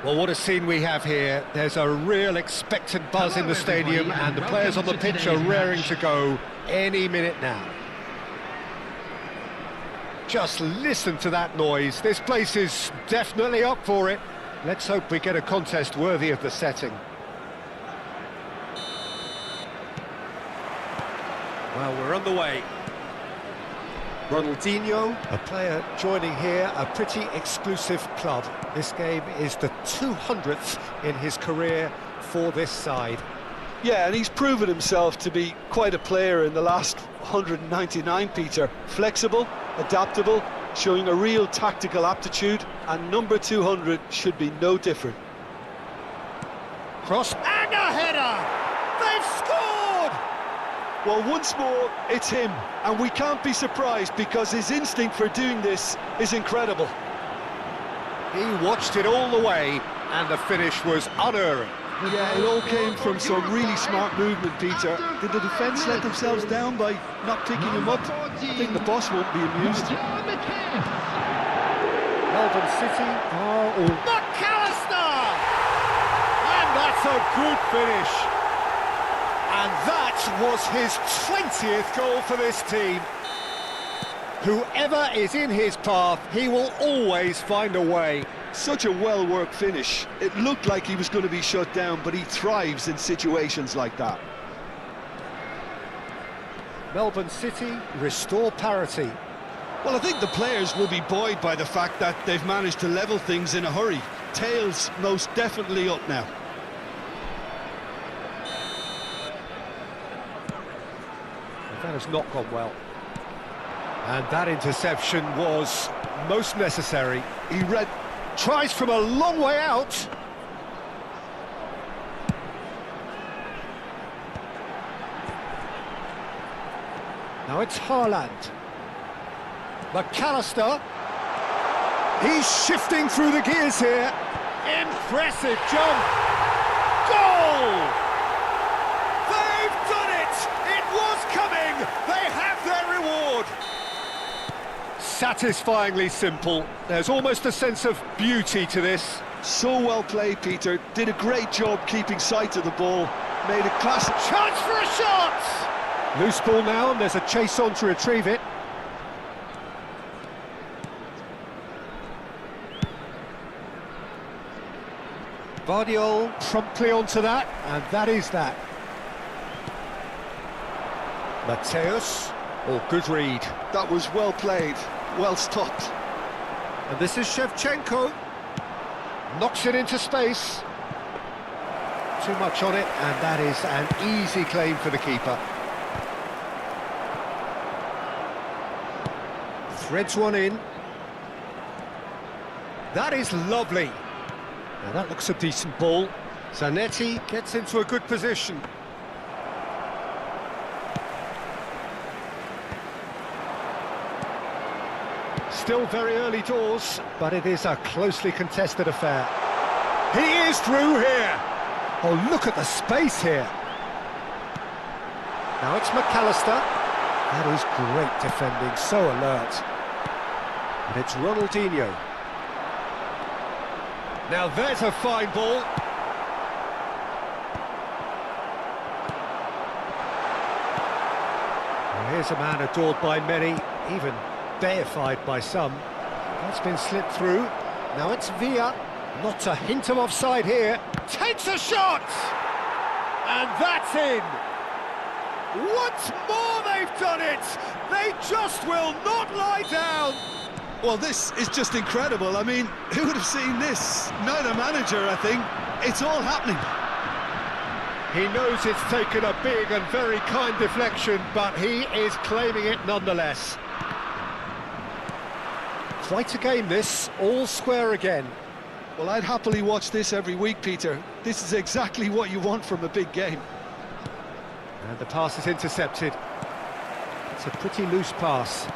Well, what a scene we have here. There's a real expectant buzz in the stadium, and the players on the pitch are raring to go any minute now. Just listen to that noise. This place is definitely up for it. Let's hope we get a contest worthy of the setting. Well, we're on the way. Ronaldinho, a player joining here, a pretty exclusive club. This game is the 200th in his career for this side. Yeah, and he's proven himself to be quite a player in the last 199, Peter. Flexible, adaptable, showing a real tactical aptitude, and number 200 should be no different. Cross and a header! They've scored! Well, once more, it's him, and we can't be surprised because his instinct for doing this is incredible. He watched it all the way, and the finish was unerring. Yeah, it all came from some really smart movement, Peter. Did the defence let themselves down by not picking him up? I think the boss won't be amused. Melbourne City are all... McAllister! And that's a good finish. And that was his 20th goal for this team. Whoever is in his path, he will always find a way. Such a well-worked finish. It looked like he was going to be shut down, but he thrives in situations like that. Melbourne City restore parity. Well, I think the players will be buoyed by the fact that they've managed to level things in a hurry. Tails most definitely up now. That has not gone well. And that interception was most necessary. He tries from a long way out. Now it's Haaland. McAllister. He's shifting through the gears here. Impressive jump. Goal! They've done it! It was coming! They have their reward! Satisfyingly simple. There's almost a sense of beauty to this. So well played, Peter. Did a great job keeping sight of the ball. Made a classic chance for a shot! Loose ball now, and there's a chase on to retrieve it. Vardiol promptly onto that, and that is that. Mateus, good read. That was well played, well stopped. And this is Shevchenko. Knocks it into space. Too much on it, and that is an easy claim for the keeper. Threads one in. That is lovely. Now that looks a decent ball. Zanetti gets into a good position. Still very early doors, but it is a closely contested affair. He is through here. Oh, look at the space here. Now it's McAllister. That is great defending, so alert. And it's Ronaldinho. Now there's a fine ball. Well, here's a man adored by many, even deified by some. That's been slipped through. Now it's Villa. Not a hint of offside here. Takes a shot! And that's in! Once more they've done it! They just will not lie down! Well, this is just incredible. I mean, who would have seen this? Neither manager, I think. It's all happening. He knows it's taken a big and very kind deflection, but he is claiming it nonetheless. Quite a game this, all square again. Well, I'd happily watch this every week, Peter. This is exactly what you want from a big game. And the pass is intercepted. It's a pretty loose pass.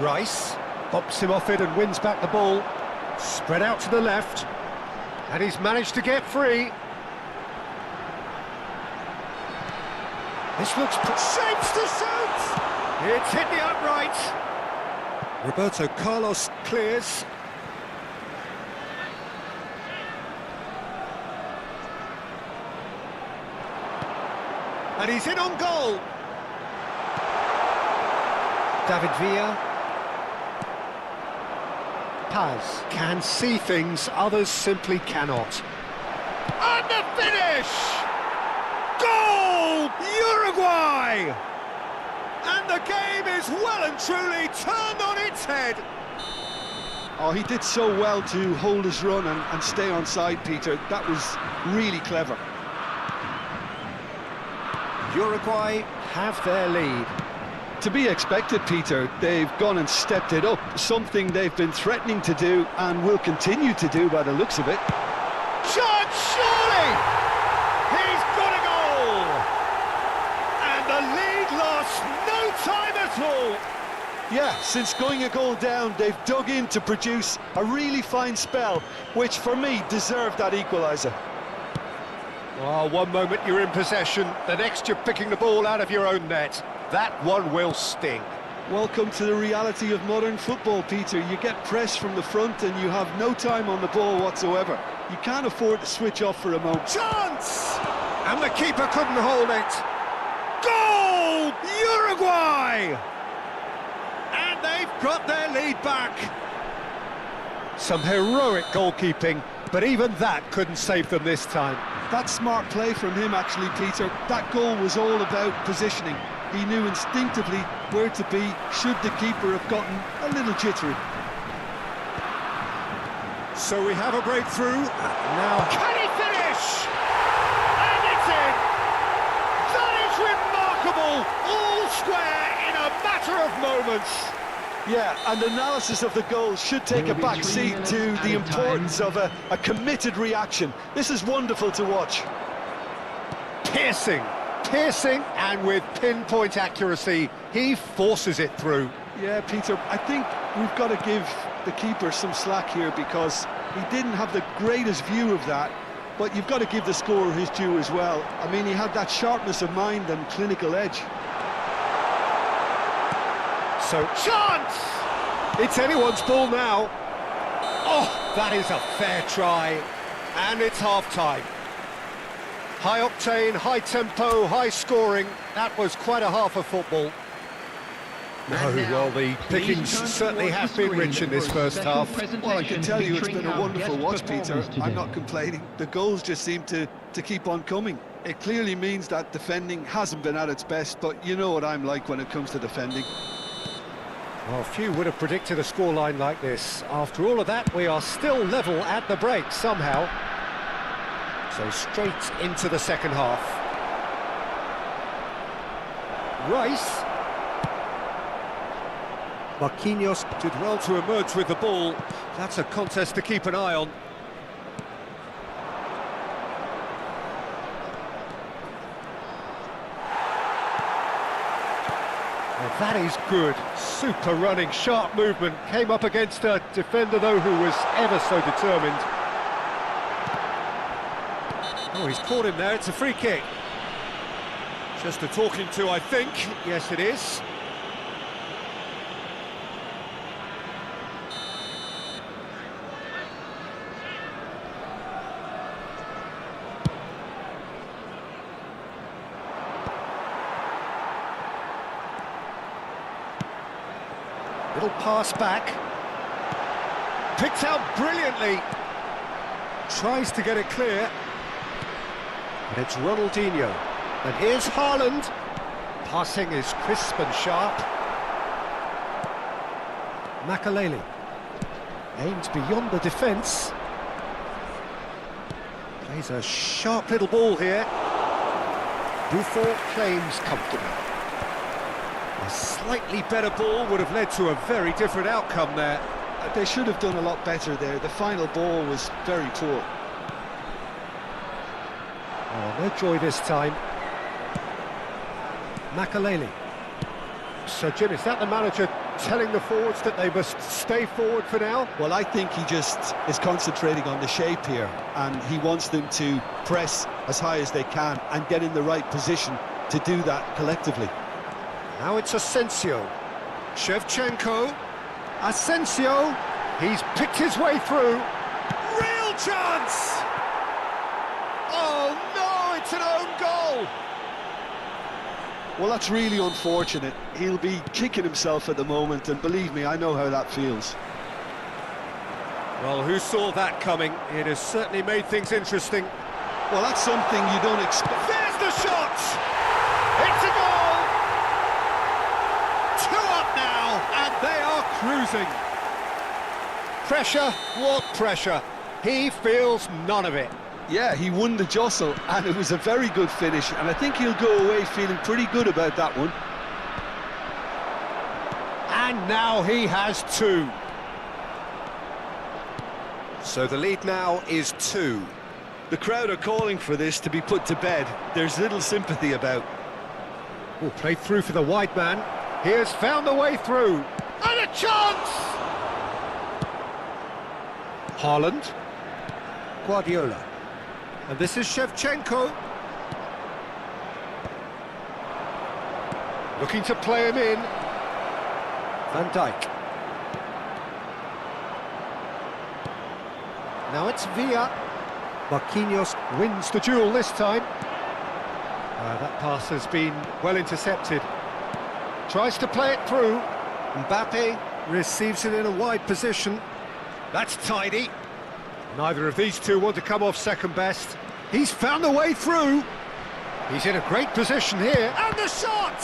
Rice bops him off it and wins back the ball. Spread out to the left. And he's managed to get free. This looks... shapes to shoot! It's hit the upright. Roberto Carlos clears. And he's in on goal. David Villa. Paz can see things others simply cannot. And the finish! Goal! Uruguay! And the game is well and truly turned on its head. Oh, he did so well to hold his run and stay on side, Peter. That was really clever. Uruguay have their lead. To be expected, Peter. They've gone and stepped it up, something they've been threatening to do and will continue to do by the looks of it. Shot, surely! He's got a goal! And the lead lost no time at all! Yeah, since going a goal down, they've dug in to produce a really fine spell, which for me deserved that equaliser. Oh, one moment you're in possession, the next you're picking the ball out of your own net. That one will sting. Welcome to the reality of modern football, Peter. You get pressed from the front and you have no time on the ball whatsoever. You can't afford to switch off for a moment. Chance! And the keeper couldn't hold it. Goal! Uruguay! And they've got their lead back. Some heroic goalkeeping, but even that couldn't save them this time. That's smart play from him, actually, Peter. That goal was all about positioning. He knew instinctively where to be should the keeper have gotten a little jittery. So we have a breakthrough. Now, can he finish? And it's in! That is remarkable! All square in a matter of moments. Yeah, and analysis of the goal should take a back seat to the importance of a committed reaction. This is wonderful to watch. Piercing, and with pinpoint accuracy, he forces it through. Yeah, Peter, I think we've got to give the keeper some slack here because he didn't have the greatest view of that, but you've got to give the scorer his due as well. I mean, he had that sharpness of mind and clinical edge. So, chance! It's anyone's ball now. Oh, that is a fair try. And it's half-time. High octane, high tempo, high scoring. That was quite a half of football. No, well, the pickings certainly have been rich in this first half. Well, I can tell you it's been a wonderful watch, Peter. I'm not complaining. The goals just seem to keep on coming. It clearly means that defending hasn't been at its best, but you know what I'm like when it comes to defending. Well, few would have predicted a scoreline like this. After all of that, we are still level at the break somehow. So straight into the second half. Rice. Marquinhos did well to emerge with the ball. That's a contest to keep an eye on. Well, that is good. Super running, sharp movement. Came up against a defender, though, who was ever so determined. Oh, he's caught him there. It's a free kick. Just a talking to, I think. Yes, it is. Little pass back. Picked out brilliantly. Tries to get it clear. And it's Ronaldinho. And here's Haaland. Passing is crisp and sharp. Makaleli. Aims beyond the defence. Plays a sharp little ball here. Buffon claims comfortably. A slightly better ball would have led to a very different outcome there. They should have done a lot better there. The final ball was very poor. Oh, no joy this time. Makaleli. So, Jim, is that the manager telling the forwards that they must stay forward for now? Well, I think he just is concentrating on the shape here, and he wants them to press as high as they can and get in the right position to do that collectively. Now it's Asensio. Shevchenko. Asensio. He's picked his way through. Real chance! Oh no, it's an own goal! Well, that's really unfortunate. He'll be kicking himself at the moment, and believe me, I know how that feels. Well, who saw that coming? It has certainly made things interesting. Well, that's something you don't expect. There's the shot! It's a goal! 2 up now, and they are cruising. Pressure? What pressure? He feels none of it. Yeah, he won the jostle, and it was a very good finish, and I think he'll go away feeling pretty good about that one. And now he has 2. So the lead now is 2. The crowd are calling for this to be put to bed. There's little sympathy about. Oh, played through for the wide man. He has found the way through. And a chance! Haaland. Guardiola. And this is Shevchenko. Looking to play him in. Van Dijk. Now it's Villa. Marquinhos wins the duel this time. That pass has been well intercepted. Tries to play it through. Mbappe receives it in a wide position. That's tidy. Neither of these two want to come off second best. He's found a way through. He's in a great position here. And the shot!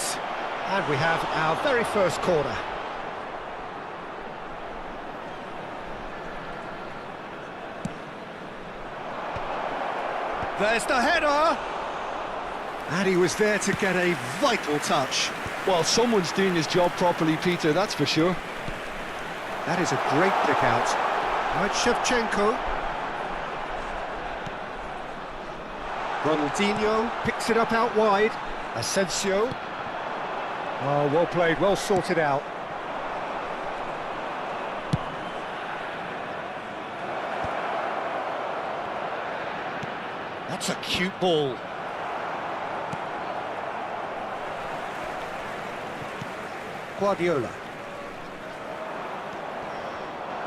And we have our very first corner. There's the header! And he was there to get a vital touch. Well, someone's doing his job properly, Peter, that's for sure. That is a great pick out. Now it's Shevchenko. Ronaldinho picks it up out wide. Asensio. Oh, well played, well sorted out. That's a cute ball. Guardiola.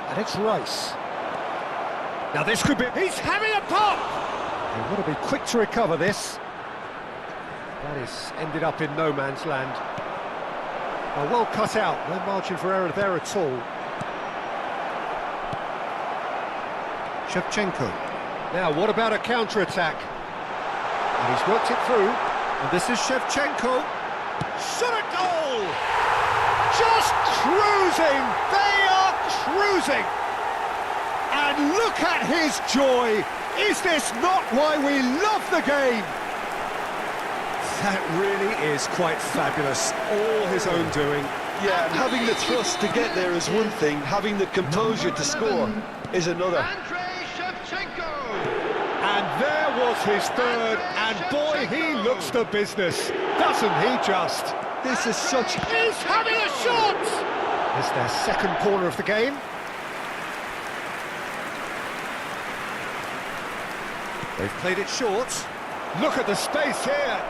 And it's Rice. Now this could be... He's having a pop! He'll want to be quick to recover this. That is ended up in no man's land. Well cut out, no margin for error there at all. Shevchenko. Now, what about a counter-attack? And he's worked it through. And this is Shevchenko. Shot a goal! Just cruising! They are cruising! And look at his joy! Is this not why we love the game? That really is quite fabulous. All his own doing. Yeah, and having the thrust to get there is one thing, having the composure to score is another. And there was his third, and boy, he looks the business, doesn't he just? This is such... He's having a shot! It's their second corner of the game. They've played it short. Look at the space here.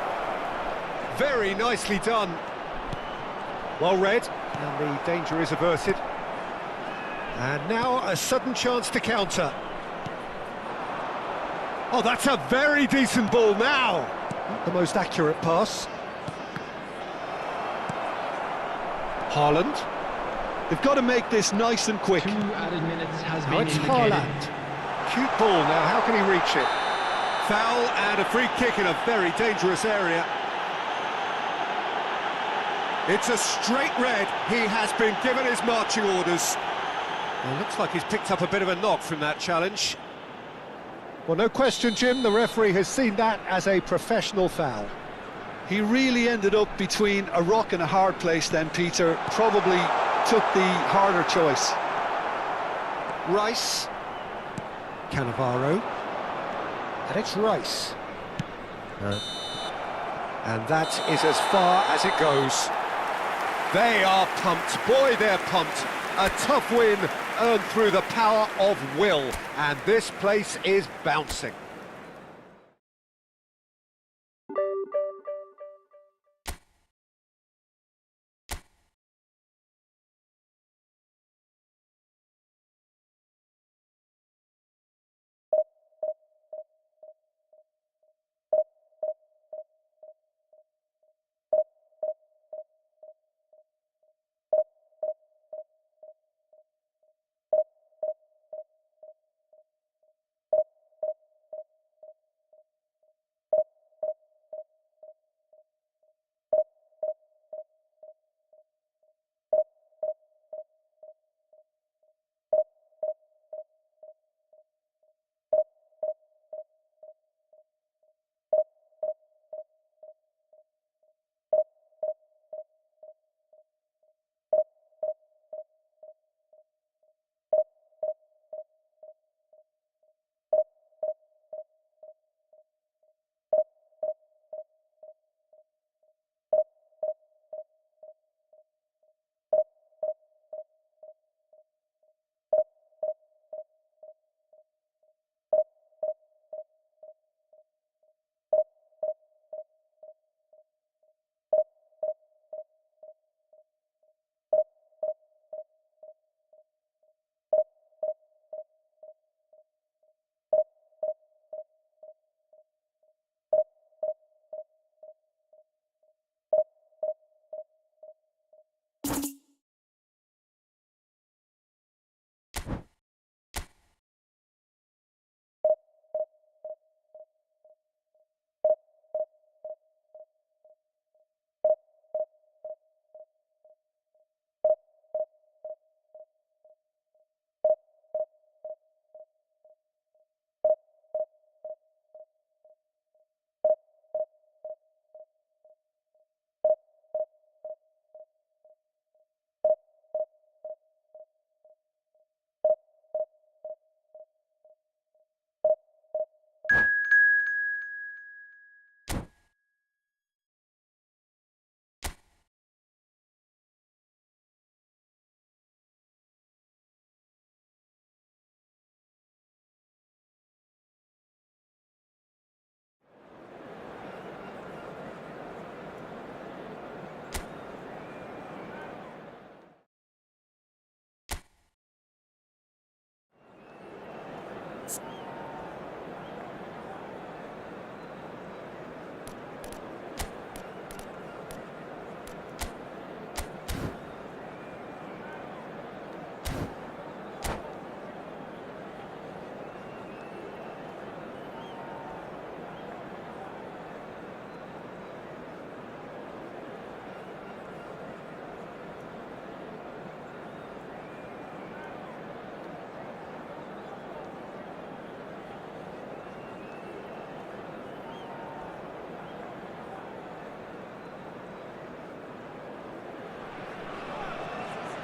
Very nicely done. Well read, and the danger is averted. And now a sudden chance to counter. Oh, that's a very decent ball now. Not the most accurate pass. Haaland. They've got to make this nice and quick. 2 added minutes has Now been it's indicated. Haaland. Cute ball now, how can he reach it? Foul and a free kick in a very dangerous area. It's a straight red. He has been given his marching orders. Well, looks like he's picked up a bit of a knock from that challenge. Well, no question, Jim, the referee has seen that as a professional foul. He really ended up between a rock and a hard place then, Peter. Probably took the harder choice. Rice. Cannavaro. And it's Rice. And that is as far as it goes. They are pumped. Boy, they're pumped. A tough win earned through the power of will. And this place is bouncing.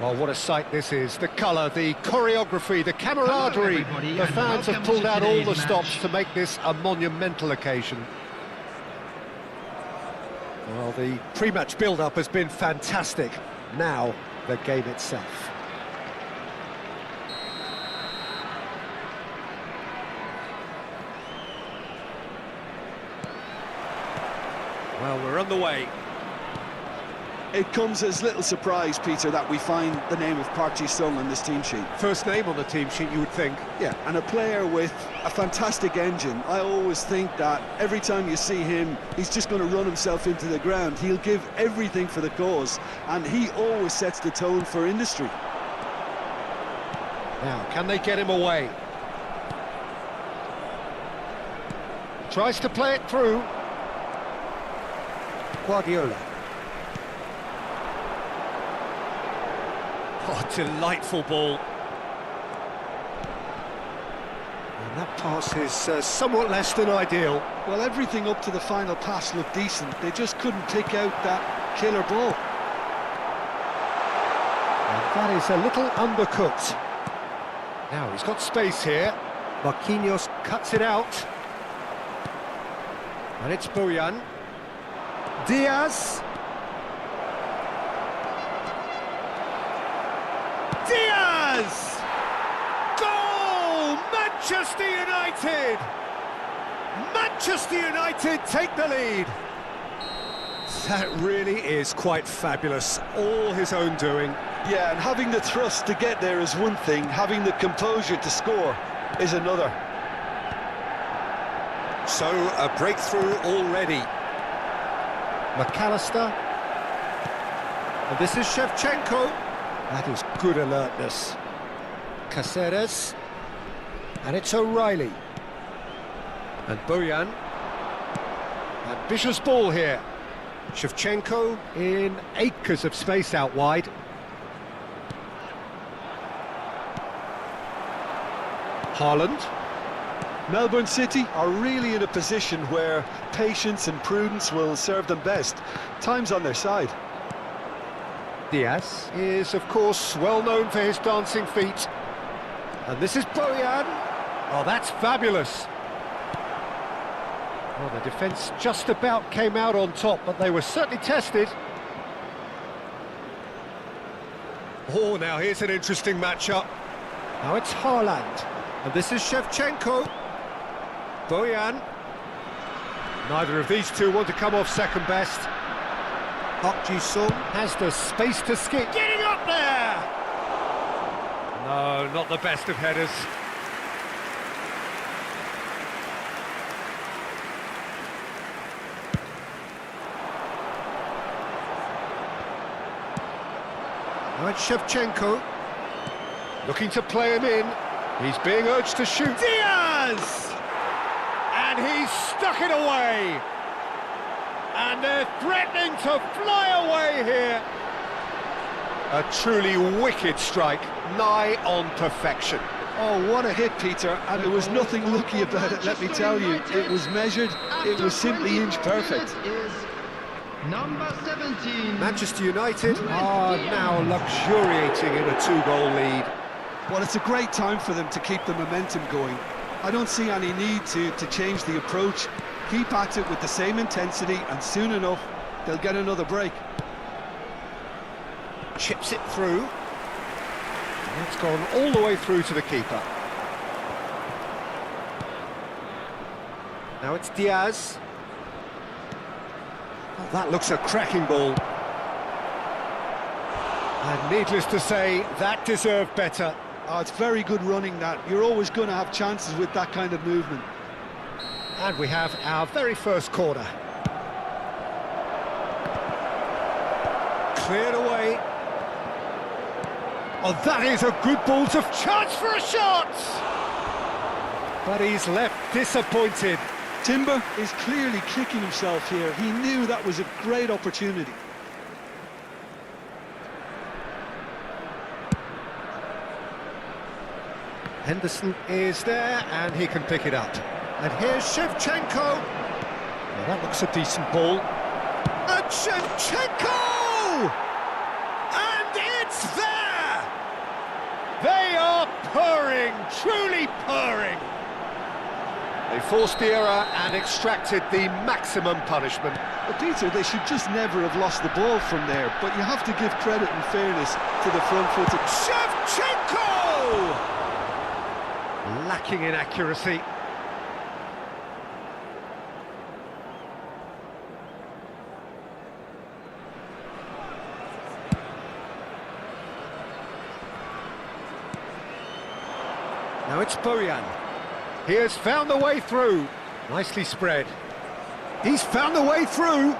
Well, what a sight this is. The colour, the choreography, the camaraderie. The fans have pulled out all the stops to make this a monumental occasion. Well, the pre-match build-up has been fantastic. Now, the game itself. Well, we're on the way. It comes as little surprise, Peter, that we find the name of Park Ji-sung on this team sheet. First name on the team sheet, you would think. Yeah, and a player with a fantastic engine. I always think that every time you see him, he's just going to run himself into the ground. He'll give everything for the cause, and he always sets the tone for industry. Now, can they get him away? Tries to play it through. Guardiola. Oh, delightful ball. And that pass is somewhat less than ideal. Well, everything up to the final pass looked decent. They just couldn't pick out that killer ball. And that is a little undercooked. Now, he's got space here. Marquinhos cuts it out. And it's Bojan. Diaz. Diaz! Goal! Manchester United! Manchester United take the lead. That really is quite fabulous. All his own doing. Yeah, and having the thrust to get there is one thing. Having the composure to score is another. So, a breakthrough already. McAllister. And this is Shevchenko. That is good alertness. Caceres. And it's O'Reilly. And Bojan. Ambitious ball here. Shevchenko in acres of space out wide. Haaland. Melbourne City are really in a position where patience and prudence will serve them best. Time's on their side. Diaz is, of course, well known for his dancing feet. And this is Bojan. Oh, that's fabulous. Well, the defence just about came out on top, but they were certainly tested. Oh, now here's an interesting matchup. Now it's Haaland. And this is Shevchenko. Bojan. Neither of these two want to come off second best. Park Ji-sung has the space to skip. Getting up there! No, not the best of headers. Now it's Shevchenko. Looking to play him in. He's being urged to shoot. Diaz! And he's stuck it away. And they're threatening to fly away here. A truly wicked strike, nigh on perfection. Oh, what a hit, Peter, and there was nothing lucky about it, let me tell you. It was measured, it was simply inch perfect. Number 17. Manchester United are now luxuriating in a 2-goal lead. Well, it's a great time for them to keep the momentum going. I don't see any need to change the approach. Keep at it with the same intensity, and soon enough, they'll get another break. Chips it through. And it's gone all the way through to the keeper. Now it's Diaz. Oh, that looks a cracking ball. And needless to say, that deserved better. Oh, it's very good running, that. You're always going to have chances with that kind of movement. And we have our very first corner. Cleared away. Oh, that is a good ball to... Chance for a shot! But he's left disappointed. Timber is clearly kicking himself here. He knew that was a great opportunity. Henderson is there, and he can pick it up. And here's Shevchenko. Well, that looks a decent ball. And Shevchenko! And it's there! purring, truly purring. They forced the error and extracted the maximum punishment. But Peter, they should just never have lost the ball from there, but you have to give credit and fairness to the front-footed. Shevchenko! Lacking in accuracy. Now it's Bojan. He has found the way through. Nicely spread. He's found the way through.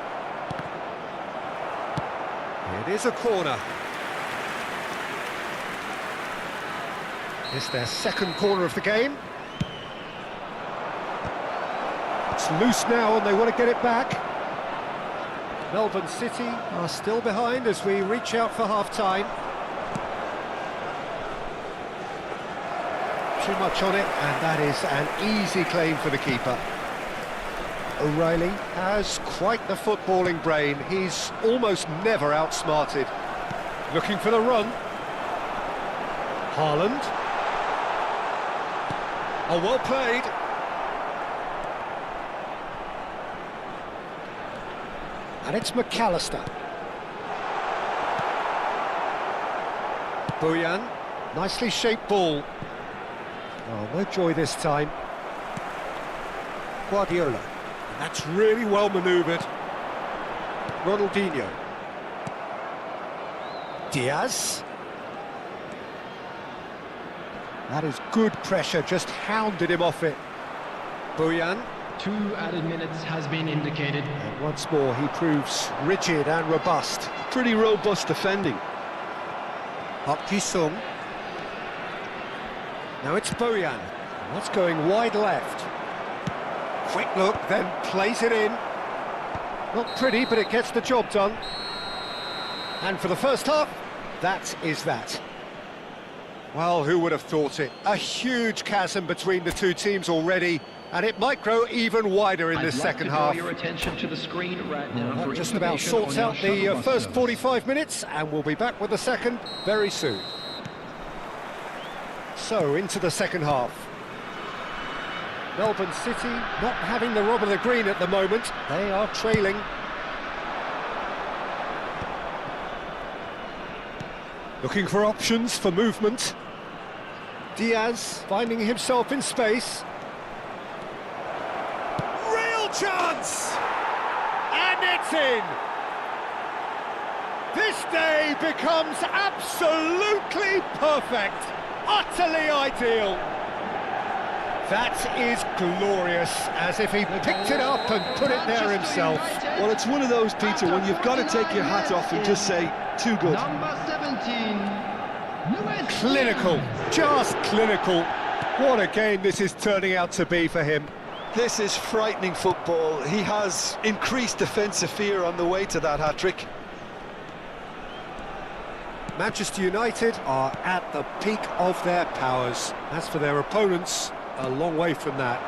It is a corner. It's their second corner of the game. It's loose now and they want to get it back. Melbourne City are still behind as we reach out for half-time. Too much on it, and that is an easy claim for the keeper. O'Reilly has quite the footballing brain. He's almost never outsmarted. Looking for the run. Haaland. Oh, well played. And it's McAllister. Bojan. Nicely shaped ball. Oh, no joy this time. Guardiola. That's really well manoeuvred. Ronaldinho. Diaz. That is good pressure, just hounded him off it. Bojan. 2 added minutes has been indicated. And once more, he proves rigid and robust. Pretty robust defending. Park Ji-sung. Now it's Bojan. That's going wide left. Quick look, then plays it in. Not pretty, but it gets the job done. And for the first half, that is that. Well, who would have thought it? A huge chasm between the two teams already, and it might grow even wider in this second half. Your attention to the screen right now. That just about sorts out the first 45 minutes, and we'll be back with the second very soon. So, into the second half. Melbourne City not having the rub of the green at the moment. They are trailing. Looking for options for movement. Diaz finding himself in space. Real chance! And it's in! This day becomes absolutely perfect. Utterly ideal. That is glorious, as if he picked it up and put it there himself. Well, it's one of those, Peter, when you've got to take your hat off and just say, too good. Number 17. Clinical, just clinical. What a game this is turning out to be for him. This is frightening football. He has increased defensive fear on the way to that hat-trick. Manchester United are at the peak of their powers. As for their opponents, a long way from that.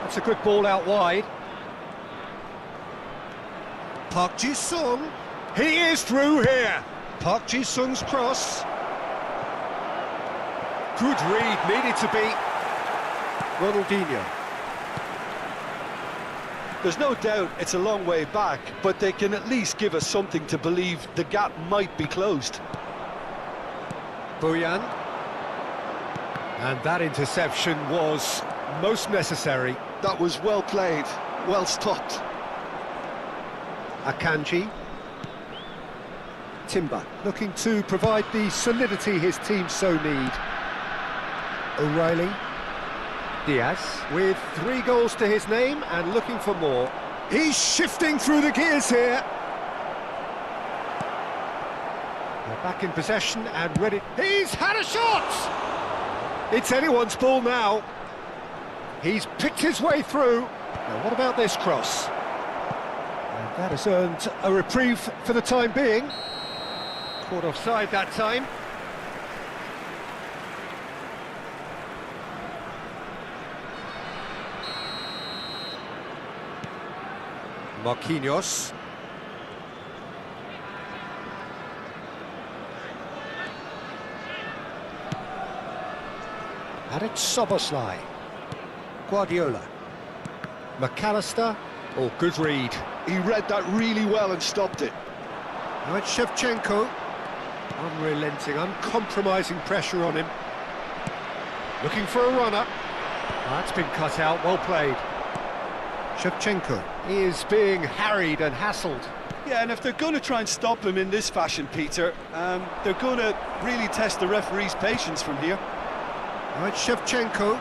That's a good ball out wide. Park Ji-sung. He is through here. Park Ji-sung's cross. Good read, needed to be. Ronaldinho. There's no doubt it's a long way back, but they can at least give us something to believe the gap might be closed. Bojan. And that interception was most necessary. That was well played, well stopped. Akanji. Timber looking to provide the solidity his team so need. O'Reilly. Diaz with 3 goals to his name and looking for more. He's shifting through the gears here. They're back in possession and ready. He's had a shot! It's anyone's ball now. He's picked his way through. Now what about this cross? And that has earned a reprieve for the time being. Caught offside that time. Marquinhos. And it's Soboslai. Guardiola. McAllister. Oh, good read. He read that really well and stopped it. Now it's Shevchenko. Unrelenting, uncompromising pressure on him. Looking for a runner. That's been cut out, well played. Shevchenko. He is being harried and hassled. Yeah, and if they're going to try and stop him in this fashion, Peter, they're going to really test the referee's patience from here. Now it's Shevchenko.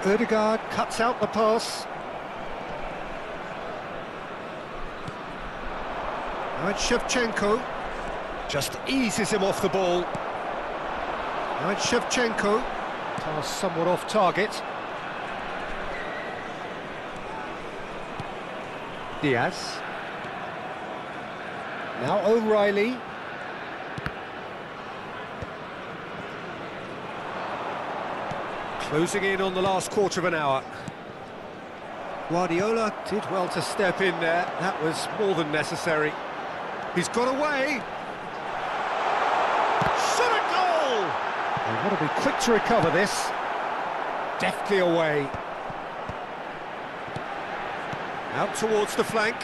Ødegaard cuts out the pass. Now it's Shevchenko. Just eases him off the ball. Now it's Shevchenko. Pass somewhat off target. Diaz. Now O'Reilly. Closing in on the last quarter of an hour. Guardiola did well to step in there. That was more than necessary. He's got away. Shot a goal! They want to be quick to recover this. Deftly away. Out towards the flank.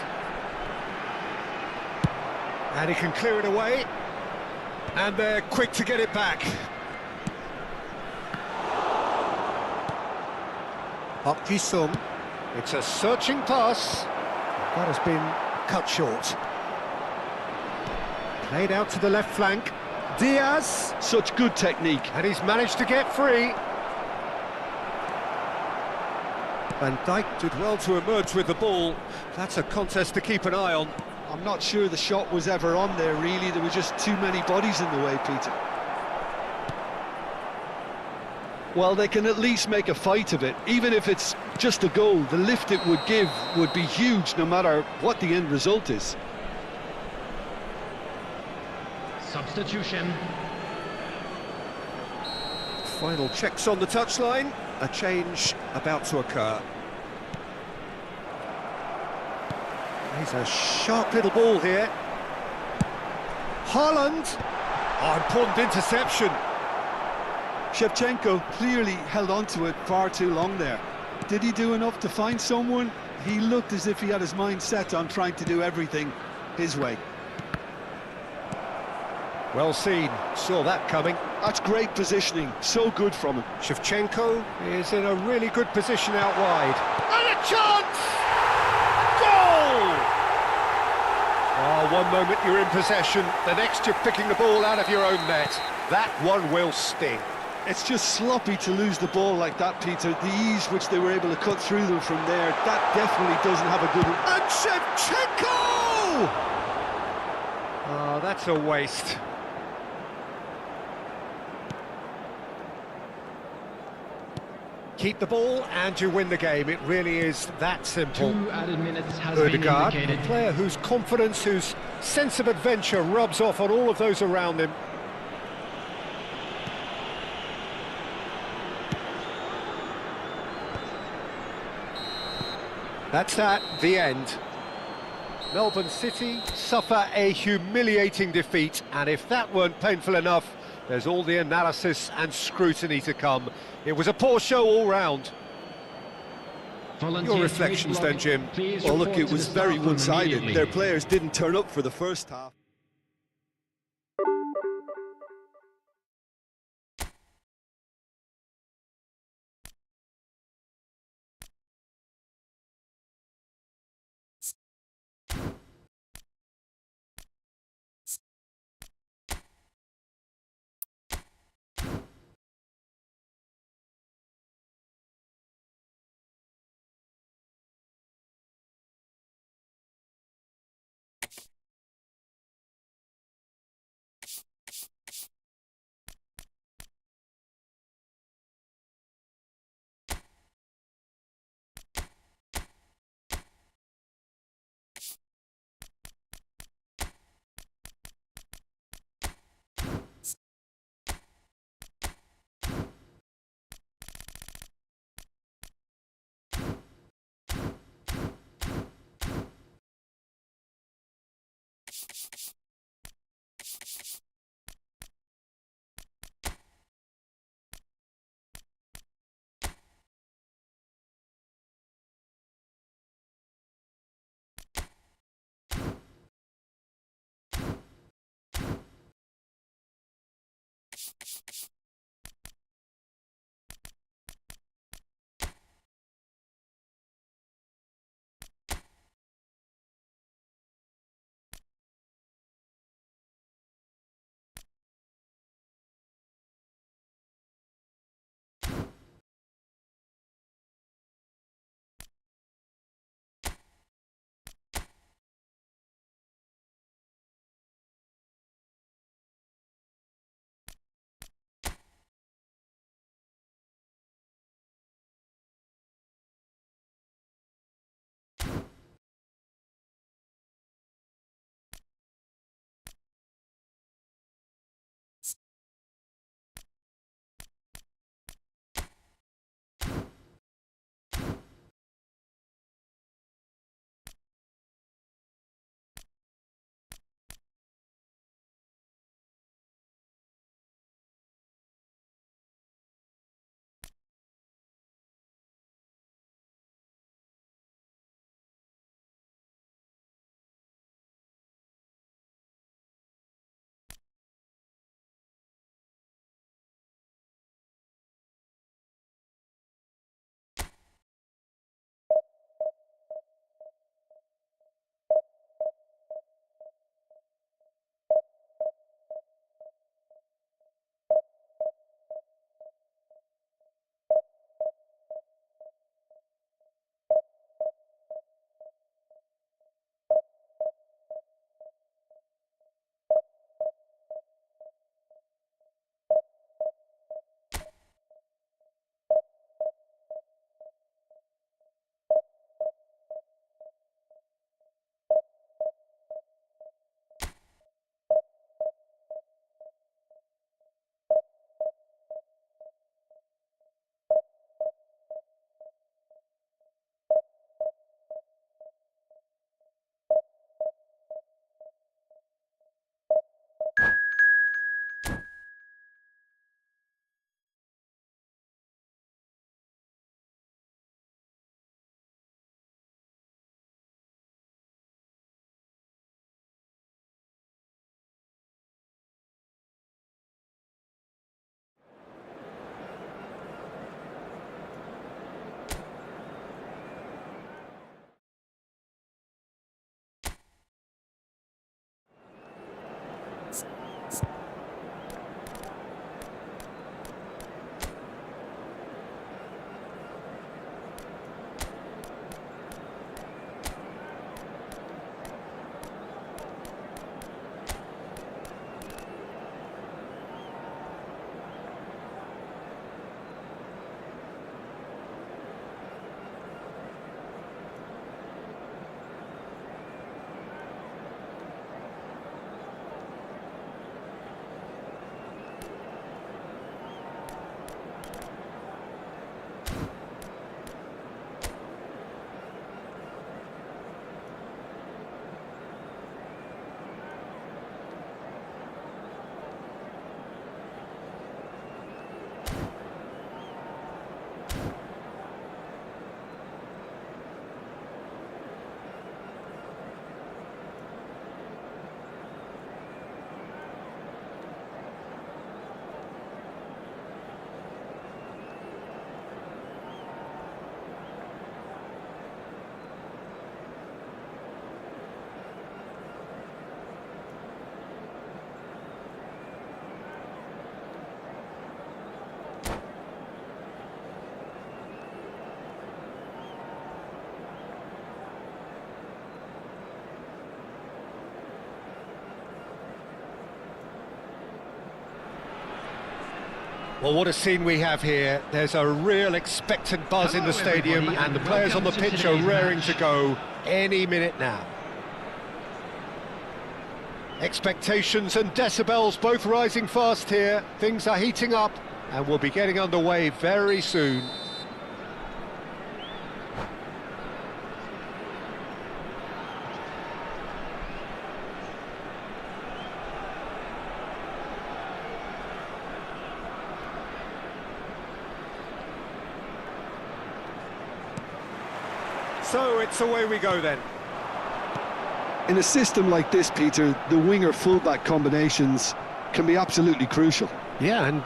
And he can clear it away. And they're quick to get it back. Park Ji-sung. It's a searching pass. That has been cut short. Played out to the left flank. Diaz. Such good technique. And he's managed to get free. Van Dijk did well to emerge with the ball. That's a contest to keep an eye on. I'm not sure the shot was ever on there, really. There were just too many bodies in the way, Peter. Well, they can at least make a fight of it. Even if it's just a goal, the lift it would give would be huge, no matter what the end result is. Substitution. Final checks on the touchline. A change about to occur. He's a sharp little ball here. Haaland. Oh, important interception. Shevchenko clearly held on to it far too long there. Did he do enough to find someone? He looked as if he had his mind set on trying to do everything his way. Well seen, saw that coming. That's great positioning, so good from him. Shevchenko is in a really good position out wide. And a chance! Goal! Oh, one moment you're in possession, the next you're picking the ball out of your own net. That one will sting. It's just sloppy to lose the ball like that, Peter. The ease which they were able to cut through them from there, that definitely doesn't have a good... And Shevchenko! Oh, that's a waste. Keep the ball and you win the game. It really is that simple. 2 added minutes has been Ødegaard, indicated. a player whose confidence, whose sense of adventure rubs off on all of those around him. That's that, the end. Melbourne City suffer a humiliating defeat, and if that weren't painful enough, there's all the analysis and scrutiny to come. It was a poor show all round. Your reflections then, Jim? Well, look, it was very one-sided. Their players didn't turn up for the first half. Well, what a scene we have here. There's a real expectant buzz in the stadium, everybody, and the players on the welcome to pitch are today's raring match. to go any minute now. Expectations and decibels both rising fast here. Things are heating up, and we'll be getting underway very soon. So it's away we go then. In a system like this, Peter, the winger-fullback combinations can be absolutely crucial. Yeah, and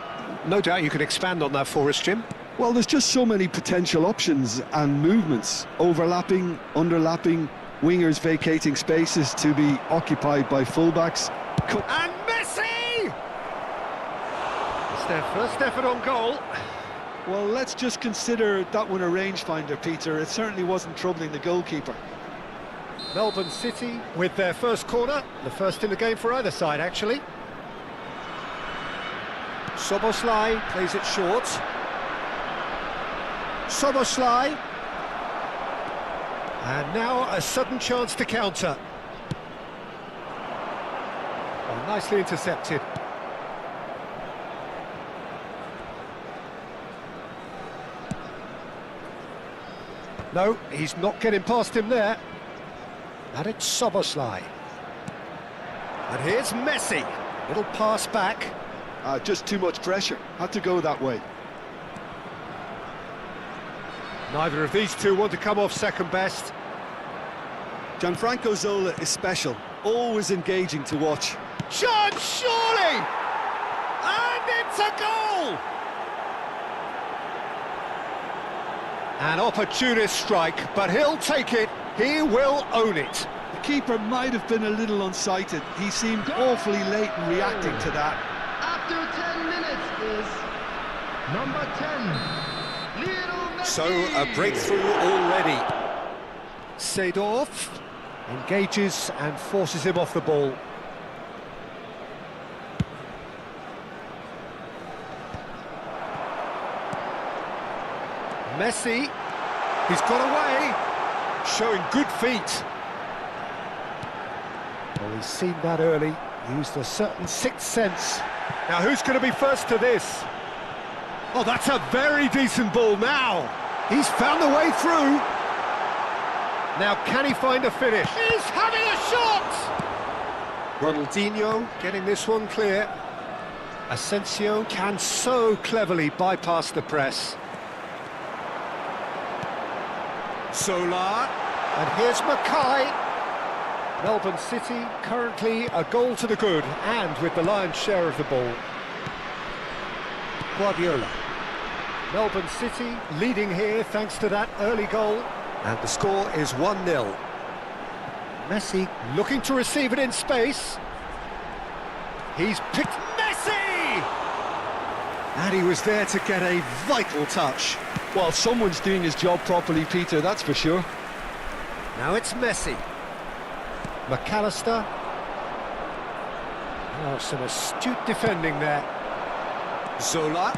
no doubt you could expand on that for us, Jim. Well, there's just so many potential options and movements, overlapping, underlapping, wingers vacating spaces to be occupied by fullbacks. And Messi! It's their first effort on goal. Well, let's just consider that one a rangefinder, Peter. It certainly wasn't troubling the goalkeeper. Melbourne City with their first corner, the first in the game for either side, actually. Soboslai plays it short. Soboslai. And now a sudden chance to counter. Oh, nicely intercepted. No, he's not getting past him there. And it's Soboslai. And here's Messi. Little pass back. Just too much pressure. Had to go that way. Neither of these two want to come off second best. Gianfranco Zola is special. Always engaging to watch. Chance, surely! And it's a goal! An opportunist strike, but he'll take it. He will own it. The keeper might have been a little unsighted. He seemed awfully late in reacting to that. After 10 minutes is number 10, Lionel Messi. So, a breakthrough already. Seedorf engages and forces him off the ball. Messi, he's got away, showing good feet. Well, he's seen that early, used a certain sixth sense. Now, who's going to be first to this? Oh, that's a very decent ball now. He's found a way through. Now, can he find a finish? He's having a shot! Ronaldinho getting this one clear. Asensio can so cleverly bypass the press. Solar, and here's Mackay. Melbourne City currently a goal to the good, and with the lion's share of the ball. Guardiola. Melbourne City leading here thanks to that early goal, and the score is 1-0. Messi looking to receive it in space. He's picked Messi! And he was there to get a vital touch. Well, someone's doing his job properly, Peter, that's for sure. Now it's Messi. McAllister. Oh, some astute defending there. Zola.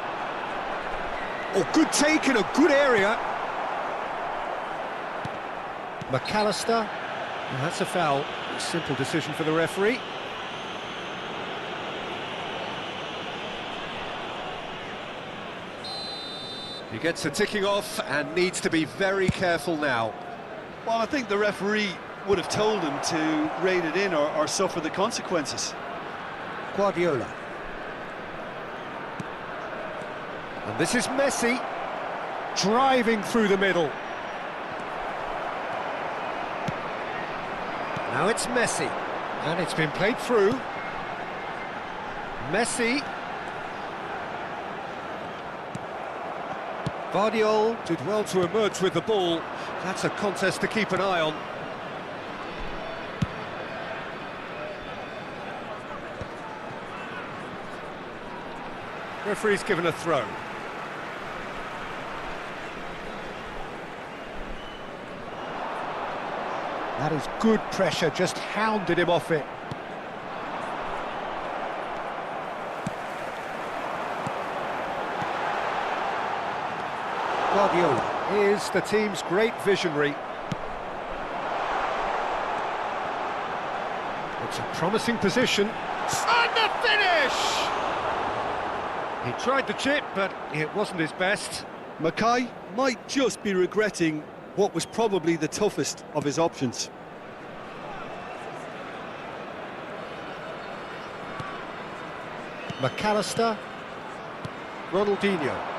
Oh, good take in a good area. McAllister. And that's a foul. A simple decision for the referee. He gets the ticking off and needs to be very careful now. Well, I think the referee would have told him to rein it in or suffer the consequences. Guardiola. And this is Messi, driving through the middle. Now it's Messi, and it's been played through. Messi. Vardiol did well to emerge with the ball. That's a contest to keep an eye on. Referee's given a throw. That is good pressure, just hounded him off it. Guardiola is the team's great visionary. It's a promising position. And the finish! He tried the chip, but it wasn't his best. Mackay might just be regretting what was probably the toughest of his options. McAllister, Ronaldinho.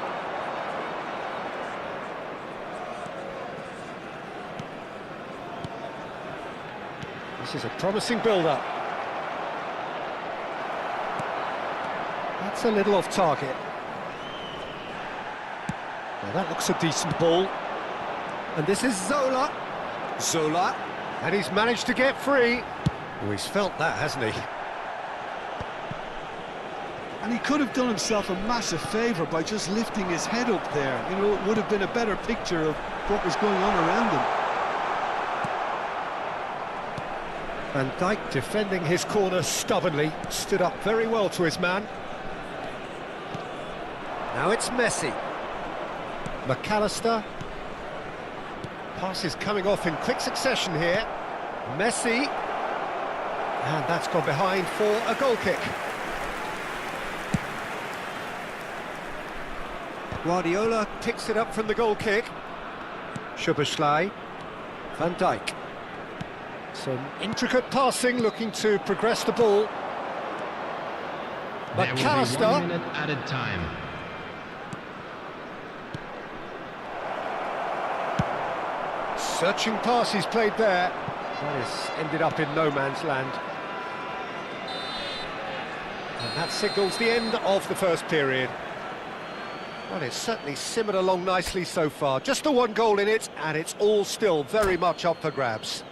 This is a promising build-up. That's a little off target. Now that looks a decent ball. And this is Zola. Zola. And he's managed to get free. Oh, he's felt that, hasn't he? And he could have done himself a massive favour by just lifting his head up there. You know, it would have been a better picture of what was going on around him. Van Dijk defending his corner stubbornly, stood up very well to his man. Now it's Messi. McAllister. Passes coming off in quick succession here. Messi. And that's gone behind for a goal kick. Guardiola picks it up from the goal kick. Szoboszlai. Van Dijk. Some intricate passing, looking to progress the ball. McAllister. 1 minute added time. Searching pass he's played there. That has ended up in no man's land. And that signals the end of the first period. Well, it's certainly simmered along nicely so far. Just the one goal in it, and it's all still very much up for grabs.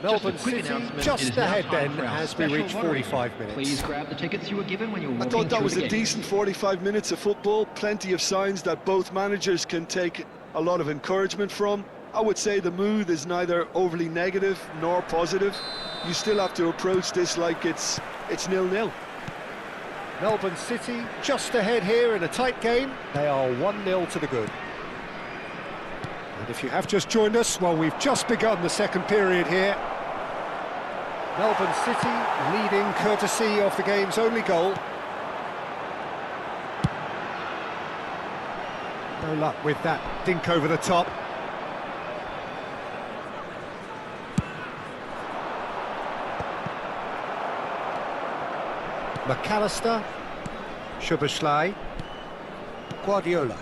Melbourne City just ahead then as we reach 45 minutes. Please grab the tickets you were given when you were walking I thought that through was the a gate. decent 45 minutes of football. Plenty of signs that both managers can take a lot of encouragement from. I would say the mood is neither overly negative nor positive. You still have to approach this like it's 0-0. Melbourne City just ahead here in a tight game. They are 1-0 to the good. And if you have just joined us, well, we've just begun the second period here. Melbourne City leading courtesy of the game's only goal. No luck with that dink over the top. McAllister, Szoboszlai, Guardiola,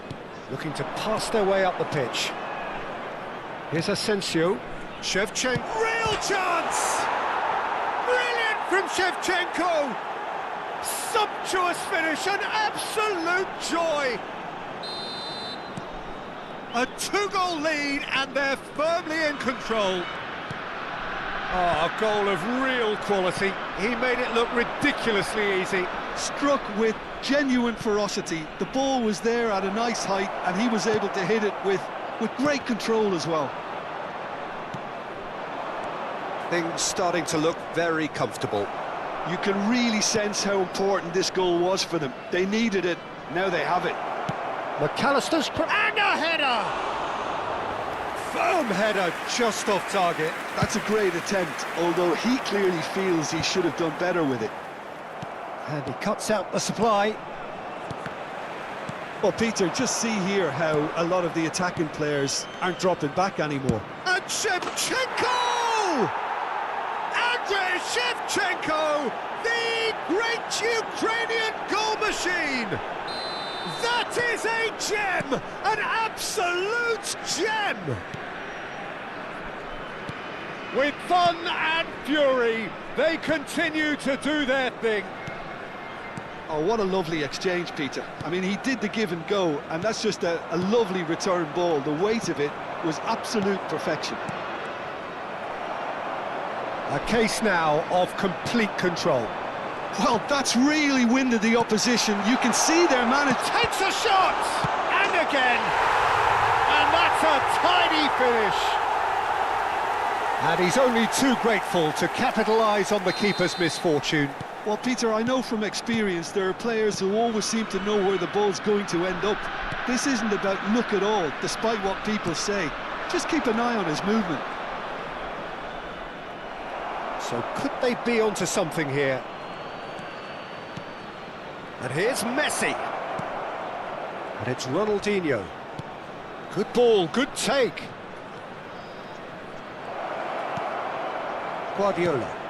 looking to pass their way up the pitch. Here's Asensio, Shevchenko, real chance! Brilliant from Shevchenko! Sumptuous finish, an absolute joy! A two-goal lead and they're firmly in control. Oh, a goal of real quality. He made it look ridiculously easy. Struck with genuine ferocity. The ball was there at a nice height and he was able to hit it with great control as well. Things starting to look very comfortable. You can really sense how important this goal was for them. They needed it, now they have it. McAllister's and a header! Firm header, just off target. That's a great attempt, although he clearly feels he should have done better with it. And he cuts out the supply. Well, Peter, just see here how a lot of the attacking players aren't dropping back anymore. And Shevchenko! Andrei Shevchenko, the great Ukrainian goal machine! That is a gem! An absolute gem! With fun and fury, they continue to do their thing. Oh, what a lovely exchange, Peter. I mean, he did the give and go, and that's just a lovely return ball. The weight of it was absolute perfection. A case now of complete control. Well, that's really winded the opposition. You can see their manager Takes a shot! And again! And that's a tidy finish! And he's only too grateful to capitalise on the keeper's misfortune. Well, Peter, I know from experience there are players who always seem to know where the ball's going to end up. This isn't about luck at all, despite what people say. Just keep an eye on his movement. So could they be onto something here? And here's Messi. And it's Ronaldinho. Good ball, good take. Guardiola.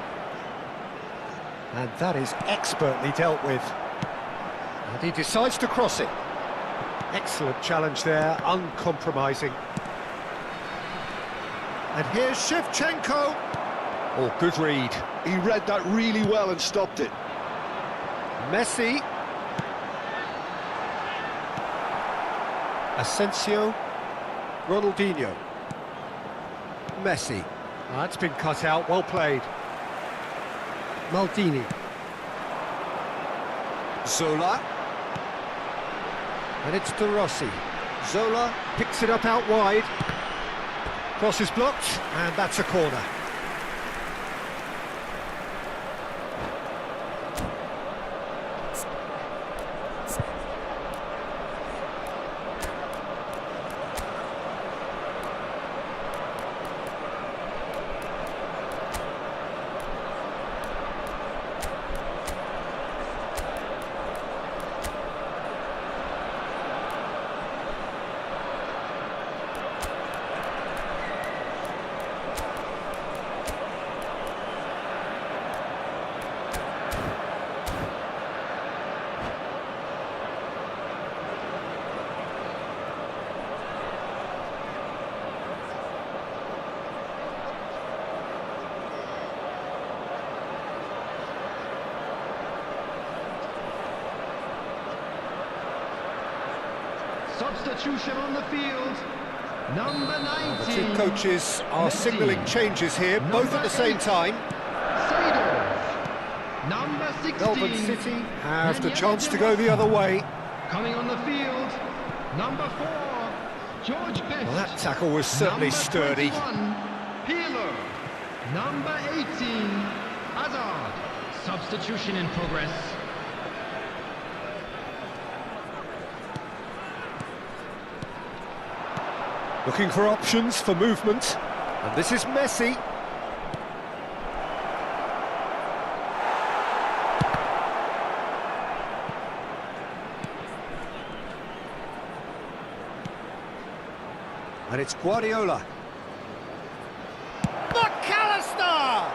And that is expertly dealt with. And he decides to cross it. Excellent challenge there, uncompromising. And here's Shevchenko. Oh, good read. He read that really well and stopped it. Messi. Asensio. Ronaldinho. Messi. That's been cut out, well played. Maldini. Zola. And it's De Rossi. Zola picks it up out wide. Cross is blocked, and that's a corner. Substitution on the field. Number 19. The two coaches are signalling changes here, both at the same time. Seedorf. Number 16. Melbourne City have the chance to go the other way. Coming on the field. Number 4. George Best. Well, that tackle was certainly Number sturdy. 21, Peeler. Number 18. Hazard. Substitution in progress. Looking for options for movement. And this is Messi. And it's Guardiola. McAllister!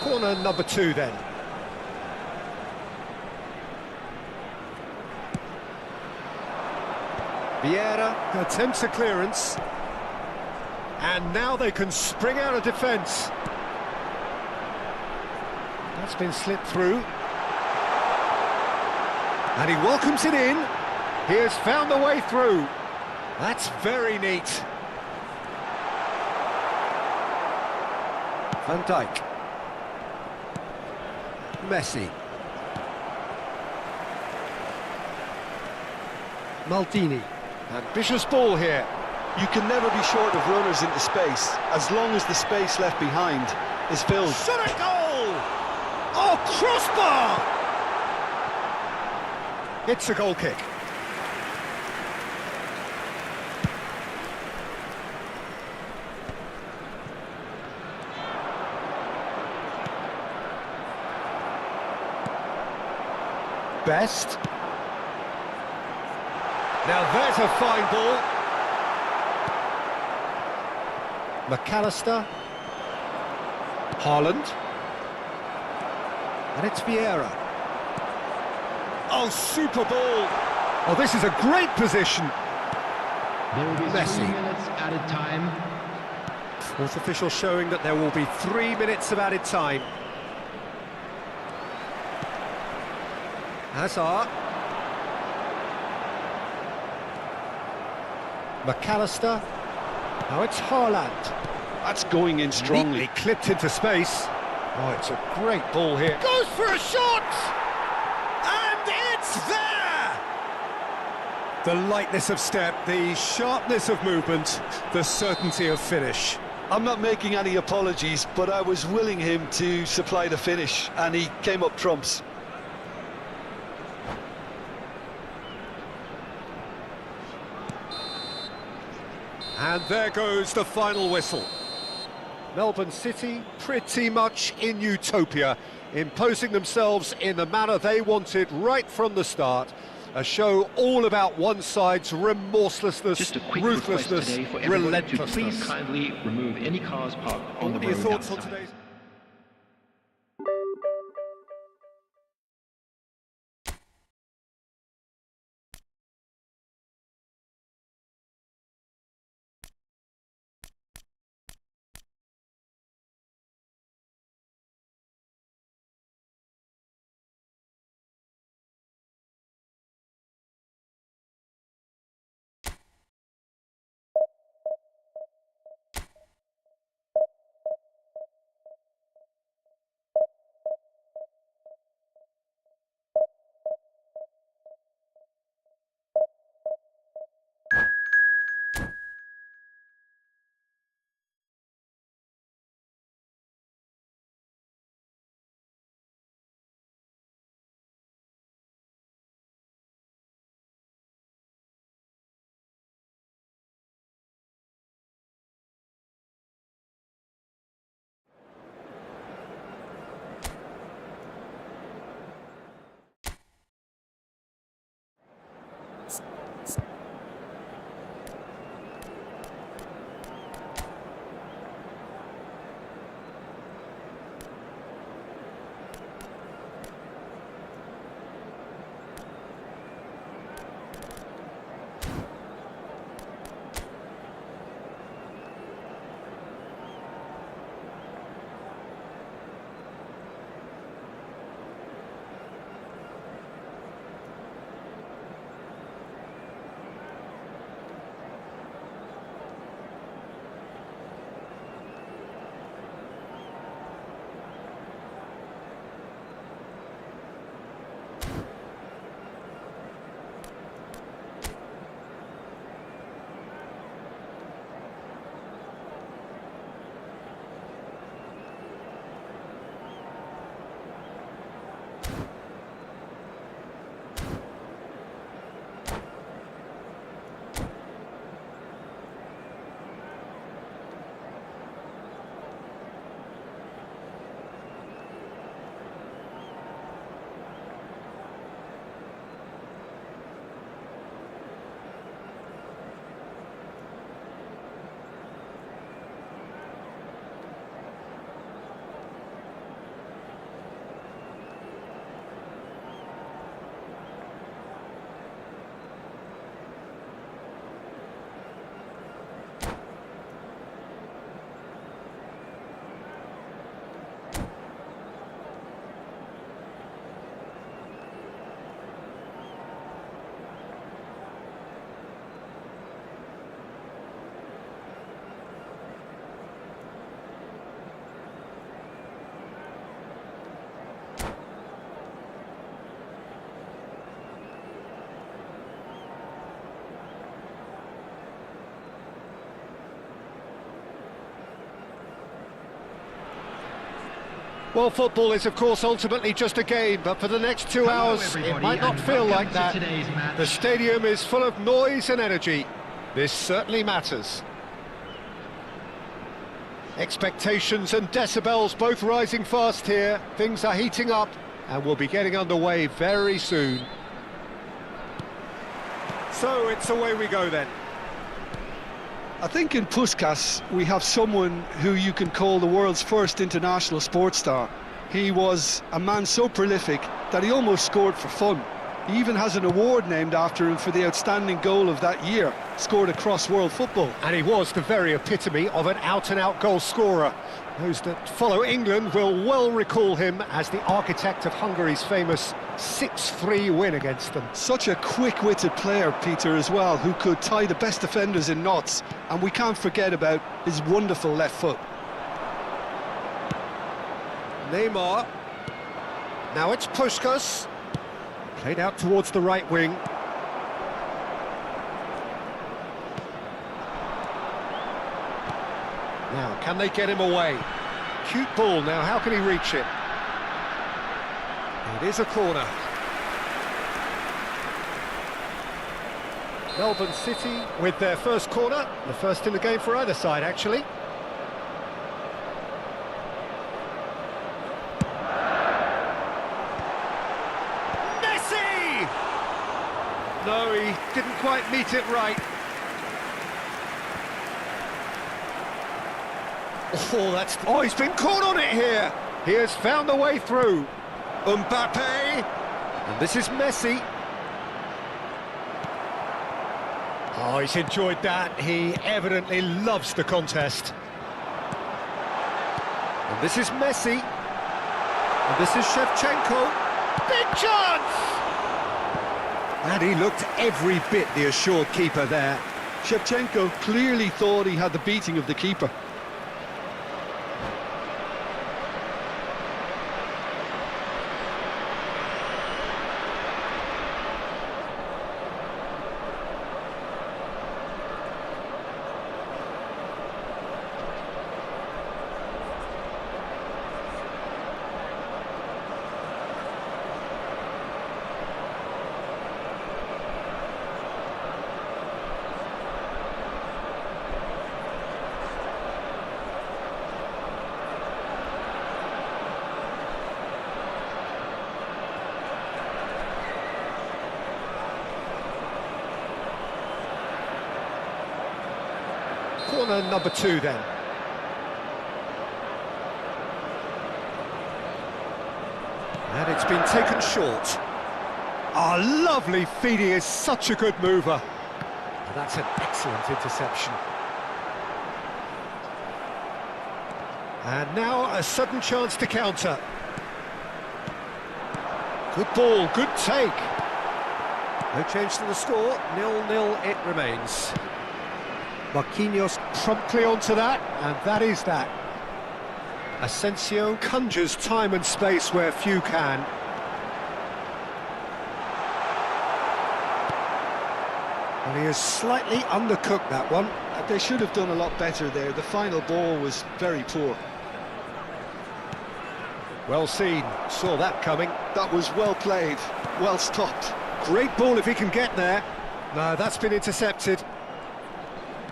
Corner number 2 then. Vieira attempts a clearance. And now they can spring out of defence. That's been slipped through. And he welcomes it in. He has found the way through. That's very neat. Van Dijk. Messi. Maldini. Ambitious ball here. You can never be short of runners into space, as long as the space left behind is filled. Shot a goal! Oh, crossbar! It's a goal kick. Best. Now there's a fine ball. McAllister. Haaland. And it's Vieira. Oh, super ball. Oh, this is a great position. There will be Messi. 3 minutes added time. Fourth official showing that there will be 3 minutes of added time. Hazard. McAllister. Now it's Haaland. That's going in strongly. Neatly clipped into space. Oh, it's a great ball here. Goes for a shot! And it's there! The lightness of step, the sharpness of movement, the certainty of finish. I'm not making any apologies, but I was willing him to supply the finish, and he came up trumps. And there goes the final whistle. Melbourne City pretty much in utopia, imposing themselves in the manner they wanted right from the start. A show all about one side's remorselessness, Just a quick ruthlessness, request today for everyone to please relentlessness. kindly remove any cars parked on the What are your road thoughts on outside. today's... Well, football is, of course, ultimately just a game, but for the next 2 hours, everybody, it might not and feel like welcome that. to today's match. The stadium is full of noise and energy. This certainly matters. Expectations and decibels both rising fast here. Things are heating up, and we'll be getting underway very soon. So it's away we go then. I think in Puskás we have someone who you can call the world's first international sports star. He was a man so prolific that he almost scored for fun. He even has an award named after him for the outstanding goal of that year, scored across world football. And he was the very epitome of an out-and-out goal scorer. Those that follow England will well recall him as the architect of Hungary's famous 6-3 win against them. Such a quick-witted player, Peter, as well, who could tie the best defenders in knots. And we can't forget about his wonderful left foot. Neymar. Now it's Puskás. Played out towards the right wing. Now, can they get him away? Cute ball now, how can he reach it? It is a corner. Melbourne City with their first corner, the first in the game for either side, actually. Messi! No, he didn't quite meet it right. Oh, he's been caught on it here. He has found a way through. Mbappe, and this is Messi. Oh, he's enjoyed that. He evidently loves the contest. And this is Messi. And this is Shevchenko. Big chance! And he looked every bit the assured keeper there. Shevchenko clearly thought he had the beating of the keeper. Corner number 2 then. And it's been taken short. Oh, lovely feed, he is such a good mover. Oh, that's an excellent interception. And now a sudden chance to counter. Good ball, good take. No change to the score, 0-0 it remains. Marquinhos promptly onto that, and that is that. Asensio conjures time and space where few can. And he has slightly undercooked that one. They should have done a lot better there. The final ball was very poor. Well seen, saw that coming. That was well played, well stopped. Great ball if he can get there. No, that's been intercepted.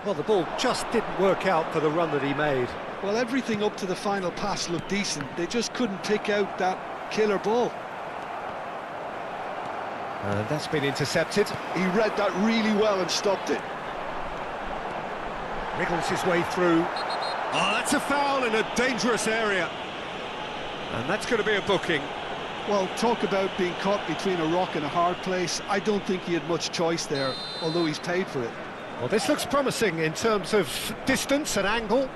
Well, the ball just didn't work out for the run that he made. Well, everything up to the final pass looked decent. They just couldn't pick out that killer ball. And that's been intercepted. He read that really well and stopped it. Wriggles his way through. Oh, that's a foul in a dangerous area. And that's going to be a booking. Well, talk about being caught between a rock and a hard place. I don't think he had much choice there, although he's paid for it. Well, this looks promising in terms of distance and angle.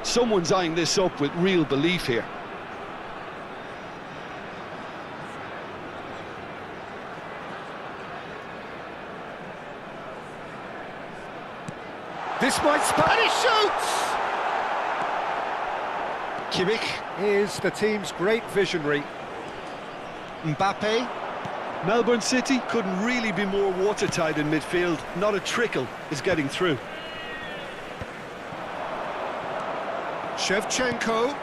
Someone's eyeing this up with real belief here. This might and he shoots! Kimmich is the team's great visionary. Mbappe. Melbourne City couldn't really be more watertight in midfield. Not a trickle is getting through. Shevchenko.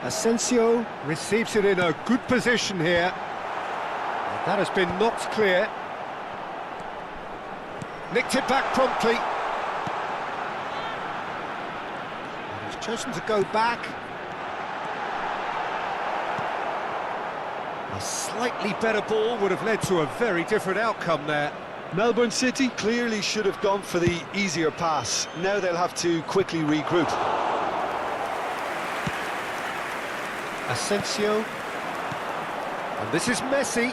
Asensio receives it in a good position here. And that has been knocked clear. Nicked it back promptly. And he's chosen to go back. A slightly better ball would have led to a very different outcome there. Melbourne City clearly should have gone for the easier pass. Now they'll have to quickly regroup. Asensio. And this is Messi.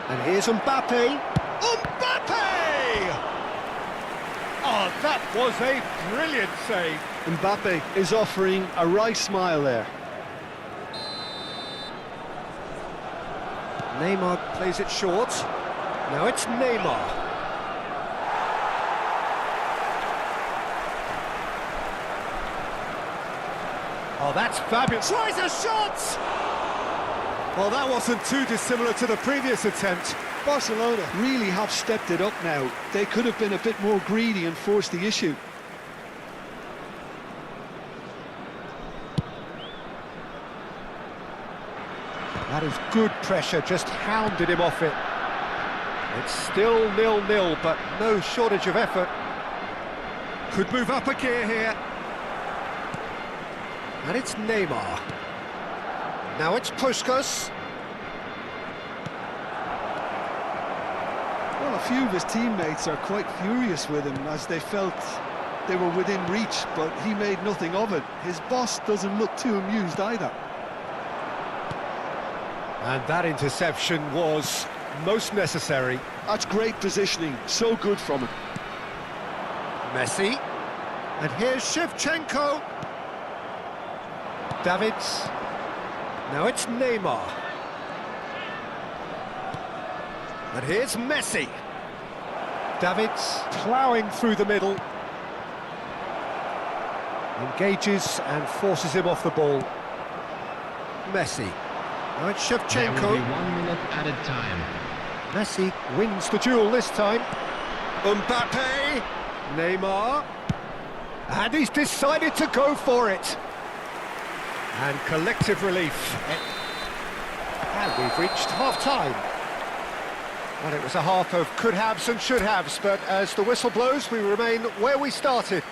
And here's Mbappe. Mbappe! Oh, that was a brilliant save. Mbappe is offering a wry smile there. Neymar plays it short. Now it's Neymar. Oh, that's fabulous. Tries a shot! Well, that wasn't too dissimilar to the previous attempt. Barcelona really have stepped it up now. They could have been a bit more greedy and forced the issue. That is good pressure, just hounded him off it. It's still 0-0, but no shortage of effort. Could move up a gear here. And it's Neymar. Now it's Puskas. Well, a few of his teammates are quite furious with him as they felt they were within reach, but he made nothing of it. His boss doesn't look too amused either. And that interception was most necessary. That's great positioning, so good from him. Messi. And here's Shevchenko. Davids. Now it's Neymar. And here's Messi. Davids ploughing through the middle. Engages and forces him off the ball. Messi. Now it's There will Shevchenko. be 1 minute added time. Messi wins the duel this time. Mbappe. Neymar. And he's decided to go for it. And collective relief. And we've reached half-time. Well, it was a half of could-haves and should-haves, but as the whistle blows, we remain where we started.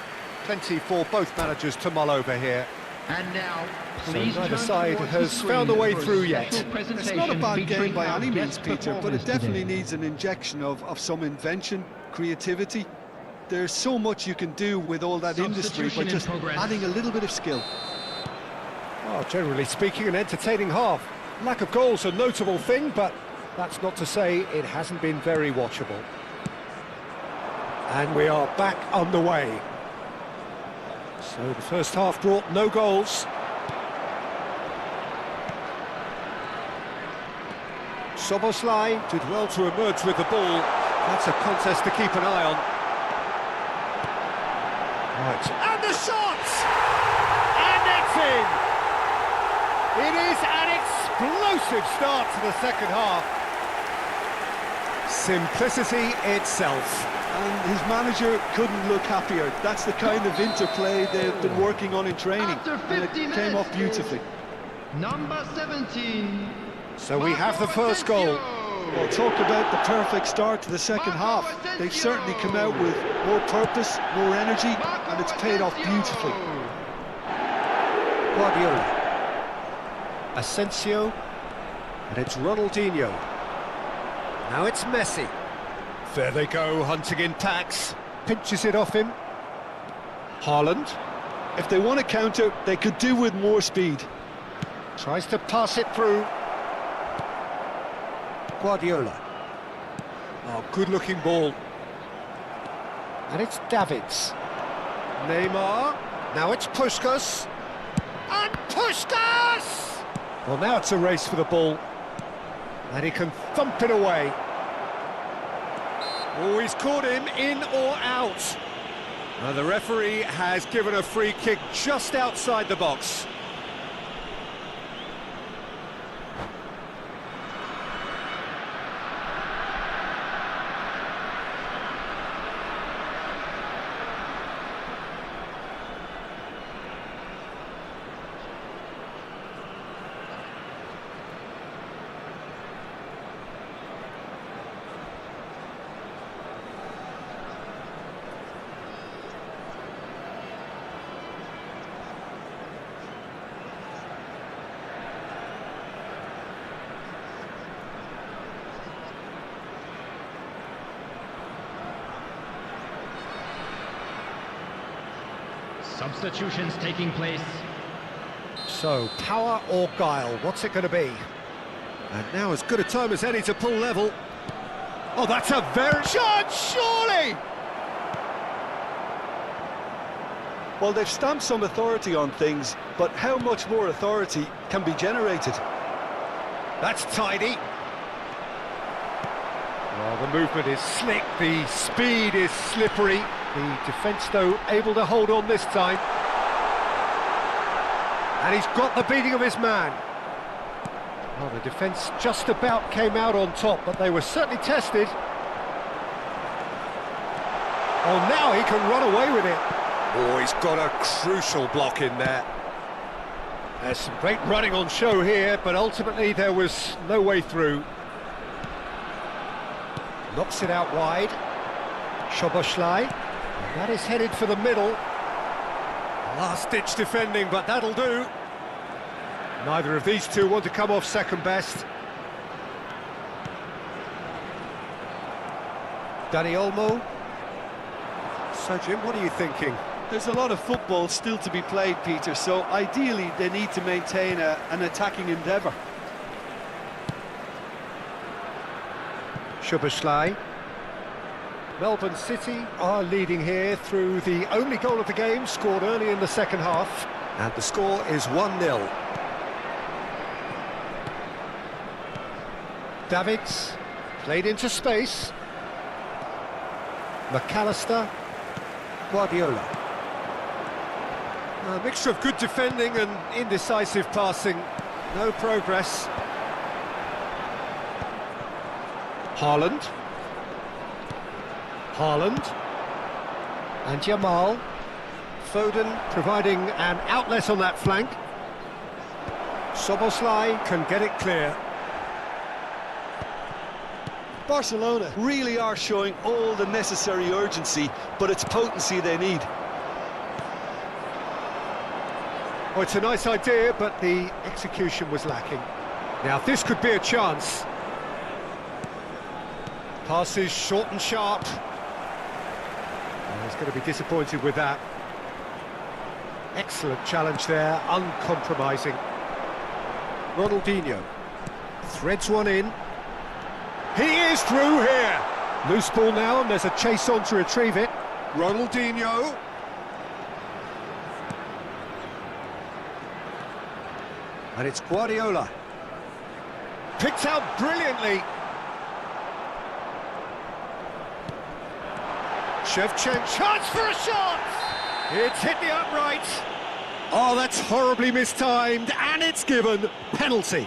Plenty for both managers to mull over here. And now, So please neither turn side towards has the found a screen way for through special yet. It's not a presentation bad game featuring by our any means, guest Peter, but it performers definitely today. needs an injection of some invention, creativity. There's so much you can do with all that industry, Substitution but in just progress. adding a little bit of skill. Well, generally speaking, an entertaining half. Lack of goals a notable thing, but that's not to say it hasn't been very watchable. And we are back underway. So the first half brought no goals. Soboslai did well to emerge with the ball. That's a contest to keep an eye on. Right, and the shot! And it's in! It is an explosive start to the second half. Simplicity itself. And his manager couldn't look happier. That's the kind of interplay they've been working on in training. After And it 50 minutes, came off beautifully. Number 17. So we have the first goal. Well, talk about the perfect start to the second half. They've certainly come out with more purpose, more energy, and it's paid off beautifully. Guardiola. Asensio. And it's Ronaldinho. Now it's Messi. There they go, hunting in packs. Pinches it off him. Haaland. If they want to counter, they could do with more speed. Tries to pass it through. Guardiola. Oh, good-looking ball. And it's Davids. Neymar. Now it's Puskas. And Puskas! Well, now it's a race for the ball. And he can thump it away. Oh, he's caught him in or out. And the referee has given a free kick just outside the box. Substitutions taking place. So, power or guile, what's it going to be? And now as good a time as any to pull level. Oh, that's a very... shot, surely! Well, they've stamped some authority on things, but how much more authority can be generated? That's tidy. Well, the movement is slick, the speed is slippery. The defence, though, able to hold on this time. And he's got the beating of his man. Well, the defence just about came out on top, but they were certainly tested. Oh, now he can run away with it. Oh, he's got a crucial block in there. There's some great running on show here, but ultimately there was no way through. Knocks it out wide. Szoboszlai. That is headed for the middle. Last-ditch defending, but that'll do. Neither of these two want to come off second best. Dani Olmo. So, Jim, what are you thinking? There's a lot of football still to be played, Peter, so ideally they need to maintain an attacking endeavour. Szoboszlai. Melbourne City are leading here through the only goal of the game, scored early in the second half. And the score is 1-0. Davids, played into space. McAllister. Guardiola. A mixture of good defending and indecisive passing. No progress. Haaland. And Jamal. Foden providing an outlet on that flank. Szoboszlai can get it clear. Barcelona really are showing all the necessary urgency, but it's potency they need. Well, it's a nice idea, but the execution was lacking. Now, this could be a chance. Passes short and sharp. He's going to be disappointed with that. Excellent challenge there, uncompromising. Ronaldinho threads one in. He is through here. Loose ball now, and there's a chase on to retrieve it. Ronaldinho. And it's Guardiola. Picked out brilliantly. Shevchenko, chance for a shot! It's hit the upright. Oh, that's horribly mistimed, and it's given. Penalty.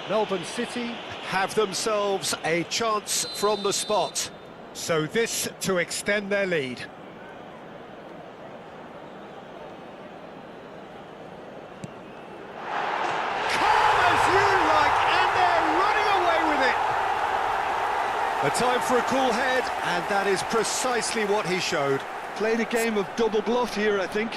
Melbourne City have themselves a chance from the spot. So this to extend their lead. Calm as you like, and they're running away with it. A time for a cool head, and that is precisely what he showed. Played a game of double bluff here, I think.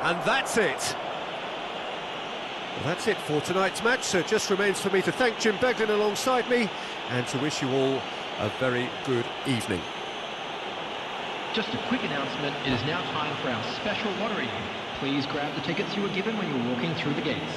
And that's it. Well, that's it for tonight's match, so it just remains for me to thank Jim Beglin alongside me and to wish you all a very good evening. Just a quick announcement, it is now time for our special lottery. Please grab the tickets you were given when you were walking through the gates.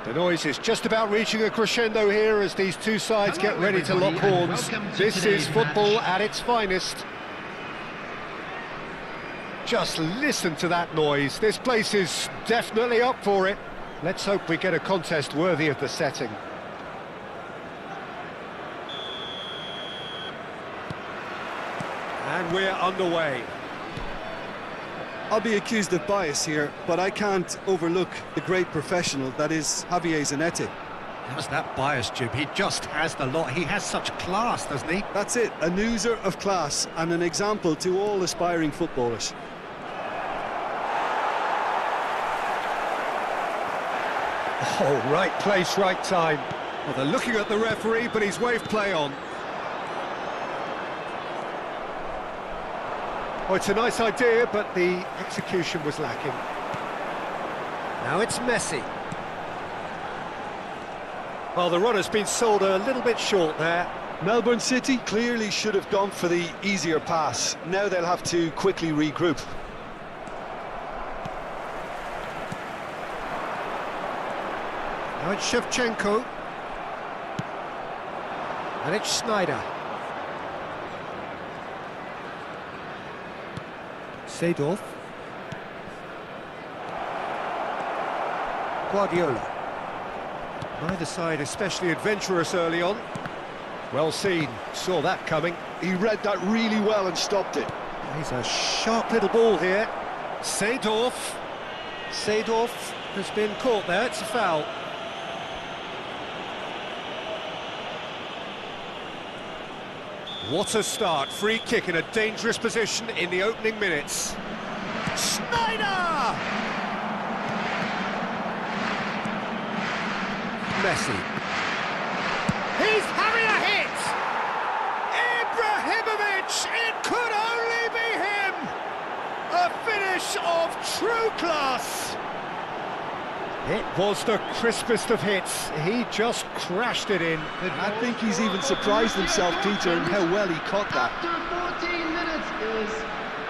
The noise is just about reaching a crescendo here as these two sides Hello, get ready to lock everybody, and horns. welcome to This is today's football match. at its finest. Just listen to that noise. This place is definitely up for it. Let's hope we get a contest worthy of the setting. And we're underway. I'll be accused of bias here, but I can't overlook the great professional that is Javier Zanetti. How's that bias, Jim? He just has the lot. He has such class, doesn't he? That's it, a newser of class and an example to all aspiring footballers. Oh, right place, right time. Well, they're looking at the referee, but he's waved play on. Oh, it's a nice idea, but the execution was lacking. Now it's Messi. Well, the run has been sold a little bit short there. Melbourne City clearly should have gone for the easier pass. Now they'll have to quickly regroup. Now it's Shevchenko. And it's Snyder. Seedorf. Guardiola. Neither side especially adventurous early on. Well seen, saw that coming. He read that really well and stopped it. He's a sharp little ball here. Seedorf. Seedorf has been caught there, it's a foul. What a start, free kick in a dangerous position in the opening minutes. Snyder! Messi. He's having a hit! Ibrahimovic! It could only be him! A finish of true class! It was the crispest of hits. He just crashed it in. I think he's even surprised himself, Peter, in how well he caught that. After 14 minutes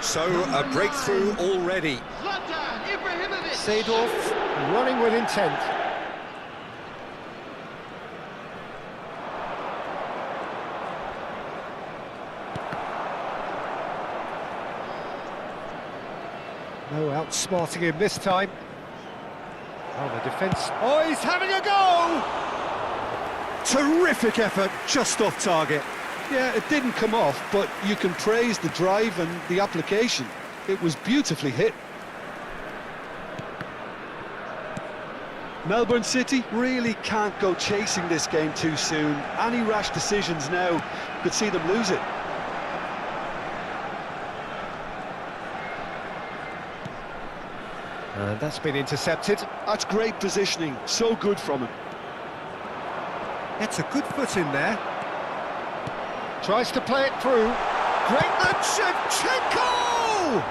is So, a breakthrough already. Zlatan Ibrahimovic. Seedorf running with intent. No outsmarting him this time. Oh, the defence. Oh, he's having a go! Terrific effort, just off target. Yeah, it didn't come off, but you can praise the drive and the application. It was beautifully hit. Melbourne City really can't go chasing this game too soon. Any rash decisions now could see them lose it. And that's been intercepted. That's great positioning, so good from him. Gets a good foot in there. Tries to play it through. Great Shevchenko!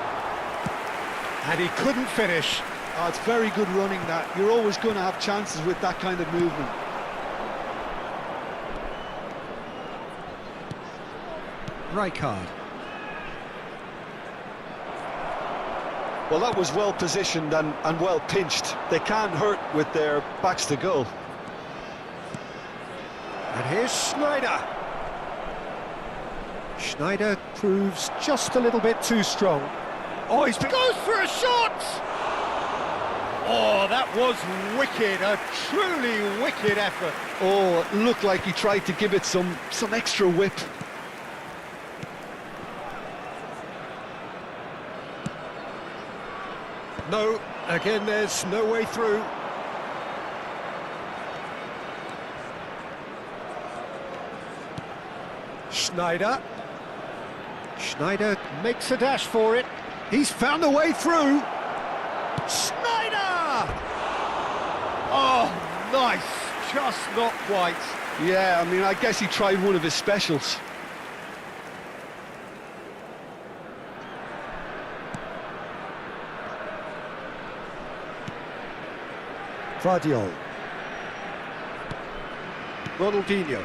And he couldn't finish. Oh, it's very good running that. You're always going to have chances with that kind of movement. Rijkaard. Well, that was well positioned and well pinched. They can't hurt with their backs to goal. And here's Snyder. Snyder proves just a little bit too strong. Oh, he goes for a shot! Oh, that was wicked, a truly wicked effort. Oh, it looked like he tried to give it some extra whip. No, again, there's no way through. Snyder. Snyder makes a dash for it. He's found a way through. Snyder! Oh, nice. Just not quite. Yeah, I mean, I guess he tried one of his specials. Vardiol. Ronaldinho.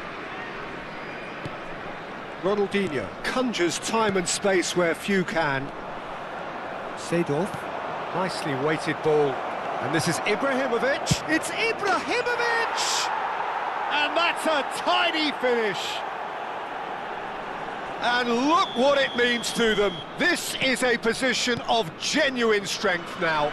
Ronaldinho conjures time and space where few can. Seedorf, nicely weighted ball. And this is Ibrahimovic. It's Ibrahimovic! And that's a tidy finish. And look what it means to them. This is a position of genuine strength now.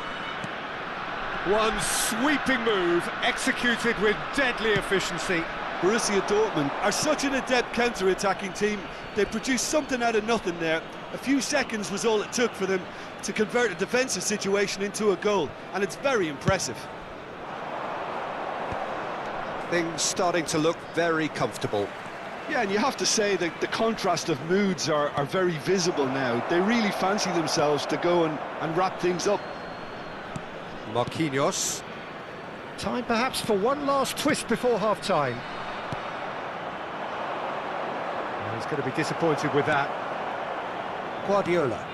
One sweeping move, executed with deadly efficiency. Borussia Dortmund are such an adept counter-attacking team. They produced something out of nothing there. A few seconds was all it took for them to convert a defensive situation into a goal, and it's very impressive. Things starting to look very comfortable. Yeah, and you have to say that the contrast of moods are very visible now. They really fancy themselves to go and wrap things up. Marquinhos. Time perhaps for one last twist before half-time. He's going to be disappointed with that. Guardiola.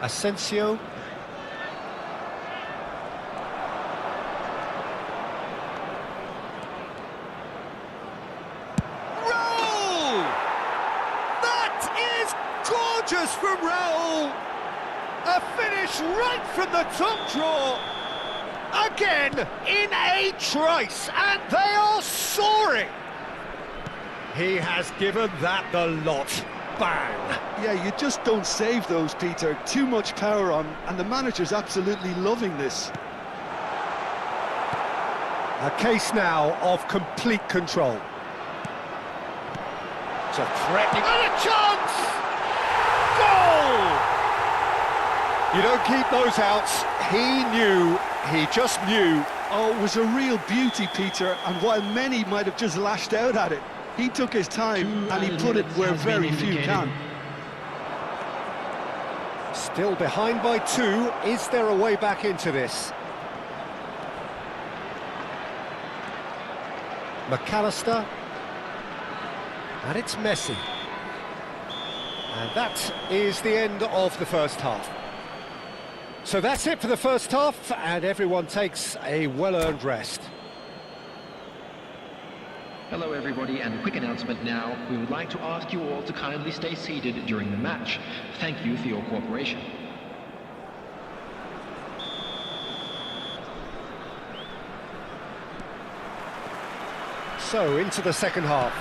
Asensio. Raul! That is gorgeous from Raul! A finish right from the top draw. Again, in a trice, and they are soaring. He has given that the lot. Bang! Yeah, you just don't save those, Peter. Too much power on, and the manager's absolutely loving this. A case now of complete control. It's a threatening... And a chance! Goal! You don't keep those outs. He knew, he just knew. Oh, it was a real beauty, Peter, and while many might have just lashed out at it, he took his time and he put it where very few can. Still behind by 2. Is there a way back into this? McAllister. And it's Messi. And that is the end of the first half. So that's it for the first half, and everyone takes a well-earned rest. Hello everybody, and a quick announcement now. We would like to ask you all to kindly stay seated during the match. Thank you for your cooperation. So, into the second half.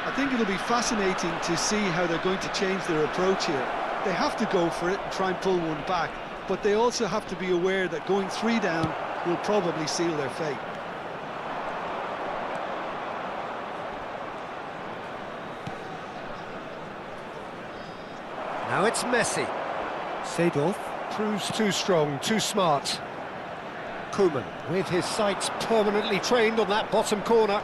I think it'll be fascinating to see how they're going to change their approach here. They have to go for it and try and pull one back, but they also have to be aware that going 3 down will probably seal their fate. Now it's Messi. Seedorf proves too strong, too smart. Koeman with his sights permanently trained on that bottom corner.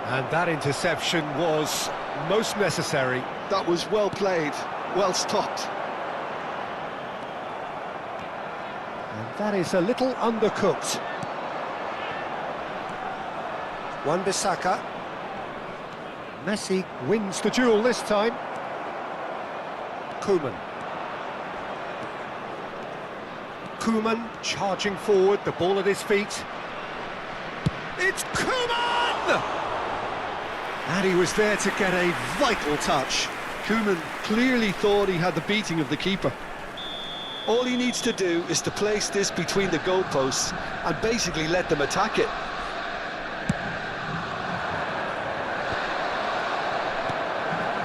And that interception was most necessary. That was well played, well stopped. And that is a little undercooked. Wan-Bissaka. Messi wins the duel this time. Koeman. Koeman charging forward, the ball at his feet. It's Koeman! And he was there to get a vital touch. Koeman clearly thought he had the beating of the keeper. All he needs to do is to place this between the goalposts and basically let them attack it.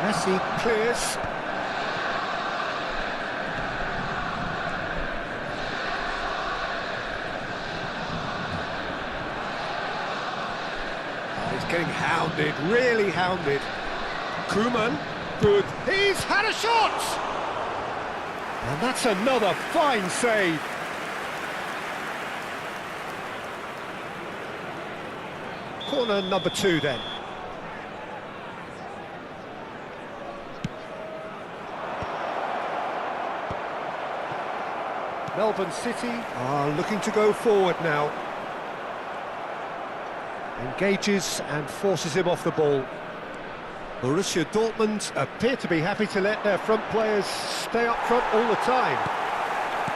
Messi clears. He's getting hounded, really hounded. Koeman, good. He's had a shot! And that's another fine save. Corner number 2 then. Melbourne City are looking to go forward now. Engages and forces him off the ball. Borussia Dortmund appear to be happy to let their front players stay up front all the time.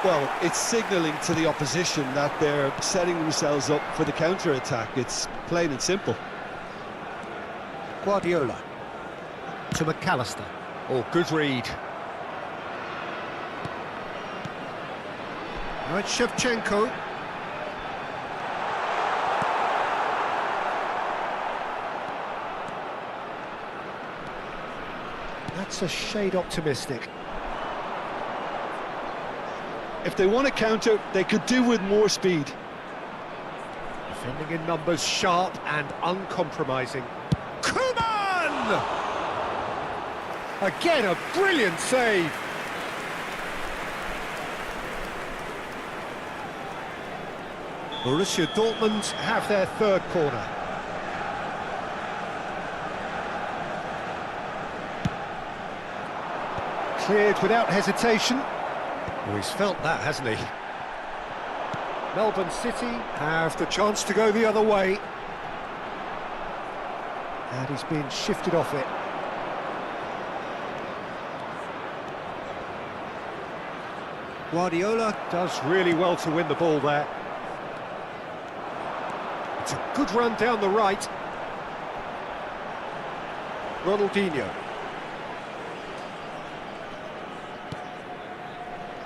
Well, it's signalling to the opposition that they're setting themselves up for the counter-attack. It's plain and simple. Guardiola to McAllister. Oh, good read. Now it's Shevchenko. That's a shade optimistic. If they want to counter, they could do with more speed. Defending in numbers, sharp and uncompromising. Koeman! Again, a brilliant save. Borussia Dortmund have their third corner. Cleared without hesitation. Oh, he's felt that, hasn't he? Melbourne City have the chance to go the other way. And he's been shifted off it. Guardiola does really well to win the ball there. It's a good run down the right. Ronaldinho.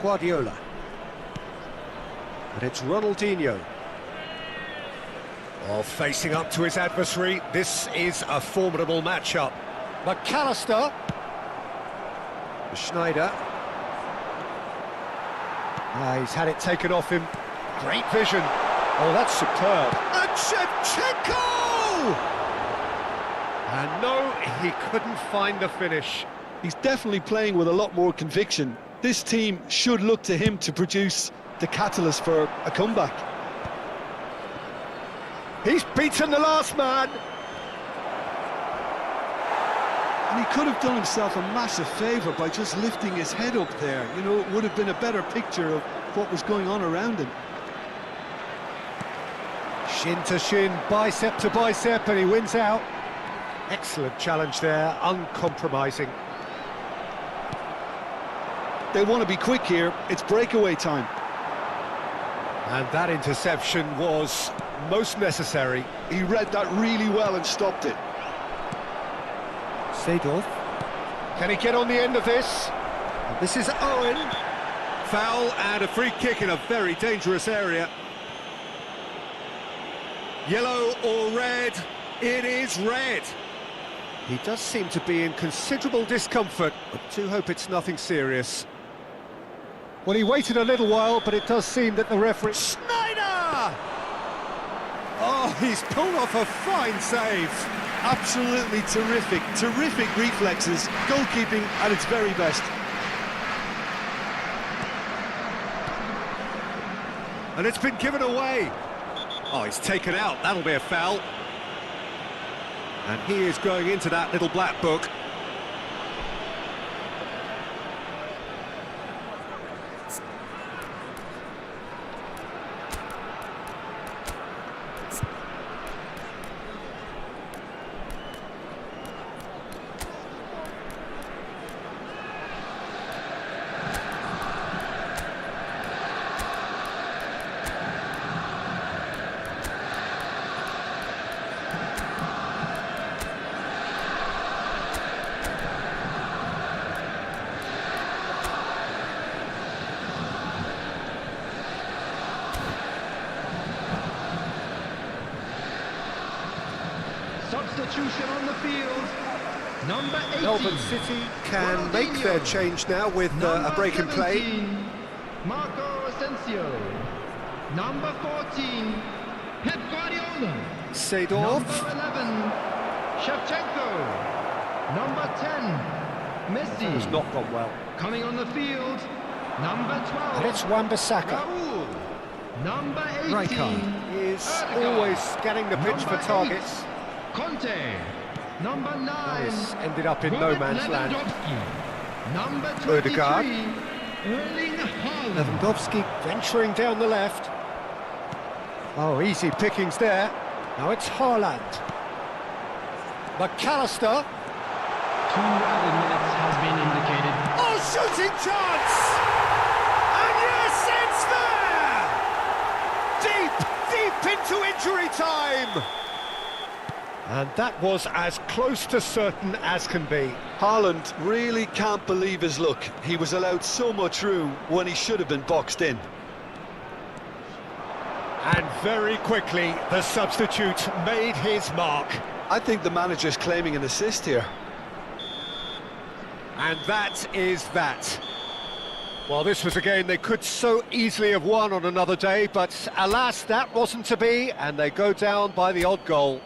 Guardiola. And it's Ronaldinho. Oh, facing up to his adversary, this is a formidable matchup. McAllister. Schneider. He's had it taken off him. Great vision. Oh, that's superb. And Shevchenko! And no, he couldn't find the finish. He's definitely playing with a lot more conviction. This team should look to him to produce the catalyst for a comeback. He's beaten the last man. And he could have done himself a massive favour by just lifting his head up there. You know, it would have been a better picture of what was going on around him. Shin to shin, bicep to bicep, and he wins out. Excellent challenge there, uncompromising. They want to be quick here, it's breakaway time. And that interception was most necessary. He read that really well and stopped it. Seedorf. Can he get on the end of this? And this is Owen. Foul and a free kick in a very dangerous area. Yellow or red? It is red. He does seem to be in considerable discomfort, but do hope it's nothing serious. Well, he waited a little while, but it does seem that the referee... Schneider! Oh, he's pulled off a fine save. Absolutely terrific, terrific reflexes, goalkeeping at its very best. And it's been given away. Oh, he's taken out, that'll be a foul. And he is going into that little black book. Substitution on the field. Number 18. Melbourne City can make their change now with a break in play. 17, Marco Asensio. Number 14, Pep Guardiola. Seedorf. Number 11, Shevchenko. Number 10, Messi. It's not gone well. Coming on the field, number 12. And it's Wan-Bissaka. Raul. Number 18. Rijkaard is Odegaard. always scanning the pitch for Number targets. 8, Conte. Number 9. This ended up in no Robert man's land. Lewandowski. Number 23. Odegaard. Erling Haaland. Lewandowski venturing down the left. Oh, easy pickings there. Now it's Haaland. McAllister. 2 added minutes has been indicated. Oh, shooting chance! And yes, it's there! Deep into injury time! And that was as close to certain as can be. Haaland really can't believe his luck. He was allowed so much room when he should have been boxed in. Very quickly, the substitute made his mark. I think the manager's claiming an assist here. And that is that. Well, this was a game they could so easily have won on another day, but alas, that wasn't to be, and they go down by the odd goal.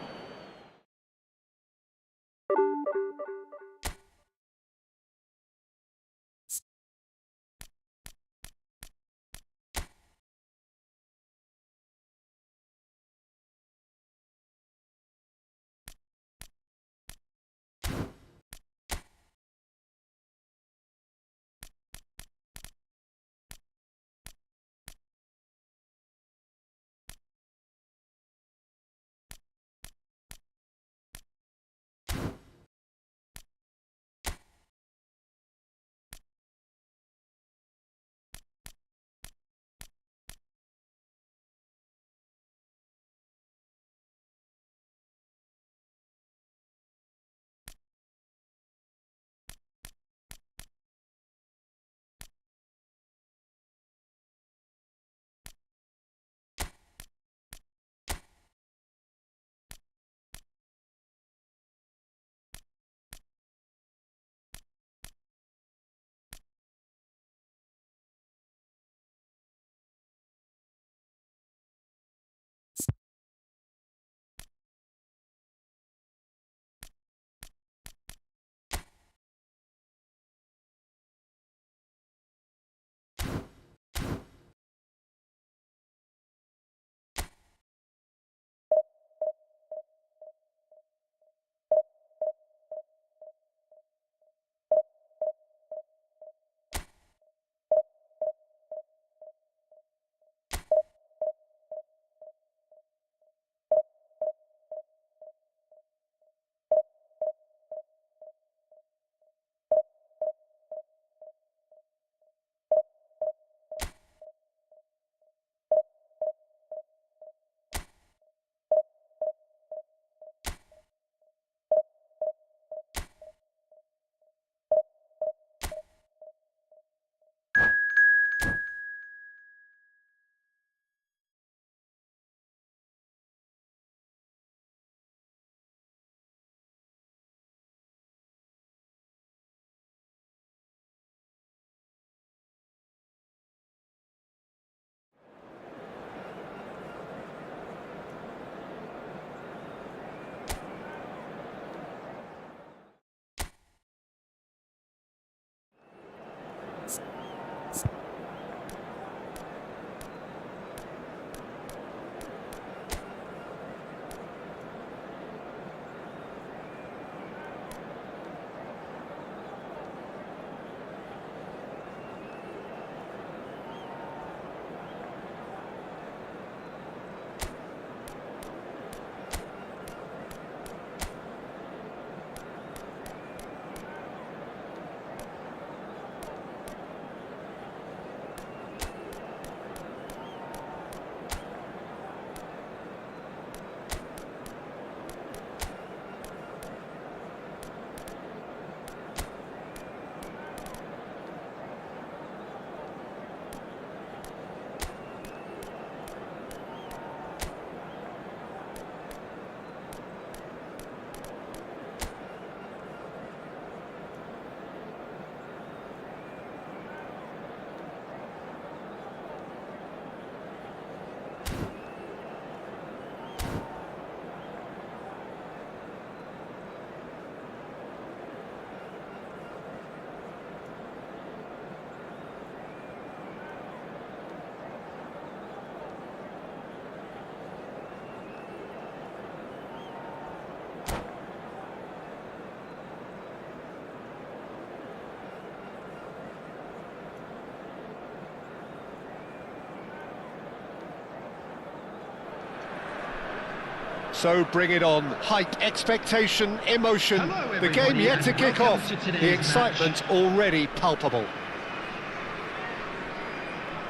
So bring it on. Hype, expectation, emotion. Hello, The game everybody, yet to and kick welcome off. to today's The excitement already palpable.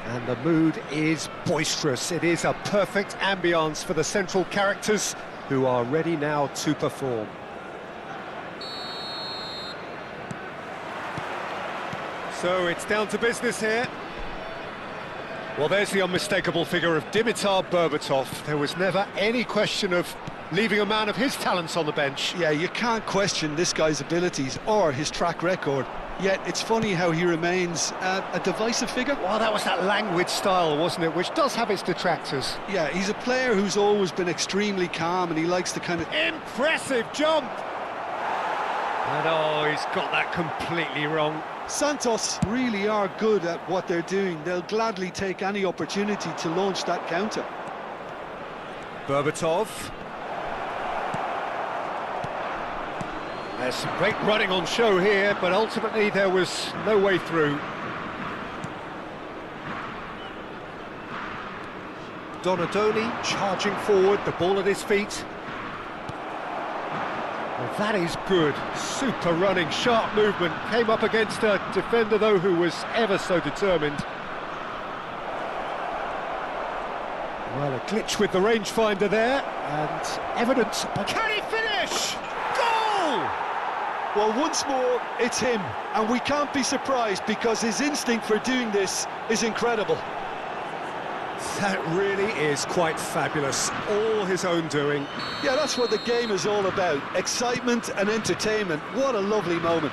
And the mood is boisterous. It is a perfect ambience for the central characters who are ready now to perform. So it's down to business here. Well, there's the unmistakable figure of Dimitar Berbatov. There was never any question of leaving a man of his talents on the bench. Yeah, you can't question this guy's abilities or his track record. Yet it's funny how he remains a divisive figure. Well, that was that languid style, wasn't it? Which does have its detractors. Yeah, he's a player who's always been extremely calm, and he likes to kind of... Impressive jump! And oh, he's got that completely wrong. Santos really are good at what they're doing. They'll gladly take any opportunity to launch that counter. Berbatov. There's some great running on show here, but ultimately there was no way through. Donadoni charging forward, the ball at his feet. Well, that is good. Super running, sharp movement. Came up against a defender, though, who was ever so determined. Well, a glitch with the rangefinder there, and evidence. Can he finish? Goal! Well, once more, it's him, and we can't be surprised because his instinct for doing this is incredible. That really is quite fabulous, all his own doing. Yeah, that's what the game is all about, excitement and entertainment. What a lovely moment.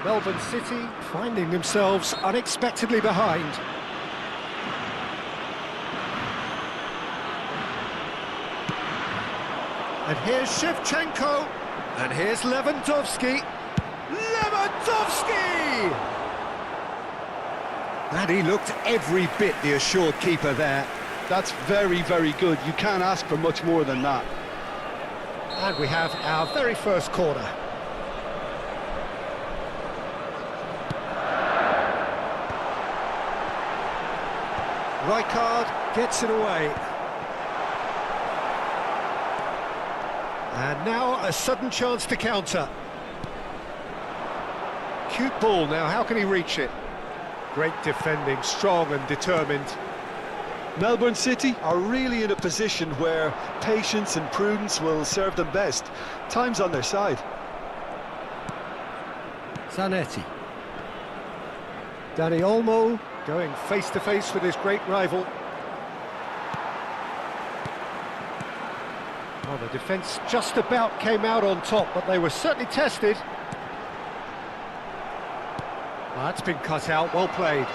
Melbourne City finding themselves unexpectedly behind. And here's Shevchenko, and here's Lewandowski. Lewandowski! And he looked every bit the assured keeper there. That's very, very good. You can't ask for much more than that. And we have our very first corner. Rijkaard gets it away. And now a sudden chance to counter. Cute ball now, how can he reach it? Great defending, strong and determined. Melbourne City are really in a position where patience and prudence will serve them best. Time's on their side. Zanetti. Dani Olmo going face-to-face with his great rival. Well, the defence just about came out on top, but they were certainly tested. Well, that's been cut out, well played.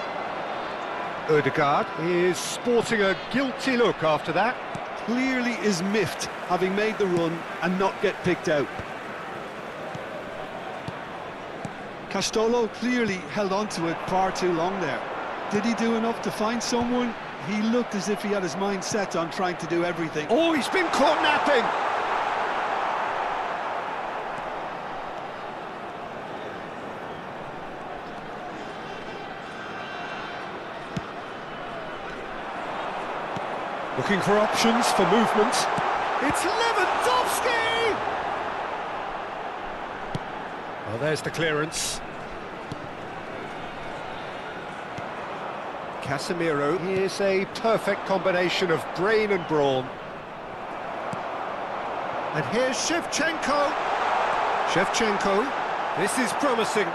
Ødegaard is sporting a guilty look after that. Clearly is miffed, having made the run and not get picked out. Castolo clearly held on to it far too long there. Did he do enough to find someone? He looked as if he had his mind set on trying to do everything. Oh, he's been caught napping! Looking for options for movement. It's Lewandowski! Well, there's the clearance. Casemiro is a perfect combination of brain and brawn. And here's Shevchenko. Shevchenko, this is promising.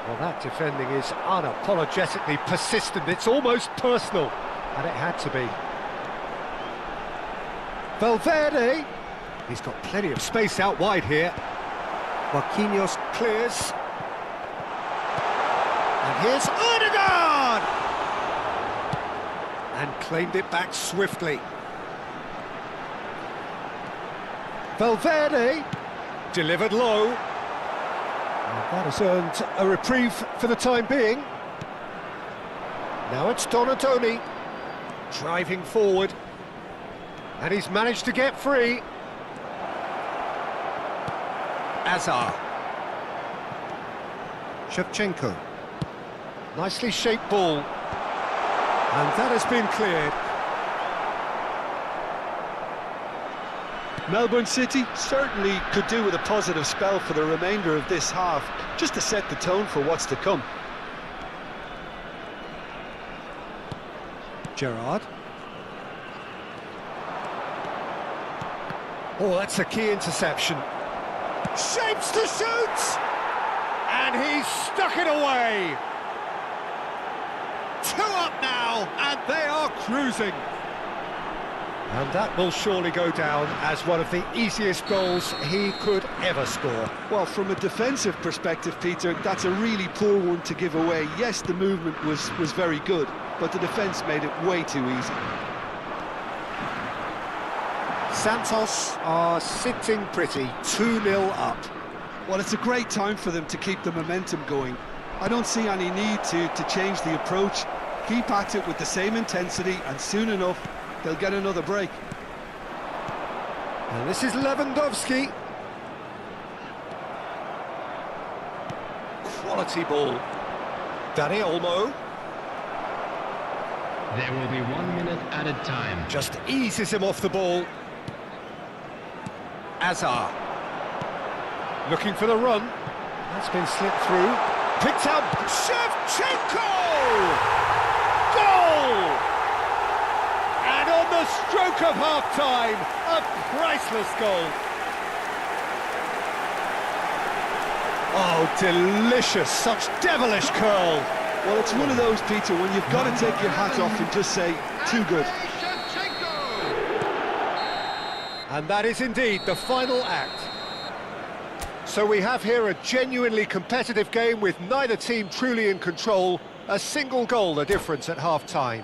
Well, that defending is unapologetically persistent. It's almost personal. And it had to be. Valverde, he's got plenty of space out wide here. Marquinhos clears. And here's Ødegaard! And claimed it back swiftly. Valverde, delivered low. And that has earned a reprieve for the time being. Now it's Donadoni. Driving forward, and he's managed to get free. Azar. Shevchenko. Nicely shaped ball. And that has been cleared. Melbourne City certainly could do with a positive spell for the remainder of this half, just to set the tone for what's to come. Gerrard. Oh, that's a key interception. Shapes to shoot! And he's stuck it away! 2 up now, and they are cruising. And that will surely go down as one of the easiest goals he could ever score. Well, from a defensive perspective, Peter, that's a really poor one to give away. Yes, the movement was very good, but the defence made it way too easy. Santos are sitting pretty, 2-0 up. Well, it's a great time for them to keep the momentum going. I don't see any need to change the approach. Keep at it with the same intensity, and soon enough, they'll get another break. And this is Lewandowski. Quality ball. Dani Olmo. There will be 1 minute added time. Just eases him off the ball. Azar. Looking for the run. That's been slipped through. Picked up. Shevchenko! Goal! And on the stroke of half-time, a priceless goal. Oh, delicious, such devilish curl. Well, it's one of those, Peter, when you've got to take your hat off and just say, too good. And that is indeed the final act. So we have here a genuinely competitive game with neither team truly in control. A single goal the difference at half-time.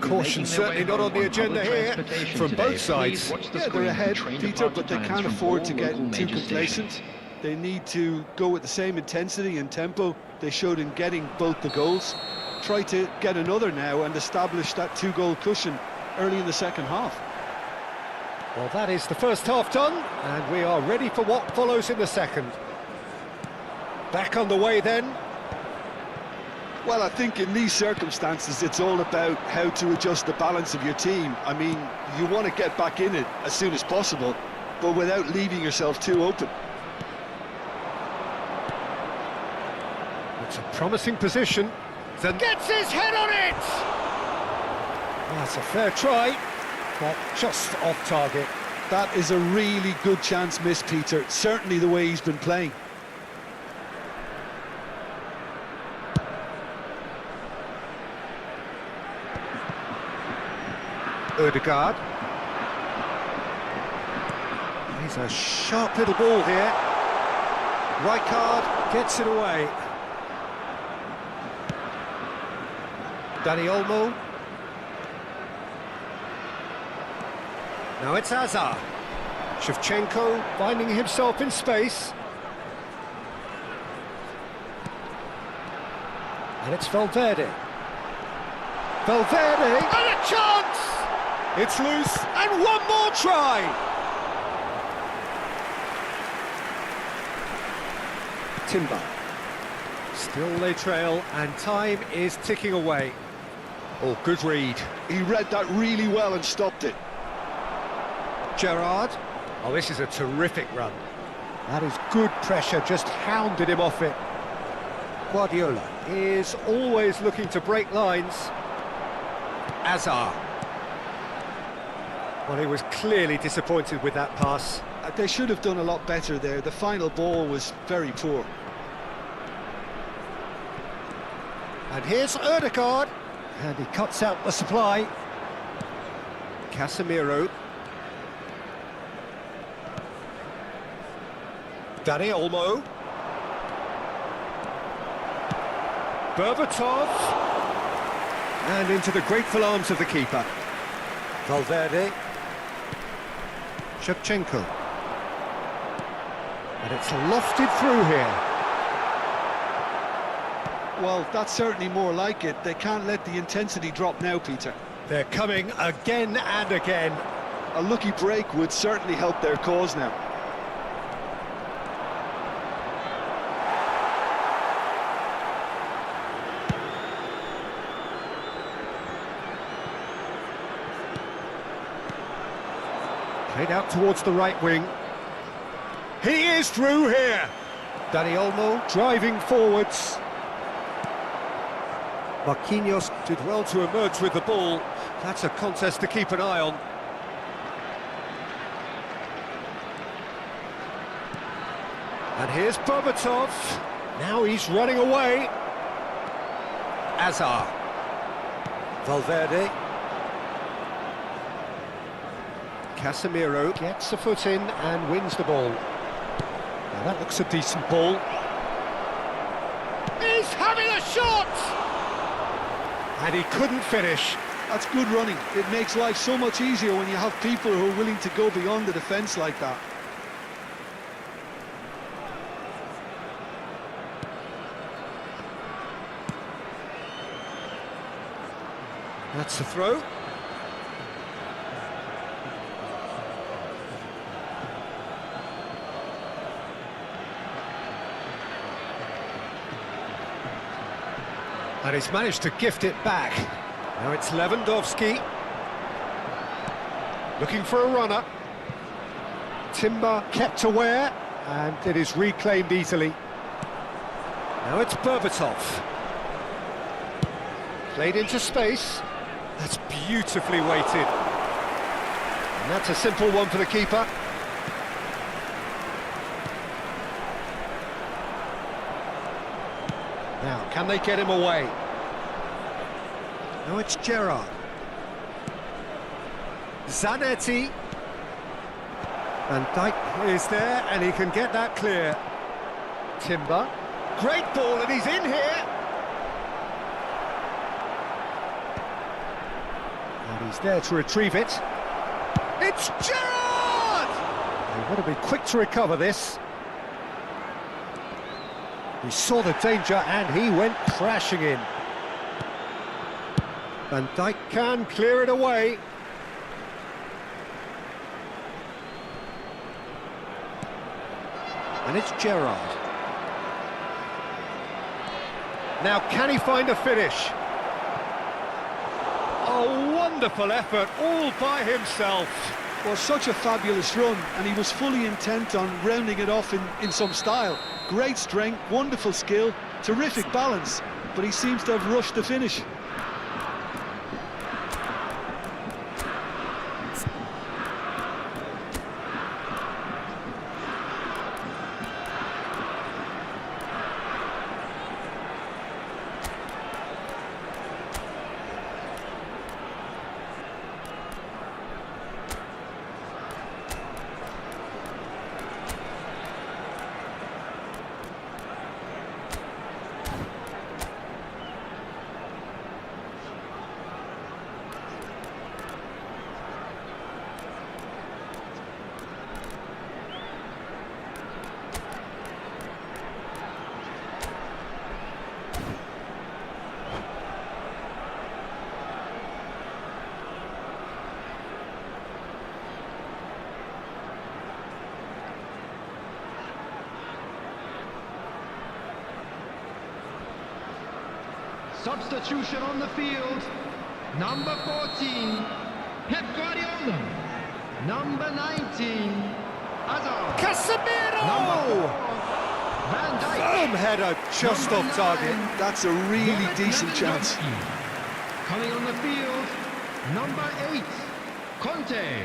Caution certainly not on the agenda here from both sides. Yeah, they're ahead, Peter, but they can't afford to get too complacent. They need to go with the same intensity and tempo they showed in getting both the goals. Try to get another now and establish that 2-goal cushion early in the second half. Well, that is the first half done, and we are ready for what follows in the second. Back on the way then. Well, I think in these circumstances, it's all about how to adjust the balance of your team. I mean, you want to get back in it as soon as possible, but without leaving yourself too open. It's a promising position. Then gets his head on it! That's a fair try, but just off target. That is a really good chance missed, Peter. Certainly the way he's been playing. Ødegaard. He's a sharp little ball here. Rijkaard gets it away. Dani Olmo. Now it's Azar. Shevchenko finding himself in space. And it's Valverde. Valverde! And a chance! It's loose, and one more try! Timber. Still they trail, and time is ticking away. Oh, good read. He read that really well and stopped it. Gerrard. Oh, this is a terrific run. That is good pressure, just hounded him off it. Guardiola is always looking to break lines. Azar. Well, he was clearly disappointed with that pass. They should have done a lot better there. The final ball was very poor. And here's Ødegaard. And he cuts out the supply. Casemiro. Dani Olmo. Berbatov. And into the grateful arms of the keeper. Valverde. Shevchenko. And it's lofted through here. Well, that's certainly more like it. They can't let the intensity drop now, Peter. They're coming again and again. A lucky break would certainly help their cause now. Played out towards the right wing. He is through here. Dani Olmo driving forwards. Marquinhos did well to emerge with the ball. That's a contest to keep an eye on. And here's Berbatov. Now he's running away. Azar. Valverde. Casemiro gets a foot in and wins the ball. Now that looks a decent ball. He's having a shot! And he couldn't finish. That's good running. It makes life so much easier when you have people who are willing to go beyond the defence like that. That's a throw. And he's managed to gift it back. Now it's Lewandowski. Looking for a runner. Timber kept aware, and it is reclaimed easily. Now it's Berbatov. Played into space. That's beautifully weighted. And that's a simple one for the keeper. Now, can they get him away? Now it's Gerrard. Zanetti. Van Dijk is there, and he can get that clear. Timber. Great ball, and he's in here. And he's there to retrieve it. It's Gerrard! They've got to be quick to recover this. He saw the danger and he went crashing in. Van Dijk can clear it away. And it's Gerrard. Now can he find a finish? A wonderful effort all by himself. Well, such a fabulous run, and he was fully intent on rounding it off in some style. Great strength, wonderful skill, terrific balance, but he seems to have rushed the finish. Substitution on the field. Number 14, Pep Guardiola. Number 19, Azar. Casemiro! Number 4, Van Dijk. Firm header just Number off target. 9, That's a really Robert decent chance. Lewandowski. Coming on the field, number 8, Conte.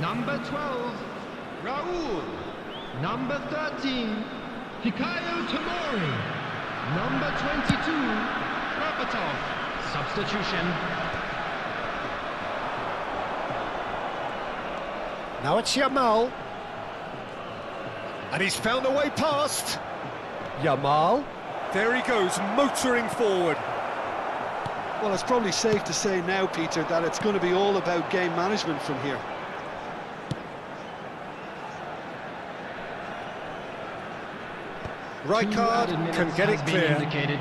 Number 12, Raul. Number 13, Fikayo Tomori. Number 22, Berbatov. Substitution. Now it's Yamal. And he's found a way past. Yamal. There he goes, motoring forward. Well, it's probably safe to say now, Peter, that it's going to be all about game management from here. Rijkaard can get it clear. Indicated.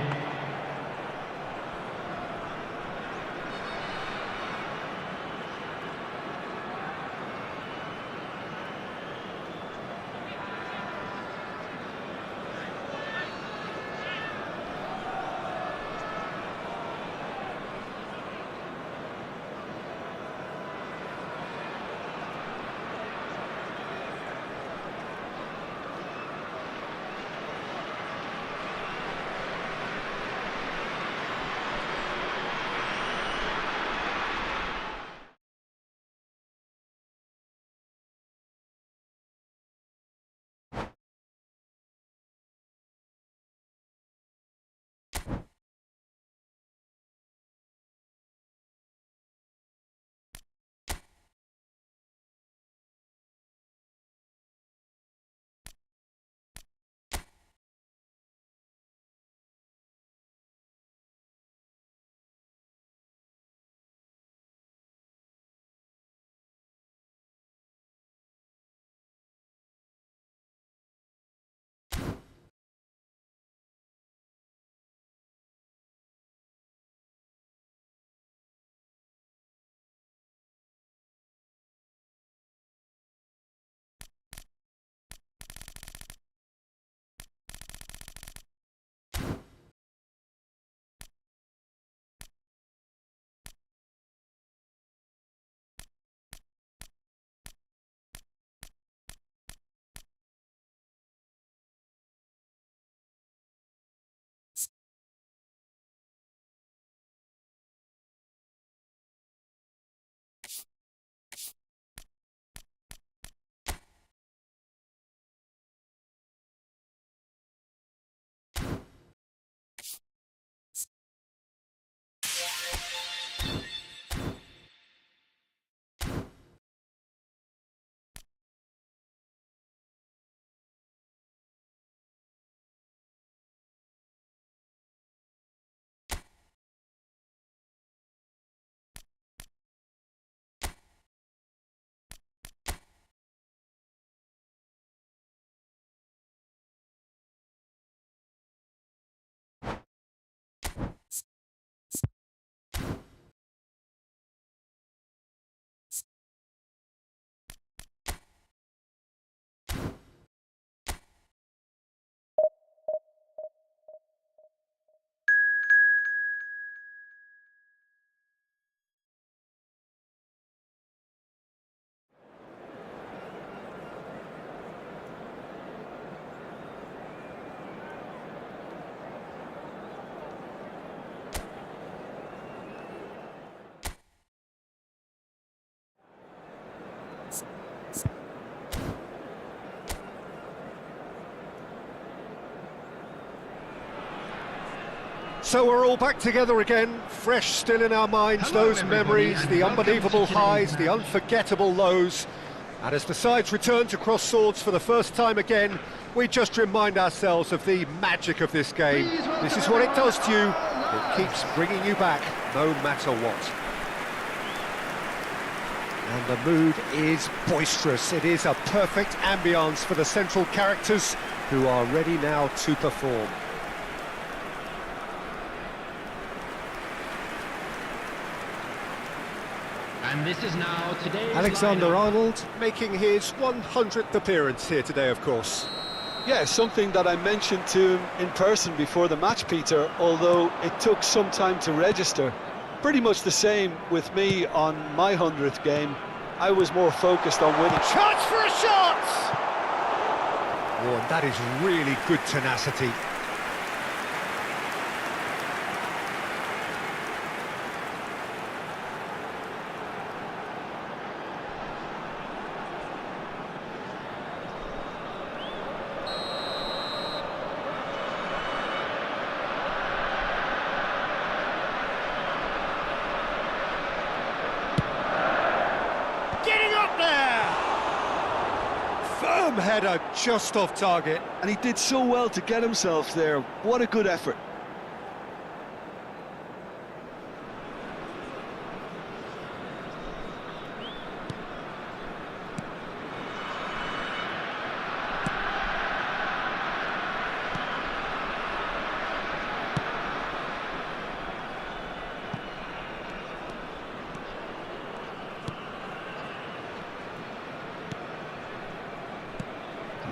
So we're all back together again, fresh still in our minds, Hello, those everybody, memories, and the welcome unbelievable to today's highs, the match. unforgettable lows. And as the sides return to cross swords for the first time again, we just remind ourselves of the magic of this game. Please welcome This is what it does to you. everyone. It keeps bringing you back, no matter what. And the mood is boisterous. It is a perfect ambience for the central characters who are ready now to perform. And this is now today's Alexander-Arnold lineup. making his 100th appearance here today, of course. Yeah, something that I mentioned to him in person before the match, Peter, although it took some time to register. Pretty much the same with me on my 100th game. I was more focused on winning. Chance for a shot! Oh, and that is really good tenacity. Getting up there! Firm header just off target. And he did so well to get himself there. What a good effort.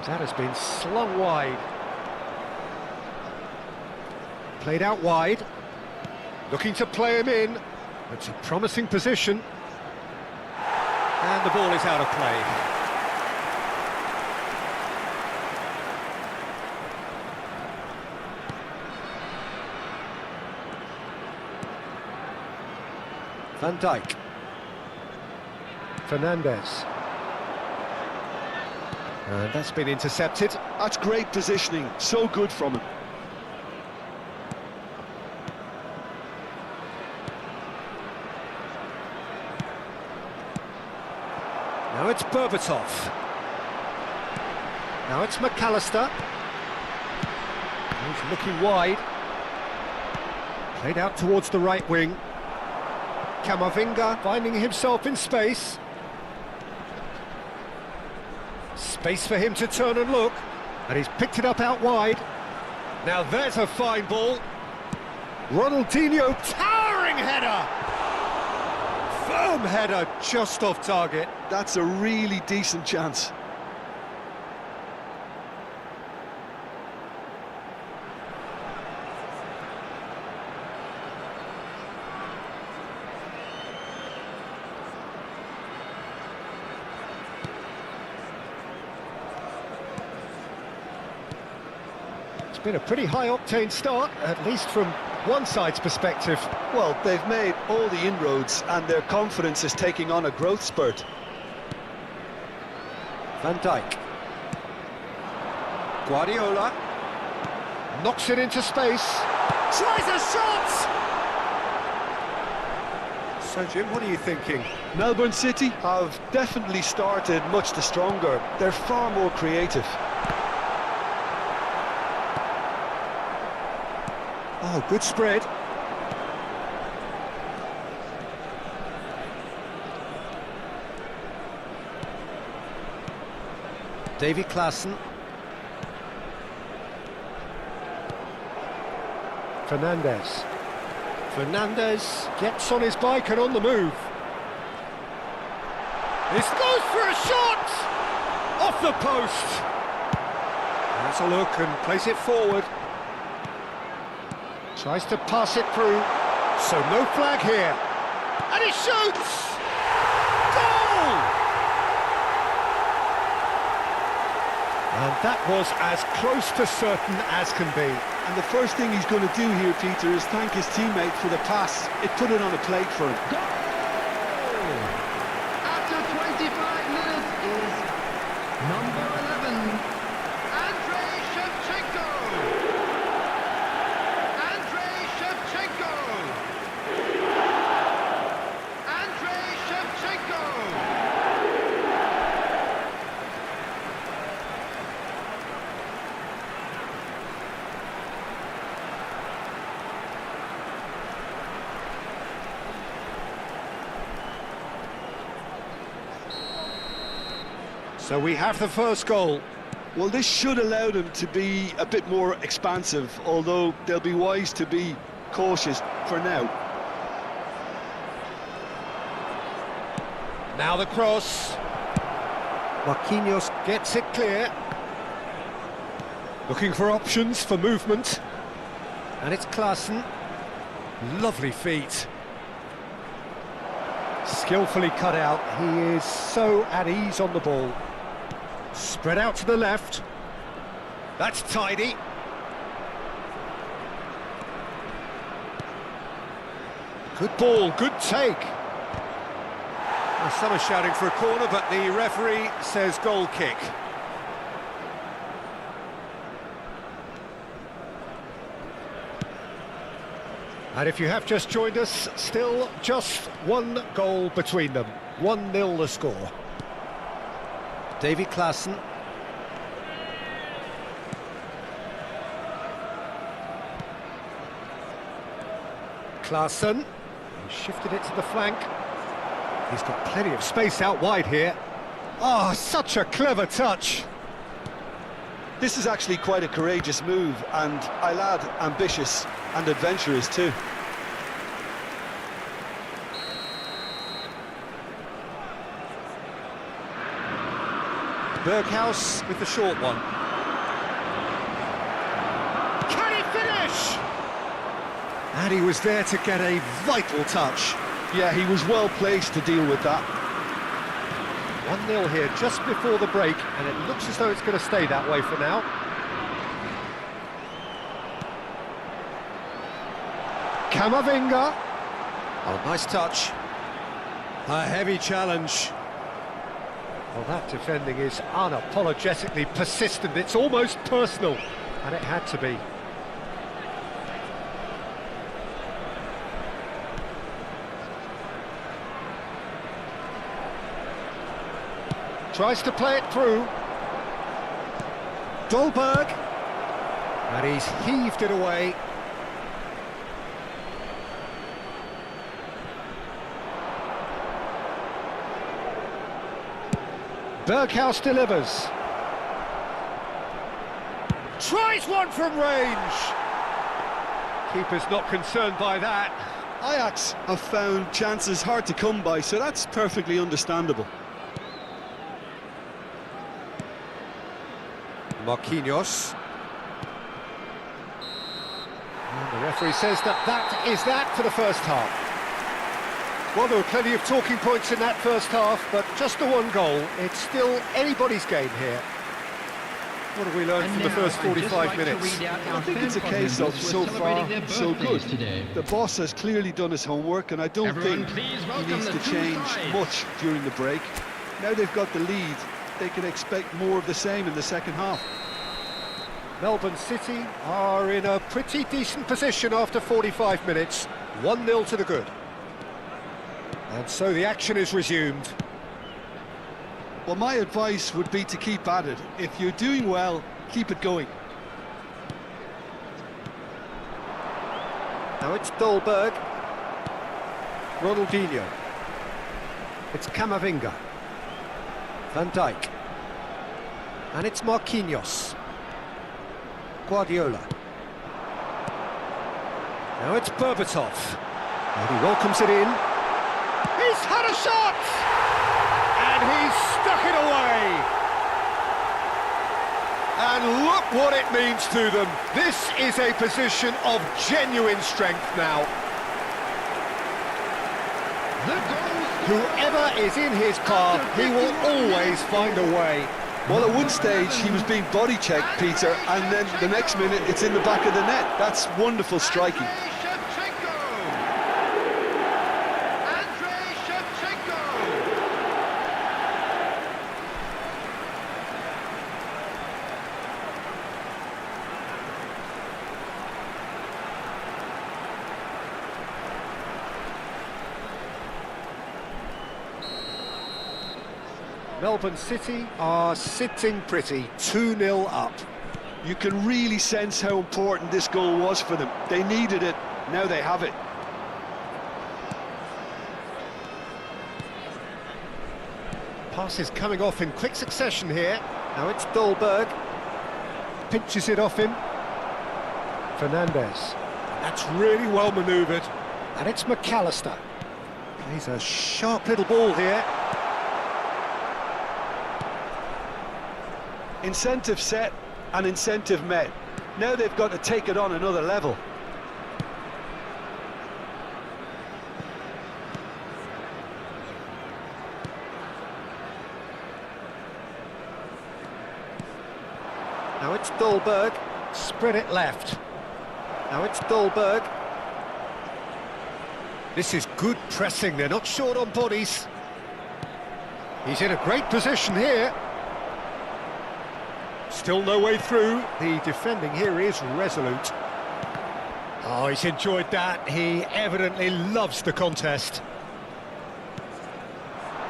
That has been slung wide. Played out wide. Looking to play him in. It's a promising position. And the ball is out of play. Van Dijk. Fernandes. And that's been intercepted. That's great positioning. So good from him. Now it's Berbatov. Now it's McAllister. He's looking wide. Played out towards the right wing. Camavinga finding himself in space. Space for him to turn and look. And he's picked it up out wide. Now there's a fine ball. Ronaldinho, towering header! Firm header just off target. That's a really decent chance. It's been a pretty high-octane start, at least from one side's perspective. Well, they've made all the inroads and their confidence is taking on a growth spurt. Van Dijk. Guardiola. Knocks it into space. Tries a shot! So, Jim, what are you thinking? Melbourne City have definitely started much the stronger. They're far more creative. Oh, good spread. Davy Klaassen. Fernandes. Fernandes gets on his bike and on the move. This goes for a shot! Off the post! Has a look and plays it forward. Tries to pass it through, so no flag here. And he shoots! Goal! And that was as close to certain as can be. And the first thing he's going to do here, Peter, is thank his teammate for the pass. It put it on a plate for him. Goal! After 25 minutes is number 11, Andrei Shevchenko. Andrei Shevchenko. So we have the first goal. Well, this should allow them to be a bit more expansive, although they'll be wise to be cautious for now. Now the cross. Marquinhos gets it clear. Looking for options for movement. And it's Klaassen. Lovely feet. Skillfully cut out. He is so at ease on the ball. Spread out to the left. That's tidy. Good ball, good take. Well, some are shouting for a corner, but the referee says goal kick. And if you have just joined us, still just one goal between them. 1-0 the score. Davy Klaassen. Klaassen. He shifted it to the flank. He's got plenty of space out wide here. Oh, such a clever touch. This is actually quite a courageous move, and I'll add ambitious and adventurous too. Berghaus with the short one. Can he finish? And he was there to get a vital touch. Yeah, he was well placed to deal with that. 1-0 here just before the break, and it looks as though it's going to stay that way for now. Camavinga. Oh, nice touch. A heavy challenge. Well, that defending is unapologetically persistent. It's almost personal, and it had to be. Tries to play it through. Dolberg. And he's heaved it away. Berghaus delivers. Tries one from range. Keeper's not concerned by that. Ajax have found chances hard to come by, so that's perfectly understandable. Marquinhos. And the referee says that is that for the first half. Well, there were plenty of talking points in that first half, but just the one goal. It's still anybody's game here. What have we learned from the first 45 minutes? I think it's a case of so far, so good. The boss has clearly done his homework, and I don't think he needs to change much during the break. Now they've got the lead, they can expect more of the same in the second half. Melbourne City are in a pretty decent position after 45 minutes. 1-0 to the good. And so the action is resumed. Well, my advice would be to keep at it. If you're doing well, keep it going. Now it's Dolberg. Ronaldinho. It's Camavinga. Van Dijk. And it's Marquinhos. Guardiola. Now it's Berbatov. And he welcomes it in. He's had a shot! And he's stuck it away! And look what it means to them. This is a position of genuine strength now. Whoever is in his path, he will always find a way. Well, at one stage he was being body checked, Peter, and then the next minute it's in the back of the net. That's wonderful striking. Melbourne City are sitting pretty, 2-0 up. You can really sense how important this goal was for them. They needed it, now they have it. Passes coming off in quick succession here. Now it's Dolberg. Pinches it off him. Fernandez. That's really well manoeuvred. And it's McAllister. Plays a sharp little ball here. Incentive set and incentive met. Now they've got to take it on another level. Now it's Dolberg. Spread it left. Now it's Dolberg. This is good pressing, they're not short on bodies. He's in a great position here. Still no way through. The defending here is resolute. Oh, he's enjoyed that. He evidently loves the contest.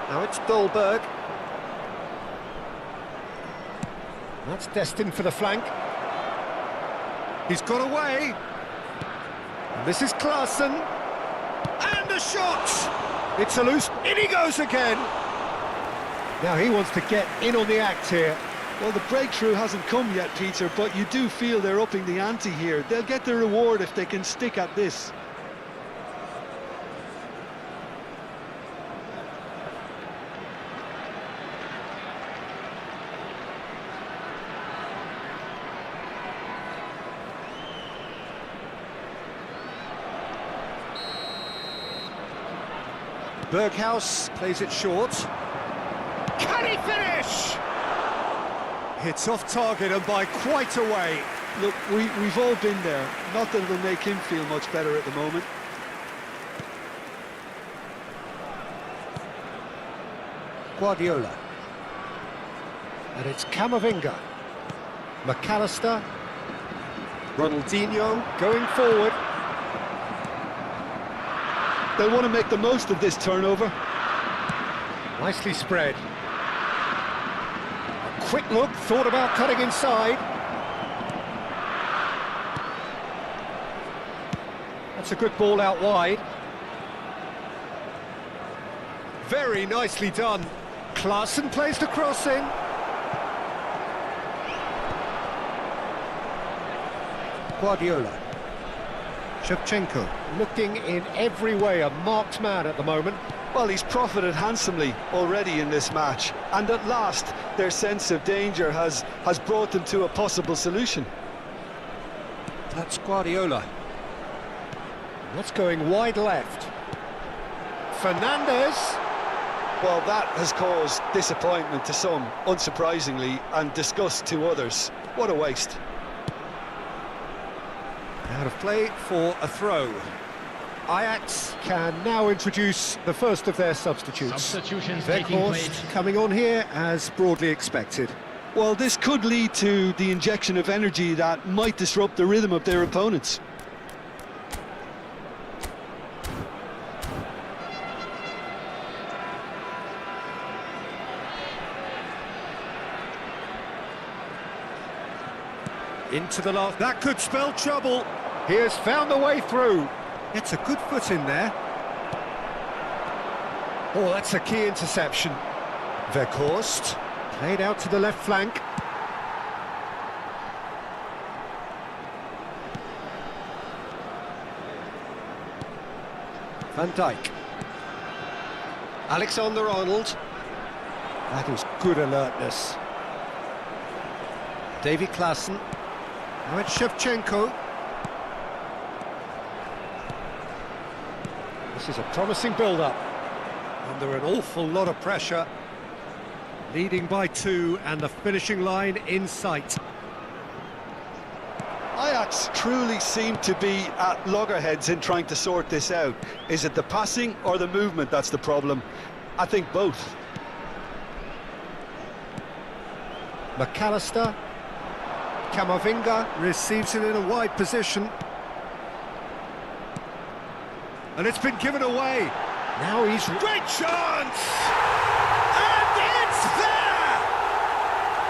Now it's Dolberg. That's destined for the flank. He's got away. And this is Klaassen. And a shot! It's a loose... In he goes again! Now he wants to get in on the act here. Well, the breakthrough hasn't come yet, Peter, but you do feel they're upping the ante here. They'll get the reward if they can stick at this. Berghaus plays it short. Can he finish? It's off target and by quite a way. Look, we've all been there. Not that it'll make him feel much better at the moment. Guardiola. And it's Camavinga. McAllister. Ronaldinho going forward. They want to make the most of this turnover. Nicely spread. A quick look, thought about cutting inside. That's a good ball out wide. Very nicely done. Klaassen plays the cross in. Guardiola. Shevchenko looking in every way a marked man at the moment. Well, he's profited handsomely already in this match, and at last their sense of danger has brought them to a possible solution. That's Guardiola. That's going wide left. Fernandez. Well, that has caused disappointment to some, unsurprisingly, and disgust to others. What a waste. Out of play for a throw. Ajax can now introduce the first of their substitutes. Substitutions taking place. Coming on here as broadly expected. Well, this could lead to the injection of energy that might disrupt the rhythm of their opponents. Into the last. That could spell trouble. He has found the way through. It's a good foot in there. Oh, that's a key interception. Weghorst played out to the left flank. Van Dijk. Alexander-Arnold. That is good alertness. Davy Klaassen. Now it's Shevchenko. This is a promising build-up. Under an awful lot of pressure. Leading by 2 and the finishing line in sight. Ajax truly seem to be at loggerheads in trying to sort this out. Is it the passing or the movement that's the problem? I think both. McAllister. Camavinga receives it in a wide position. And it's been given away. Now he's... Great chance! And it's there!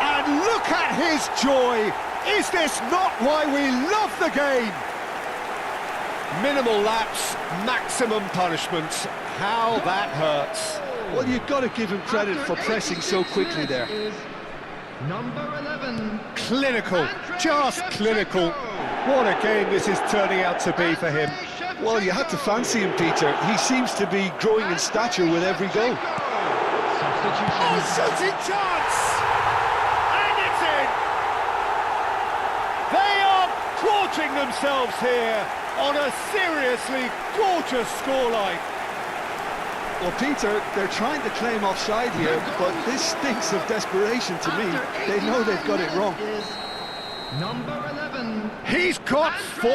And look at his joy! Is this not why we love the game? Minimal lapse, maximum punishment. How that hurts. Well, you've got to give him credit for pressing so quickly there. Number 11. Clinical, just clinical. What a game this is turning out to be for him. Well, you had to fancy him, Peter. He seems to be growing in stature with every goal. Oh, shooting chance! And it's in! They are gorging themselves here on a seriously gorgeous scoreline. Well, Peter, they're trying to claim offside here, but this stinks of desperation to me. They know they've got it wrong. Number 11. He's got 4.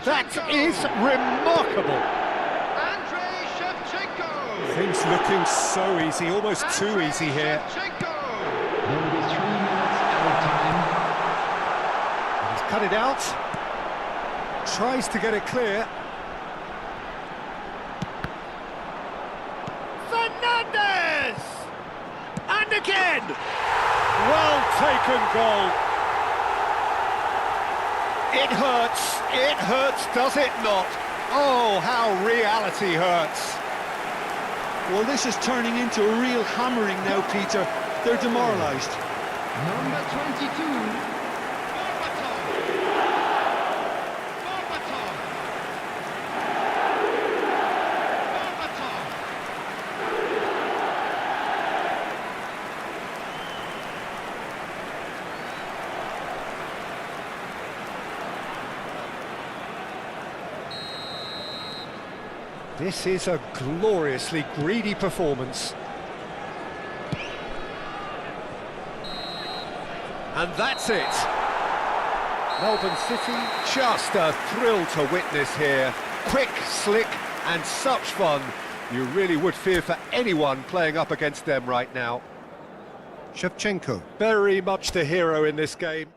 That is remarkable. Things looking so easy, almost too easy here. There will be 3 minutes out of time. He's cut it out. Tries to get it clear. Fernandez! And again! Well taken goal. It hurts, does it not? Oh, how reality hurts. Well, this is turning into a real hammering now, Peter. They're demoralised. Number 22. This is a gloriously greedy performance. And that's it. Melbourne City, just a thrill to witness here. Quick, slick, and such fun. You really would fear for anyone playing up against them right now. Shevchenko, very much the hero in this game.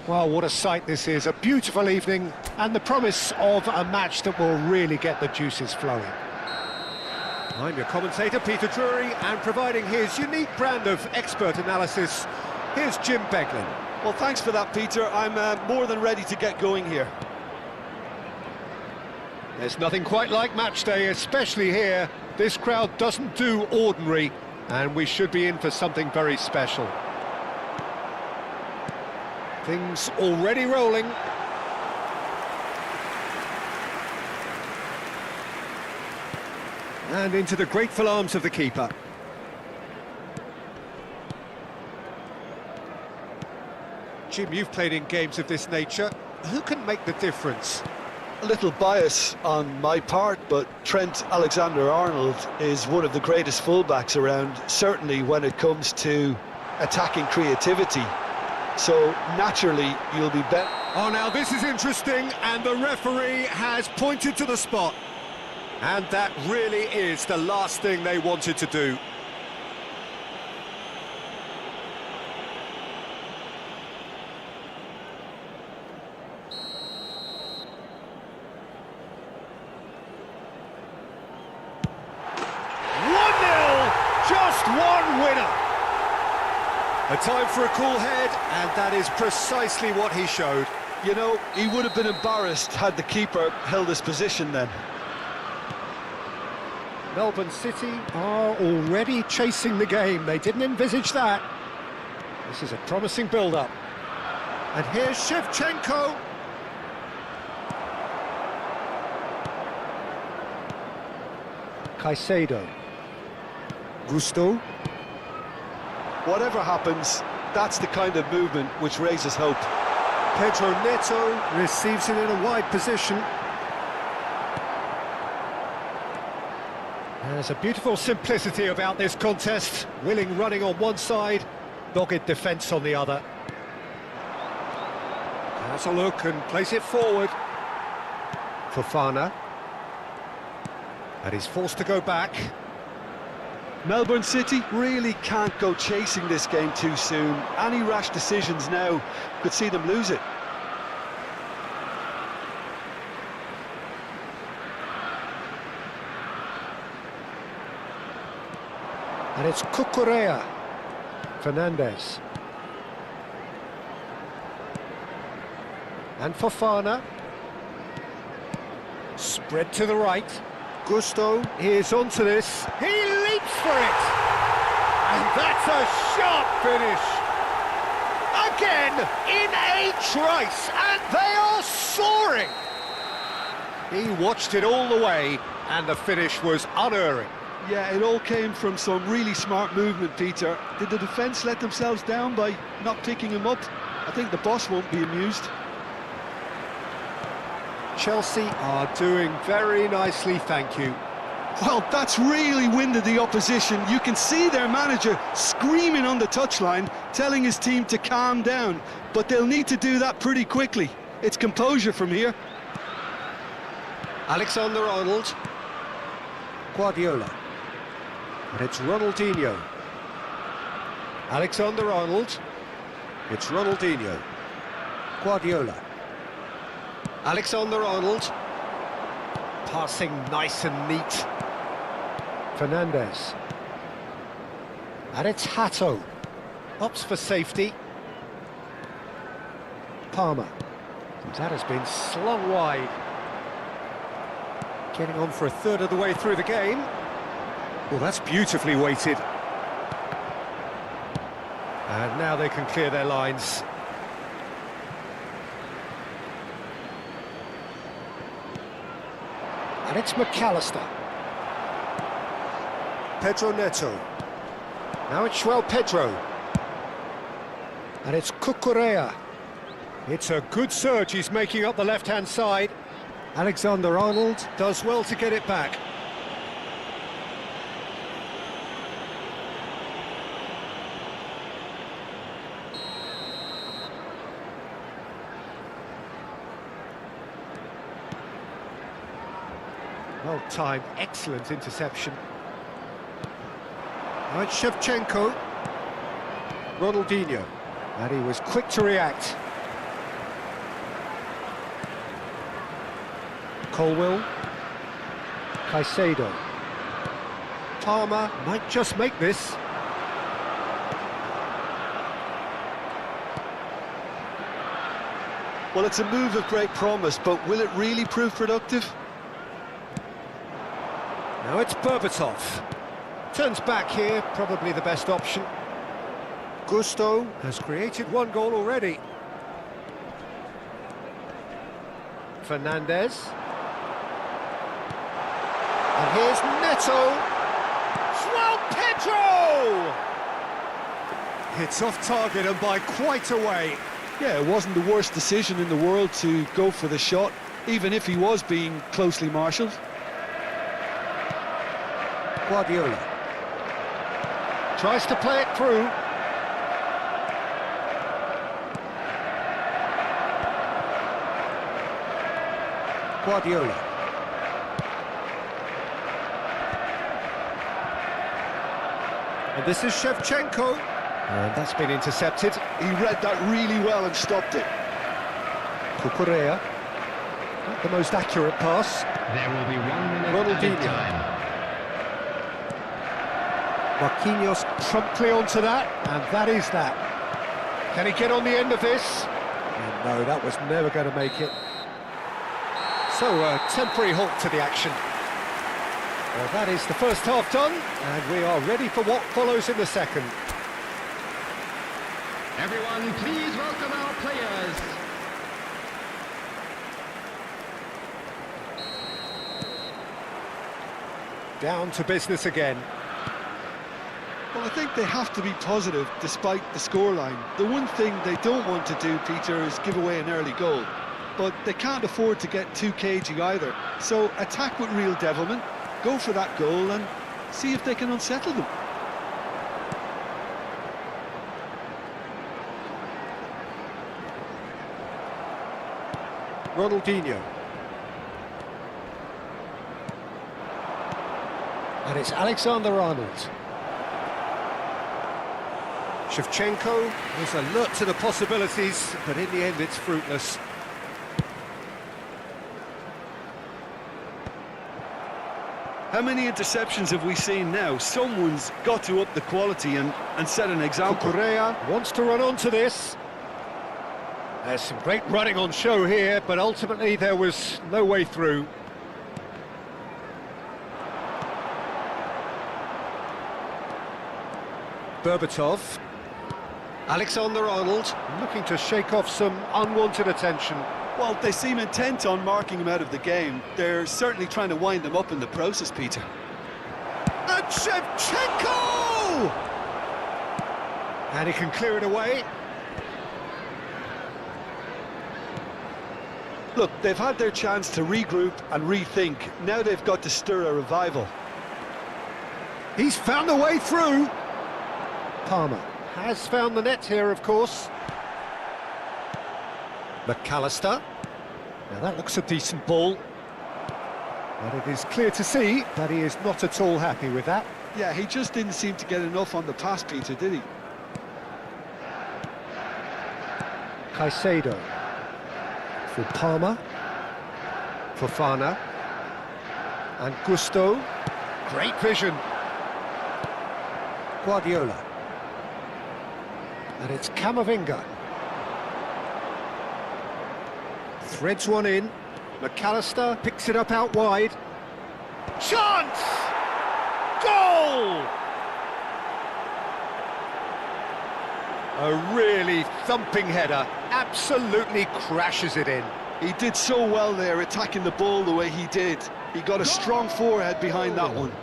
Well, what a sight this is, a beautiful evening and the promise of a match that will really get the juices flowing. I'm your commentator, Peter Drury, and providing his unique brand of expert analysis, here's Jim Beglin. Well, thanks for that, Peter. I'm more than ready to get going here. There's nothing quite like match day, especially here. This crowd doesn't do ordinary, and we should be in for something very special. Things already rolling. And into the grateful arms of the keeper. Jim, you've played in games of this nature. Who can make the difference? A little bias on my part, but Trent Alexander-Arnold is one of the greatest fullbacks around, certainly when it comes to attacking creativity. So, naturally, you'll be better. Oh, now this is interesting, and the referee has pointed to the spot. And that really is the last thing they wanted to do. Just one winner. A time for a cool head, and that is precisely what he showed. You know, he would have been embarrassed had the keeper held his position then. Melbourne City are already chasing the game. They didn't envisage that. This is a promising build-up. And here's Shevchenko. Caicedo. Gusto. Whatever happens, that's the kind of movement which raises hope. Pedro Neto receives it in a wide position. There's a beautiful simplicity about this contest. Willing running on one side, dogged defence on the other. Has a look and plays it forward. Fofana. And he's forced to go back. Melbourne City really can't go chasing this game too soon. Any rash decisions now could see them lose it. And it's Cucurella. Fernandez. And Fofana. Spread to the right. Gusto is onto this. He leaps for it! And that's a sharp finish! Again, in a trice, and they are soaring! He watched it all the way, and the finish was unerring. Yeah, it all came from some really smart movement, Peter. Did the defence let themselves down by not picking him up? I think the boss won't be amused. Chelsea are doing very nicely, thank you. Well, that's really winded the opposition. You can see their manager screaming on the touchline, telling his team to calm down. But they'll need to do that pretty quickly. It's composure from here. Alexander-Arnold. Guardiola. And it's Ronaldinho. Alexander-Arnold. It's Ronaldinho. Guardiola. Alexander-Arnold. Passing nice and neat. Fernandez. And it's Hato. Opts for safety. Palmer. That has been slung wide. Getting on for a third of the way through the game. Well, that's beautifully weighted. And now they can clear their lines. And it's McAllister. Pedro Neto. Now it's João Pedro. And it's Cucurella. It's a good surge he's making up the left-hand side. Alexander-Arnold does well to get it back. Well timed, excellent interception. Now it's Shevchenko. Ronaldinho. And he was quick to react. Colwell. Caicedo. Palmer might just make this. Well, it's a move of great promise, but will it really prove productive? Now it's Berbatov. Turns back here, probably the best option. Gusto has created one goal already. Fernandez. And here's Neto. João Pedro! It's off target and by quite a way. Yeah, it wasn't the worst decision in the world to go for the shot, even if he was being closely marshalled. Guardiola. Tries to play it through. Guardiola. And this is Shevchenko. And that's been intercepted. He read that really well and stopped it. Cucurella. Not the most accurate pass. There will be 1 minute added time. Marquinhos promptly onto that, and that is that. Can he get on the end of this? And no, that was never going to make it. So, a temporary halt to the action. Well, that is the first half done, and we are ready for what follows in the second. Everyone, please welcome our players. Down to business again. Well, I think they have to be positive despite the scoreline. The one thing they don't want to do, Peter, is give away an early goal. But they can't afford to get too cagey either. So attack with real devilment, go for that goal and see if they can unsettle them. Ronaldinho. And it's Alexander-Arnold. Shevchenko was alert to the possibilities, but in the end it's fruitless. How many interceptions have we seen now? Someone's got to up the quality and set an example. Correa wants to run onto this. There's some great running on show here, but ultimately there was no way through. Berbatov. Alexander-Arnold looking to shake off some unwanted attention. Well, they seem intent on marking him out of the game. They're certainly trying to wind him up in the process, Peter. And Shevchenko! And he can clear it away. Look, they've had their chance to regroup and rethink. Now they've got to stir a revival. He's found a way through. Palmer has found the net here, of course. McAllister. Now that looks a decent ball. But it is clear to see that he is not at all happy with that. Yeah, he just didn't seem to get enough on the pass, Peter, did he? Caicedo. For Palmer. Fofana. And Gusto. Great vision. Guardiola. And it's Camavinga. Threads one in. McAllister picks it up out wide. Chance! Goal! A really thumping header. Absolutely crashes it in. He did so well there, attacking the ball the way he did. He got a strong forehead behind that one.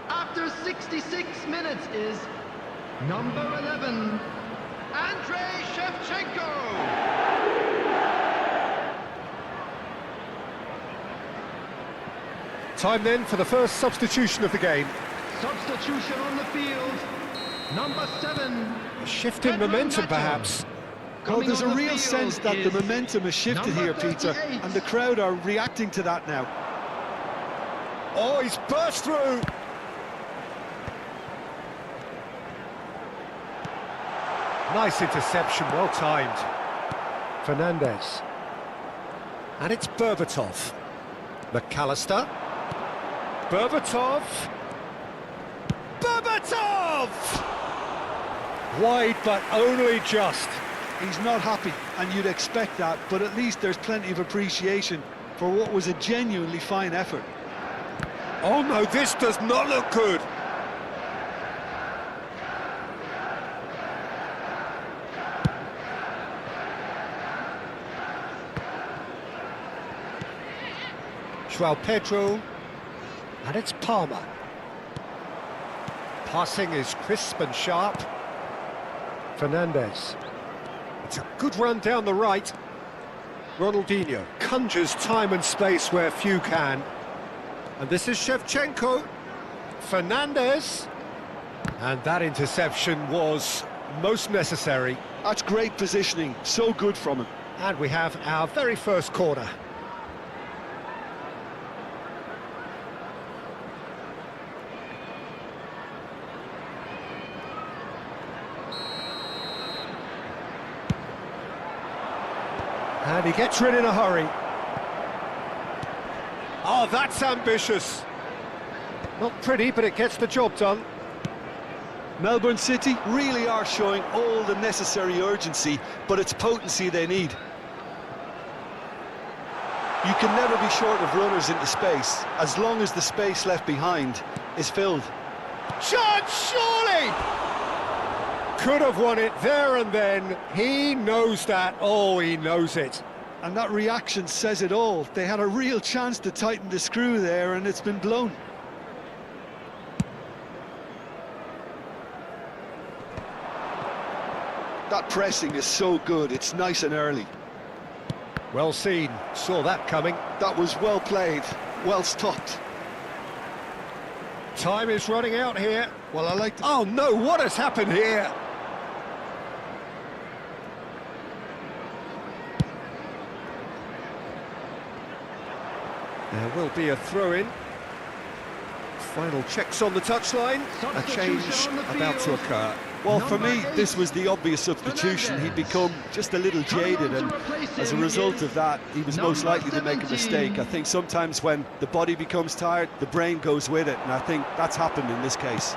After 66 minutes is number 11, Andrei Shevchenko. Time then for the first substitution of the game. Substitution on the field, number 7. A shift in momentum, perhaps. Well, there's a real sense that the momentum has shifted here, Peter, 38. and the crowd are reacting to that now. Oh, he's burst through. Nice interception, well timed. Fernandez. And it's Berbatov. McAllister. Berbatov. Berbatov! Wide, but only just. He's not happy, and you'd expect that, but at least there's plenty of appreciation for what was a genuinely fine effort. Oh no, this does not look good. João Pedro, and it's Palmer. Passing is crisp and sharp. Fernandez. It's a good run down the right. Ronaldinho conjures time and space where few can. And this is Shevchenko. Fernandez. And that interception was most necessary. That's great positioning, so good from him. And we have our very first corner. And he gets rid in a hurry. Oh, that's ambitious. Not pretty, but it gets the job done. Melbourne City really are showing all the necessary urgency, but it's potency they need. You can never be short of runners into space, as long as the space left behind is filled. Chance, surely! Could have won it there and then. He knows that. Oh, he knows it. And that reaction says it all. They had a real chance to tighten the screw there, and it's been blown. That pressing is so good, it's nice and early. Well seen, saw that coming. That was well played, well stopped. Time is running out here. Well, I like to... Oh no, what has happened here? There will be a throw-in. Final checks on the touchline, a change about to occur. Well, for me, this was the obvious substitution. He'd become just a little jaded, and as a result of that, he was most likely to make a mistake. I think sometimes when the body becomes tired, the brain goes with it, and I think that's happened in this case.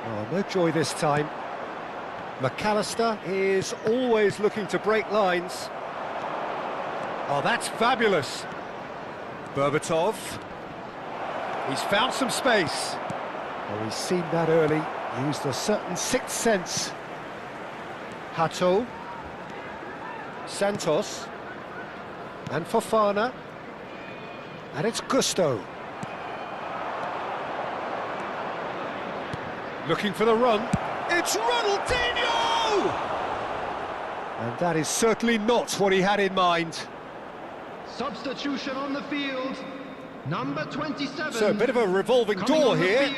Oh, no joy this time. McAllister is always looking to break lines. Oh, that's fabulous. Berbatov. He's found some space. Oh, he's seen that early. Used a certain sixth sense. Hato. Santos. And Fofana. And it's Gusto. Looking for the run. It's Ronaldinho! And that is certainly not what he had in mind. Substitution on the field. Number 27. So a bit of a revolving door here.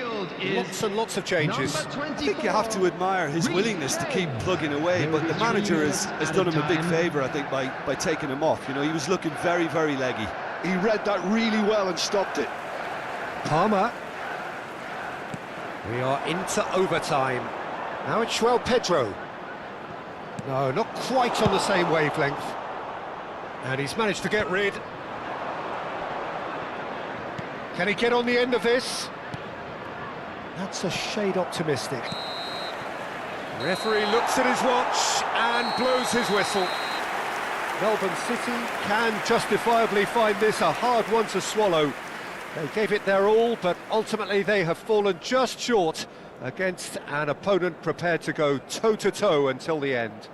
Lots and lots of changes. I think you have to admire his willingness to keep plugging away, but the manager has done him a big favour, I think, by taking him off. You know, he was looking very, very leggy. He read that really well and stopped it. Palmer. We are into overtime. Now it's João Pedro. No, not quite on the same wavelength. And he's managed to get rid. Can he get on the end of this? That's a shade optimistic. The referee looks at his watch and blows his whistle. Melbourne City can justifiably find this a hard one to swallow. They gave it their all, but ultimately they have fallen just short against an opponent prepared to go toe-to-toe until the end.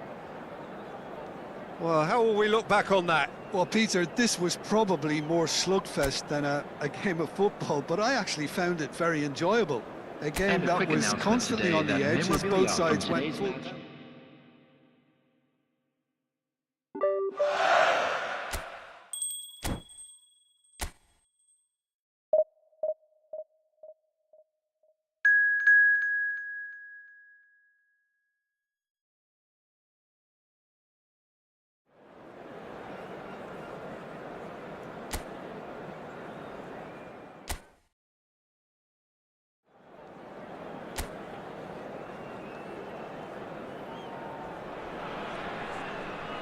Well, how will we look back on that? Well, Peter, this was probably more slugfest than a game of football, but I actually found it very enjoyable. A game that was constantly on the edge as both sides went full.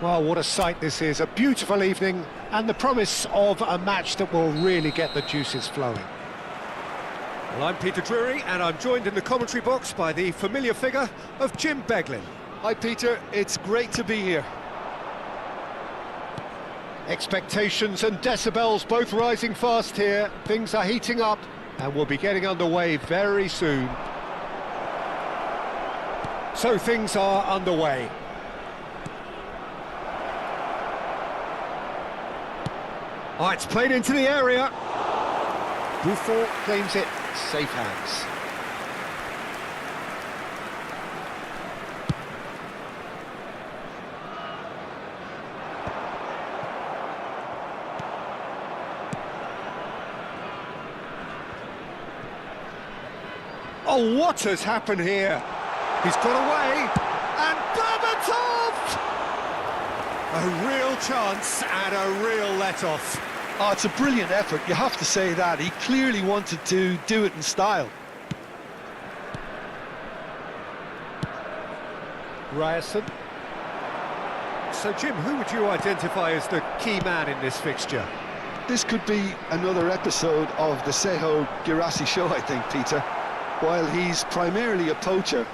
Well, what a sight this is, a beautiful evening and the promise of a match that will really get the juices flowing. Well, I'm Peter Drury and I'm joined in the commentary box by the familiar figure of Jim Beglin. Hi, Peter. It's great to be here. Expectations and decibels both rising fast here. Things are heating up and we'll be getting underway very soon. So things are underway. Oh, it's played into the area. Buffon claims it, safe hands. Oh, what has happened here? He's got away, and Berbatov! A real chance and a real let-off. Oh, it's a brilliant effort, you have to say that. He clearly wanted to do it in style. Ryerson. So, Jim, who would you identify as the key man in this fixture? This could be another episode of the Seho Girassi show, I think, Peter. While he's primarily a poacher,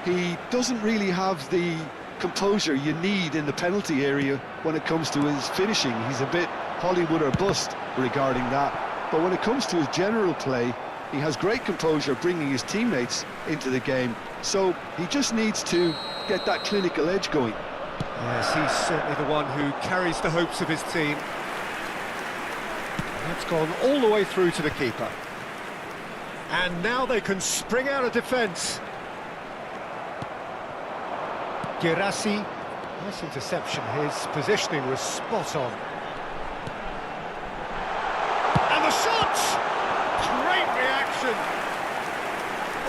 he doesn't really have the composure you need in the penalty area when it comes to his finishing. He's a bit Hollywood or bust regarding that. But when it comes to his general play, he has great composure bringing his teammates into the game. So he just needs to get that clinical edge going. Yes, he's certainly the one who carries the hopes of his team. That's gone all the way through to the keeper. And now they can spring out of defence. Girassi, nice interception. His positioning was spot on. And the shot! Great reaction!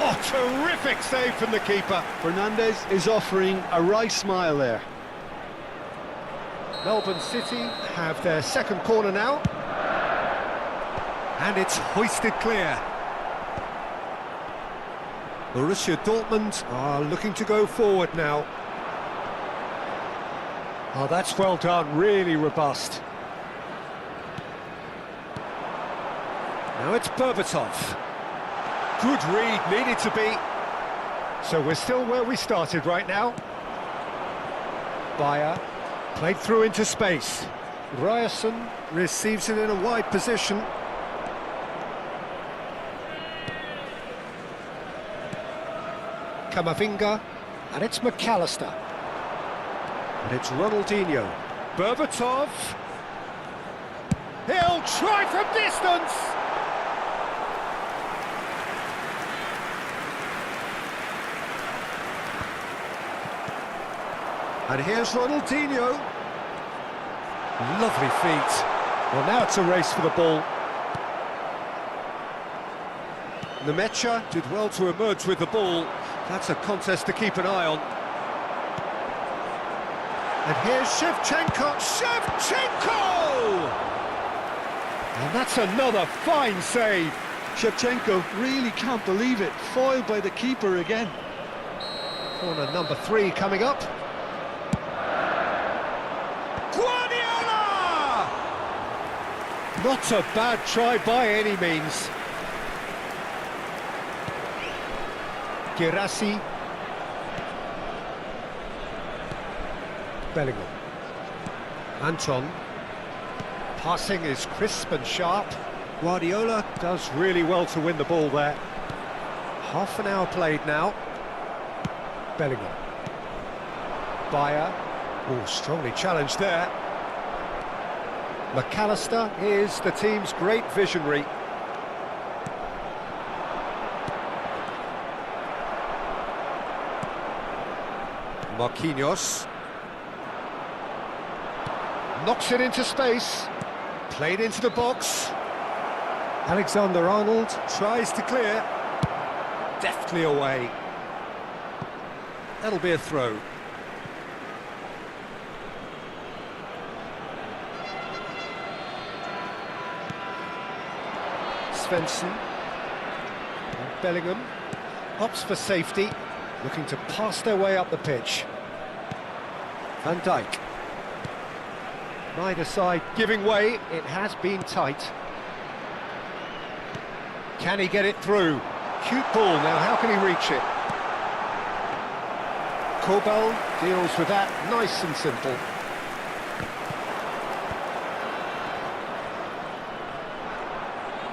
Oh, terrific save from the keeper. Fernandez is offering a wry smile there. Melbourne City have their second corner now. And it's hoisted clear. Borussia Dortmund are looking to go forward now. Oh, that's well done, really robust. Now it's Berbatov. Good read, needed to be. So we're still where we started right now. Bayer, played through into space. Ryerson receives it in a wide position. Camavinga, and it's McAllister. And it's Ronaldinho. Berbatov. He'll try from distance! And here's Ronaldinho. Lovely feet. Well, now it's a race for the ball. Nemecha did well to emerge with the ball. That's a contest to keep an eye on. And here's Shevchenko. Shevchenko! And that's another fine save. Shevchenko really can't believe it. Foiled by the keeper again. Corner number 3 coming up. Not a bad try by any means. Girassi. Bellingham. Anton. Passing is crisp and sharp. Guardiola does really well to win the ball there. Half an hour played now. Bellingham. Bayer. Oh, strongly challenged there. McAllister is the team's great visionary. Marquinhos. Knocks it into space. Played into the box. Alexander-Arnold tries to clear. Deftly away. That'll be a throw. Svensson. And Bellingham opts for safety, looking to pass their way up the pitch. Van Dijk. Neither side giving way, it has been tight. Can he get it through? Cute ball, now how can he reach it? Kobel deals with that, nice and simple.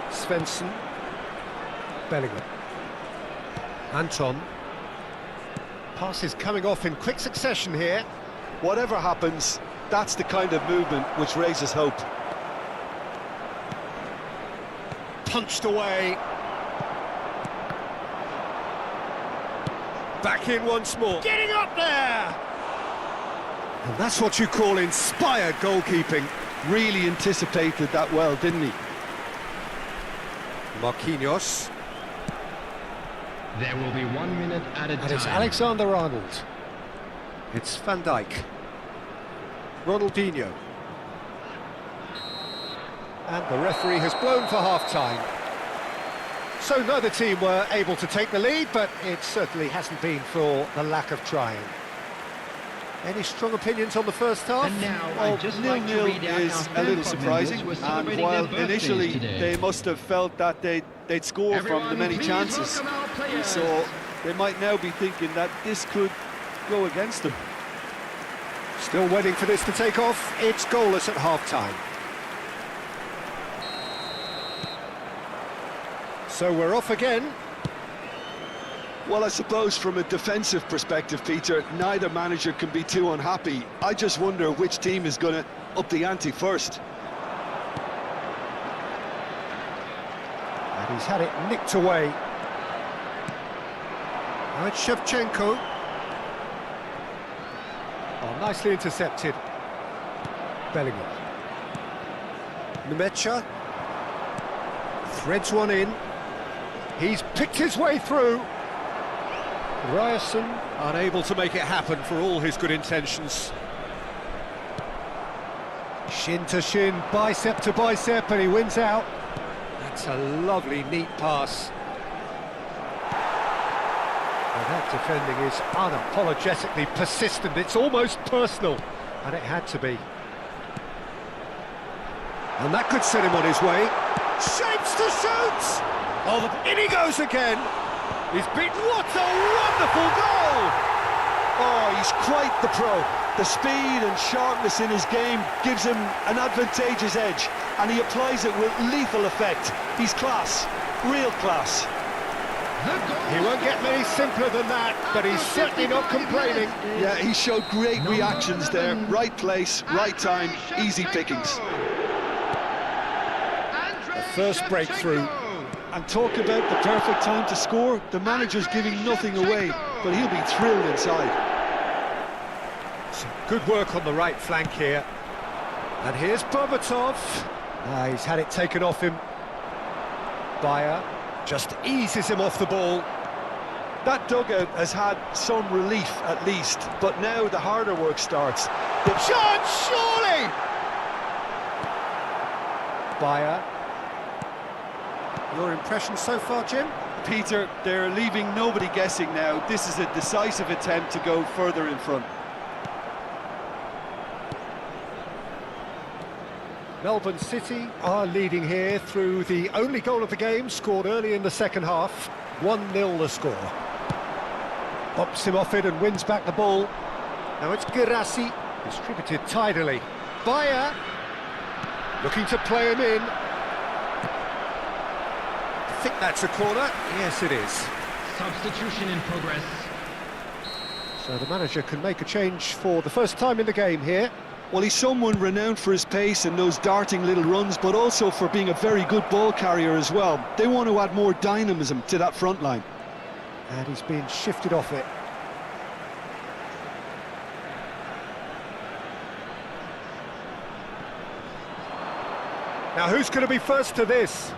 Svensson. Bellingham. Anton. Passes coming off in quick succession here. Whatever happens, that's the kind of movement which raises hope. Punched away. Back in once more. Getting up there! And that's what you call inspired goalkeeping. Really anticipated that well, didn't he? Marquinhos. There will be 1 minute added And time. it's Alexander-Arnold. It's Van Dijk. Ronaldinho. And the referee has blown for half-time. So neither team were able to take the lead, but it certainly hasn't been for the lack of trying. Any strong opinions on the first half? And now, Well, I'd just like to 0-0 read out is our a fan little club surprising, members who are and celebrating while their birthdays initially today. they must have felt that they'd score from the Everyone, many please chances, welcome our players. so they might now be thinking that this could go against them. Still waiting for this to take off. It's goalless at half-time. So we're off again. Well, I suppose from a defensive perspective, Peter, neither manager can be too unhappy. I just wonder which team is going to up the ante first. And he's had it nicked away. Now it's Shevchenko. Oh, nicely intercepted. Bellingham. Nemecha. Threads one in. He's picked his way through. Ryerson unable to make it happen for all his good intentions. Shin to shin, bicep to bicep, and he wins out. That's a lovely, neat pass. Well, that defending is unapologetically persistent. It's almost personal, and it had to be. And that could set him on his way. Shapes to shoot! Oh, in he goes again! He's beaten. What a wonderful goal! Oh, he's quite the pro. The speed and sharpness in his game gives him an advantageous edge, and he applies it with lethal effect. He's class, real class. He won't get many simpler than that, but he's certainly not complaining. Yeah, he showed great reactions there. Right place, right time, easy pickings. The first breakthrough. And talk about the perfect time to score. The manager's giving nothing away, but he'll be thrilled inside. Some good work on the right flank here. And here's Berbatov. He's had it taken off him. Bayer just eases him off the ball. That dugout has had some relief at least, but now the harder work starts. The chance, surely! Bayer. Your impression so far, Jim? Peter, they're leaving nobody guessing now. This is a decisive attempt to go further in front. Melbourne City are leading here through the only goal of the game, scored early in the second half. 1-0 the score. Bops him off it and wins back the ball. Now it's Girassi, distributed tidily. Bayer, looking to play him in. I think that's a corner. Yes, it is. Substitution in progress. So the manager can make a change for the first time in the game here. Well, he's someone renowned for his pace and those darting little runs, but also for being a very good ball carrier as well. They want to add more dynamism to that front line. And he's being shifted off it. Now who's going to be first to this?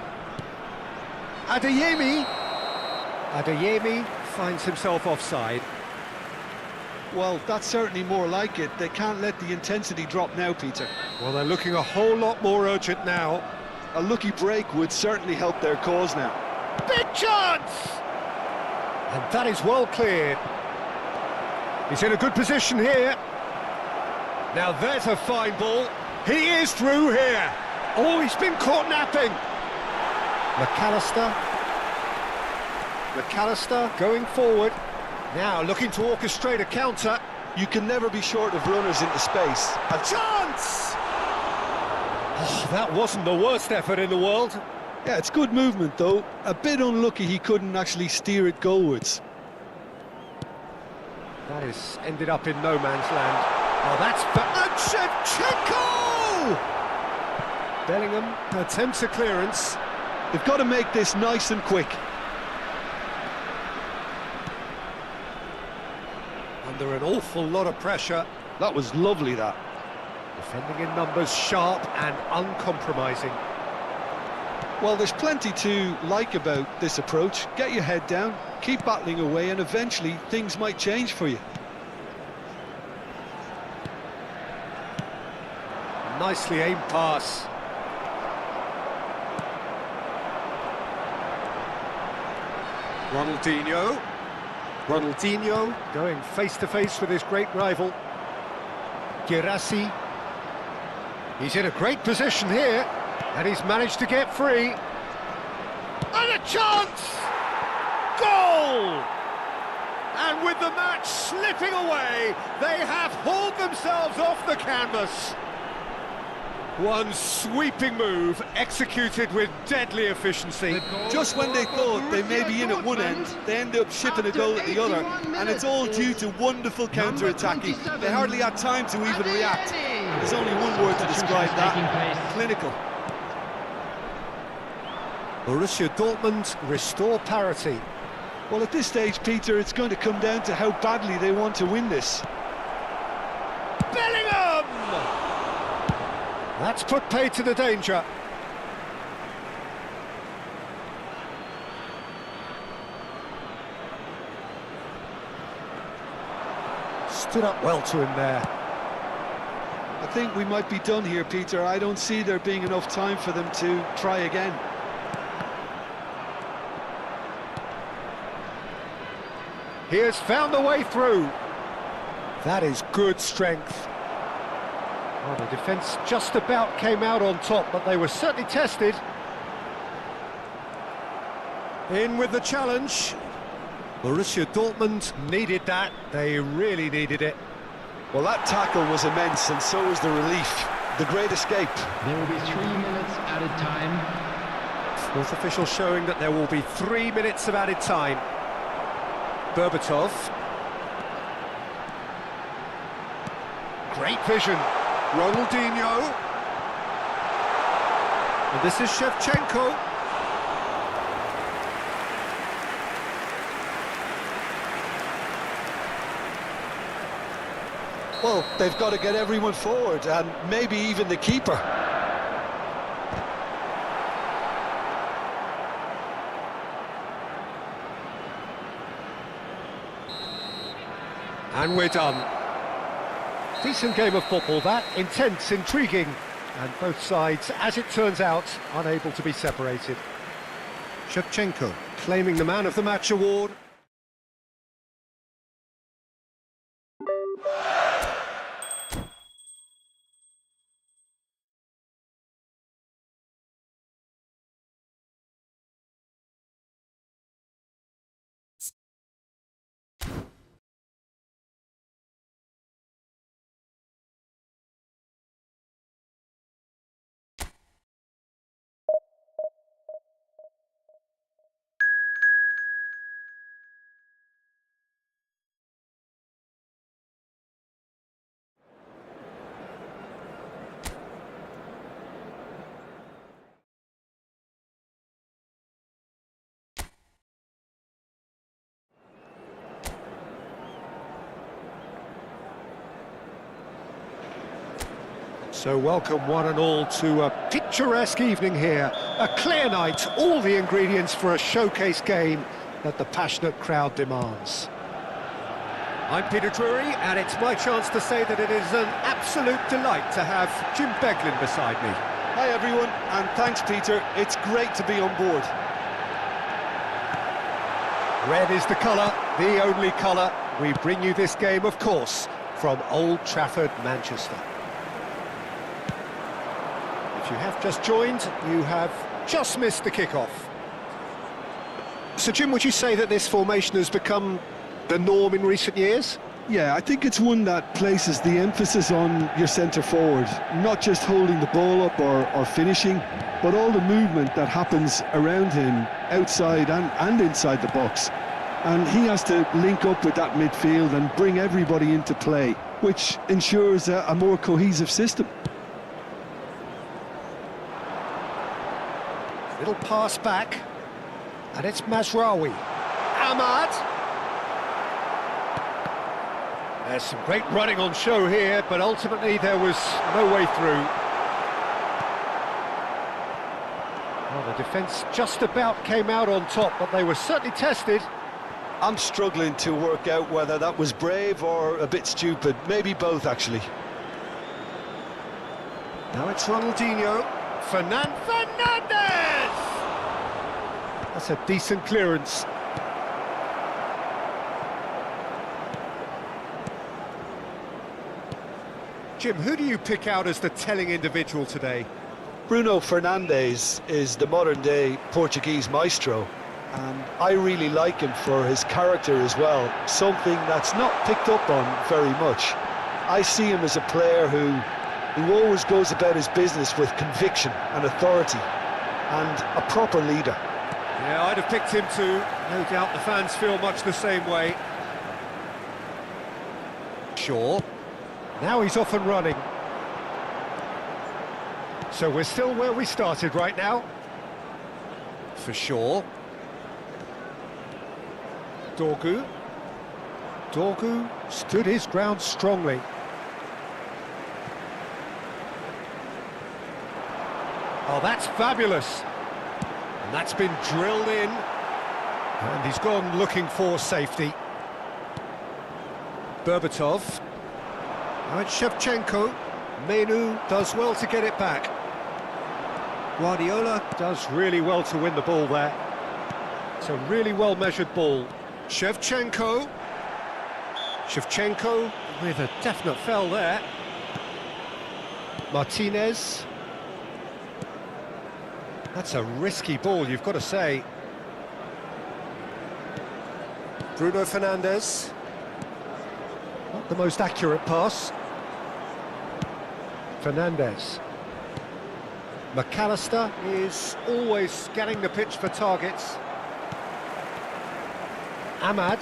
Adeyemi. Adeyemi finds himself offside. Well, that's certainly more like it. They can't let the intensity drop now, Peter. Well, they're looking a whole lot more urgent now. A lucky break would certainly help their cause now. Big chance! And that is well cleared. He's in a good position here. Now there's a fine ball. He is through here. Oh, he's been caught napping. McAllister going forward. Now looking to orchestrate a counter. You can never be short of runners into space. A chance! Oh, that wasn't the worst effort in the world. Yeah, it's good movement though. A bit unlucky he couldn't actually steer it goalwards. That has ended up in no man's land. Oh, that's for Shevchenko! Bellingham attempts a clearance. They've got to make this nice and quick. Under an awful lot of pressure. That was lovely, that. Defending in numbers, sharp and uncompromising. Well, there's plenty to like about this approach. Get your head down, keep battling away, and eventually things might change for you. Nicely aimed pass. Ronaldinho going face-to-face with his great rival. Girassi. He's in a great position here, and he's managed to get free. And a chance! Goal! And with the match slipping away, they have hauled themselves off the canvas. One sweeping move, executed with deadly efficiency. Just when they thought they may be in at one end, they end up shipping a goal at the other, and it's all due to wonderful counter-attacking. They hardly had time to even react. There's only one word to describe that: clinical. Borussia Dortmund restore parity. Well, at this stage, Peter, it's going to come down to how badly they want to win this. Bellingham! That's put paid to the danger. Stood up well to him there. I think we might be done here, Peter. I don't see there being enough time for them to try again. He has found a way through. That is good strength. Well, the defence just about came out on top, but they were certainly tested. In with the challenge. Borussia Dortmund needed that. They really needed it. Well, that tackle was immense, and so was the relief. The great escape. There will be 3 minutes added time. Fourth official showing that there will be 3 minutes of added time. Berbatov. Great vision. Ronaldinho. And this is Shevchenko. Well, they've got to get everyone forward, and maybe even the keeper. And we're done. Decent game of football that, intense, intriguing, and both sides, as it turns out, unable to be separated. Shevchenko claiming the Man of the Match award. So welcome one and all to a picturesque evening here. A clear night, all the ingredients for a showcase game that the passionate crowd demands. I'm Peter Drury, and it's my chance to say that it is an absolute delight to have Jim Beglin beside me. Hi everyone, and thanks Peter. It's great to be on board. Red is the colour, the only colour. We bring you this game, of course, from Old Trafford, Manchester. If you have just joined, you have just missed the kickoff. So Jim, would you say that this formation has become the norm in recent years? Yeah, I think it's one that places the emphasis on your centre forward, not just holding the ball up or finishing, but all the movement that happens around him, outside and inside the box. And he has to link up with that midfield and bring everybody into play, which ensures a more cohesive system. Little pass back, and it's Mazraoui. Ahmad! There's some great running on show here, but ultimately there was no way through. Well, the defence just about came out on top, but they were certainly tested. I'm struggling to work out whether that was brave or a bit stupid. Maybe both, actually. Now it's Ronaldinho. Fernandez! That's a decent clearance. Jim, who do you pick out as the telling individual today? Bruno Fernandes is the modern-day Portuguese maestro, and I really like him for his character as well, something that's not picked up on very much. I see him as a player who always goes about his business with conviction and authority, and a proper leader. Yeah, I'd have picked him too. No doubt the fans feel much the same way. Shaw. Now he's off and running. So we're still where we started right now. For Shaw. Dorgu. Dorgu stood his ground strongly. Oh, that's fabulous. And that's been drilled in. And he's gone looking for safety. Berbatov. Now it's Shevchenko. Menu does well to get it back. Guardiola does really well to win the ball there. It's a really well-measured ball. Shevchenko. Shevchenko with a definite foul there. Martinez. That's a risky ball, you've got to say. Bruno Fernandes. Not the most accurate pass. Fernandes. McAllister is always scanning the pitch for targets. Ahmad.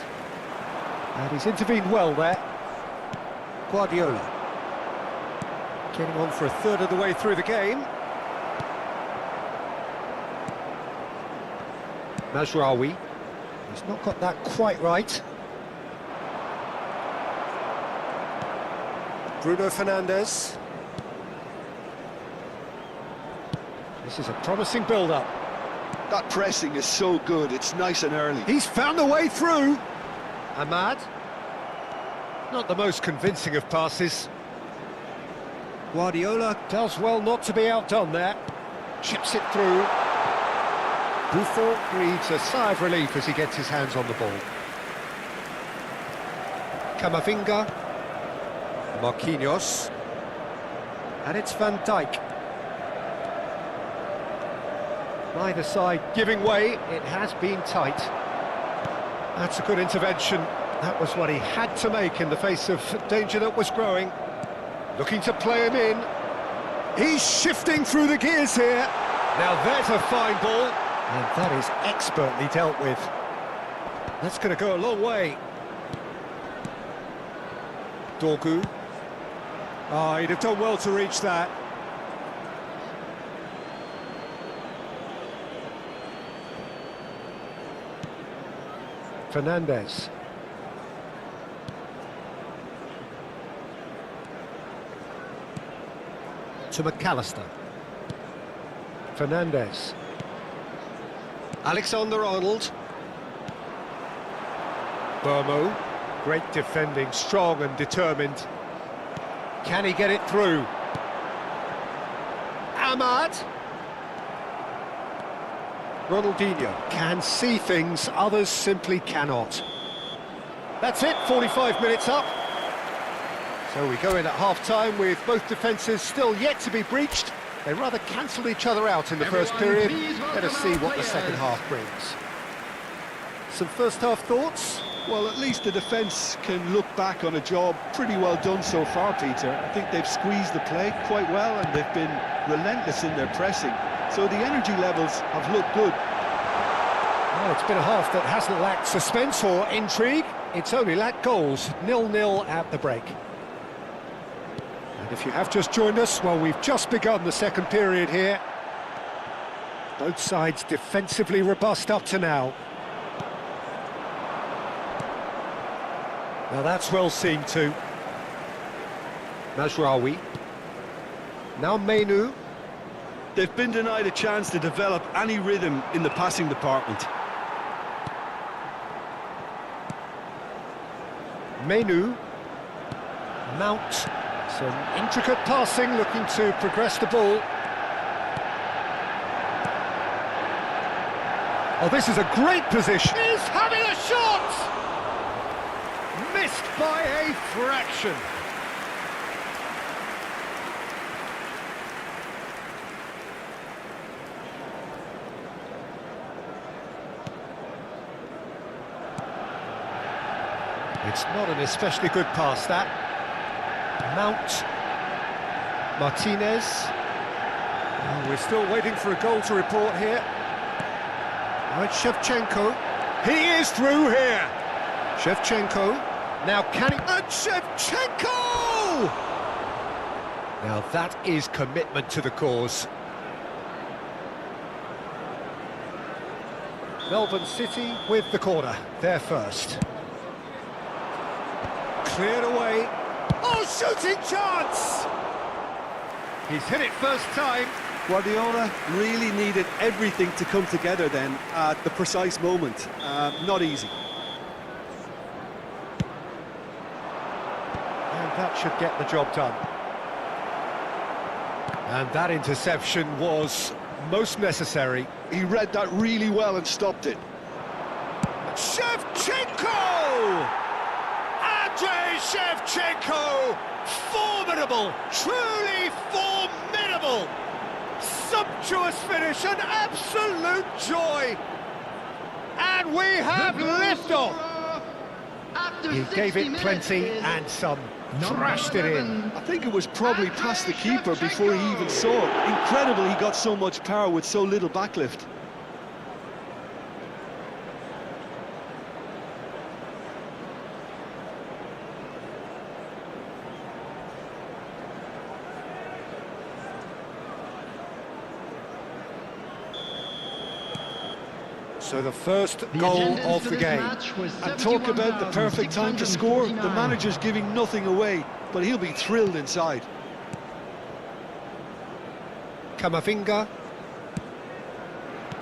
And he's intervened well there. Guardiola. Getting on for a third of the way through the game. Mazraoui. He's not got that quite right. Bruno Fernandes. This is a promising build-up. That pressing is so good, it's nice and early. He's found a way through. Ahmad. Not the most convincing of passes. Guardiola does well not to be outdone there. Chips it through. Buffon breathes a sigh of relief as he gets his hands on the ball. Camavinga. Marquinhos. And it's Van Dijk. Neither side giving way, it has been tight. That's a good intervention. That was what he had to make in the face of danger that was growing. Looking to play him in. He's shifting through the gears here. Now there's a fine ball. And that is expertly dealt with. That's going to go a long way. Dorgu. Oh, he'd have done well to reach that. Fernandes. To McAllister. Fernandes. Alexander-Arnold. Burmo. Great defending, strong and determined. Can he get it through? Ahmad. Ronaldinho can see things others simply cannot. That's it, 45 minutes up. So we go in at half-time with both defences still yet to be breached. They rather cancelled each other out in the first period. Let us see what the second half brings. Some first-half thoughts? Well, at least the defence can look back on a job pretty well done so far, Peter. I think they've squeezed the play quite well and they've been relentless in their pressing. So the energy levels have looked good. Well, it's been a half that hasn't lacked suspense or intrigue. It's only lacked goals. 0-0 at the break. And if you have just joined us, well, we've just begun the second period here. Both sides defensively robust up to now. Now that's well seen too. Mazraoui. Now Menu. They've been denied a chance to develop any rhythm in the passing department. Menu. Mount. Some intricate passing, looking to progress the ball. Oh, this is a great position. He's having a shot! Missed by a fraction. It's not an especially good pass, that. Mount. Martinez. Oh, we're still waiting for a goal to report here. Now it's Shevchenko. He is through here. Shevchenko. Now can he... And Shevchenko! Now that is commitment to the cause. Melbourne City with the corner. They're first. Cleared away. Oh, shooting chance! He's hit it first time. Guardiola really needed everything to come together then at the precise moment. Not easy. And that should get the job done. And that interception was most necessary. He read that really well and stopped it. Shevchenko! And Andrei Shevchenko! Formidable! Truly formidable! Sumptuous finish, an absolute joy! And we have liftoff! He gave it plenty and some, thrashed it in. I think it was probably past the keeper before he even saw it. Incredible he got so much power with so little backlift. So the first goal of the game. And talk about the perfect time to score. The manager's giving nothing away, but he'll be thrilled inside. Camavinga.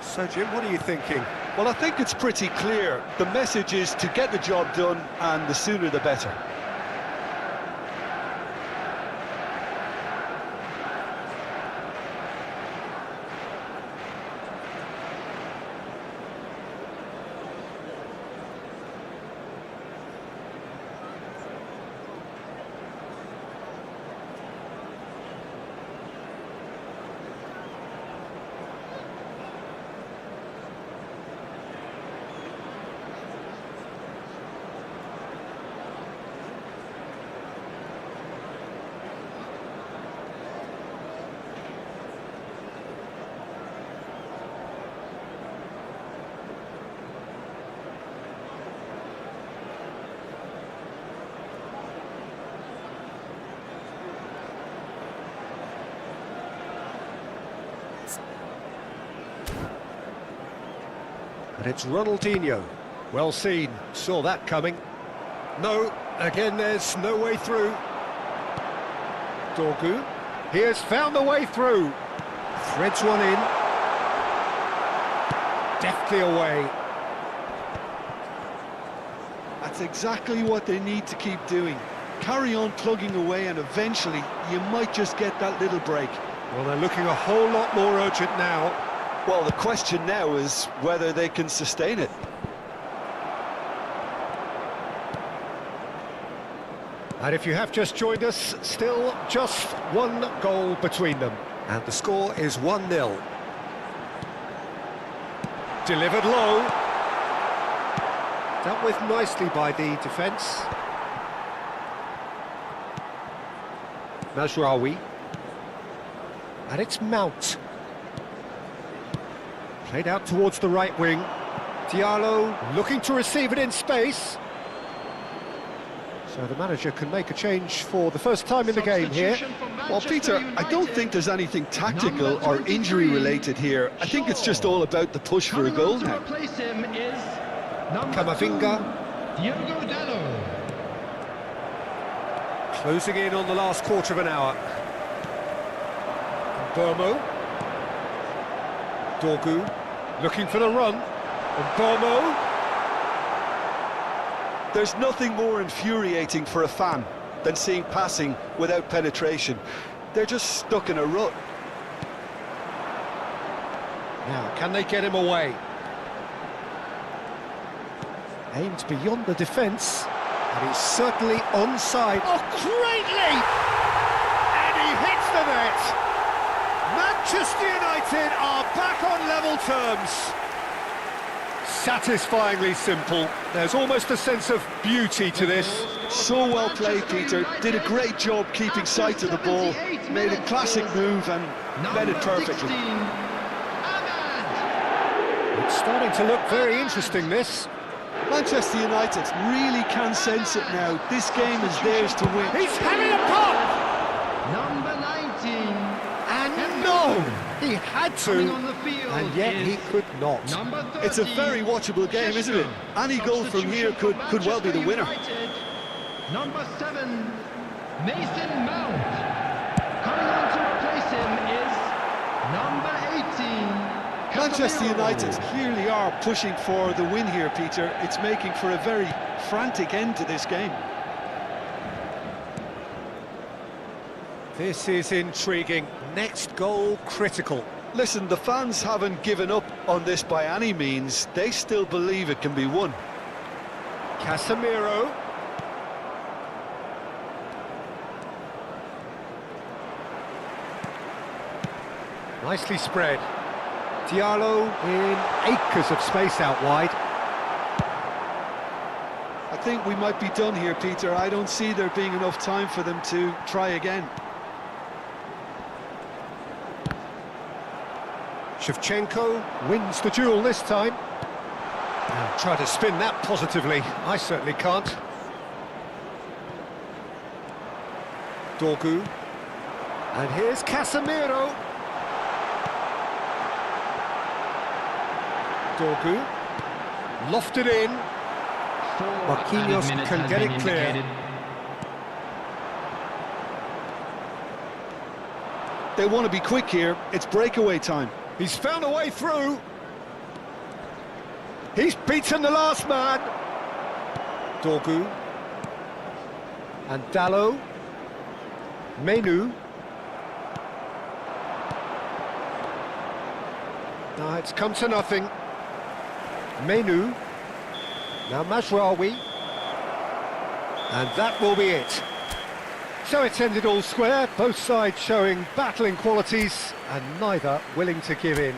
So Jim, what are you thinking? Well, I think it's pretty clear. The message is to get the job done, and the sooner the better. And it's Ronaldinho. Well seen, saw that coming. No, again there's no way through. Dorgu, he has found the way through. Threads one in. Deftly away. That's exactly what they need to keep doing. Carry on plugging away and eventually you might just get that little break. Well, they're looking a whole lot more urgent now. Well, the question now is whether they can sustain it. And if you have just joined us, still just one goal between them. And the score is 1-0. Delivered low. Dealt with nicely by the defence. Mazraoui. And it's Mount. Played out towards the right wing. Diallo looking to receive it in space. So the manager can make a change for the first time in the game here. Well, Peter, I don't think there's anything tactical or injury related here. I think it's just all about the push for a goal now. Camavinga. Closing in on the last quarter of an hour. Burmo. Dorgu looking for the run. And Burmo. There's nothing more infuriating for a fan than seeing passing without penetration. They're just stuck in a rut. Now, can they get him away? Aimed beyond the defence, and he's certainly onside. Oh, great leap! And he hits the net! Manchester United are back on level terms. Satisfyingly simple. There's almost a sense of beauty to this. So well played, Peter. Did a great job keeping sight of the ball. Made a classic move and read it perfectly. It's starting to look very interesting, this. Manchester United really can sense it now. This game is theirs to win. He's having a pop! Number 19. And no! He had to, and yet he could not. It's a very watchable game, isn't it? Any goal from here could well be the winner. Number 7, Mason Mount. Coming on to replace him is number 18. Manchester United clearly are pushing for the win here, Peter. It's making for a very frantic end to this game. This is intriguing. Next goal critical. Listen, the fans haven't given up on this by any means. They still believe it can be won. Casemiro. Nicely spread. Diallo in acres of space out wide. I think we might be done here, Peter. I don't see there being enough time for them to try again. Shevchenko wins the duel this time. Now try to spin that positively. I certainly can't. Dorgu. And here's Casemiro. Dorgu. Lofted in. Marquinhos can get it clear. They want to be quick here. It's breakaway time. He's found a way through. He's beaten the last man. Dorgu. And Dallo. Menu. Now it's come to nothing. Menu. Now Mazraoui. And that will be it. So it's ended all square, both sides showing battling qualities and neither willing to give in.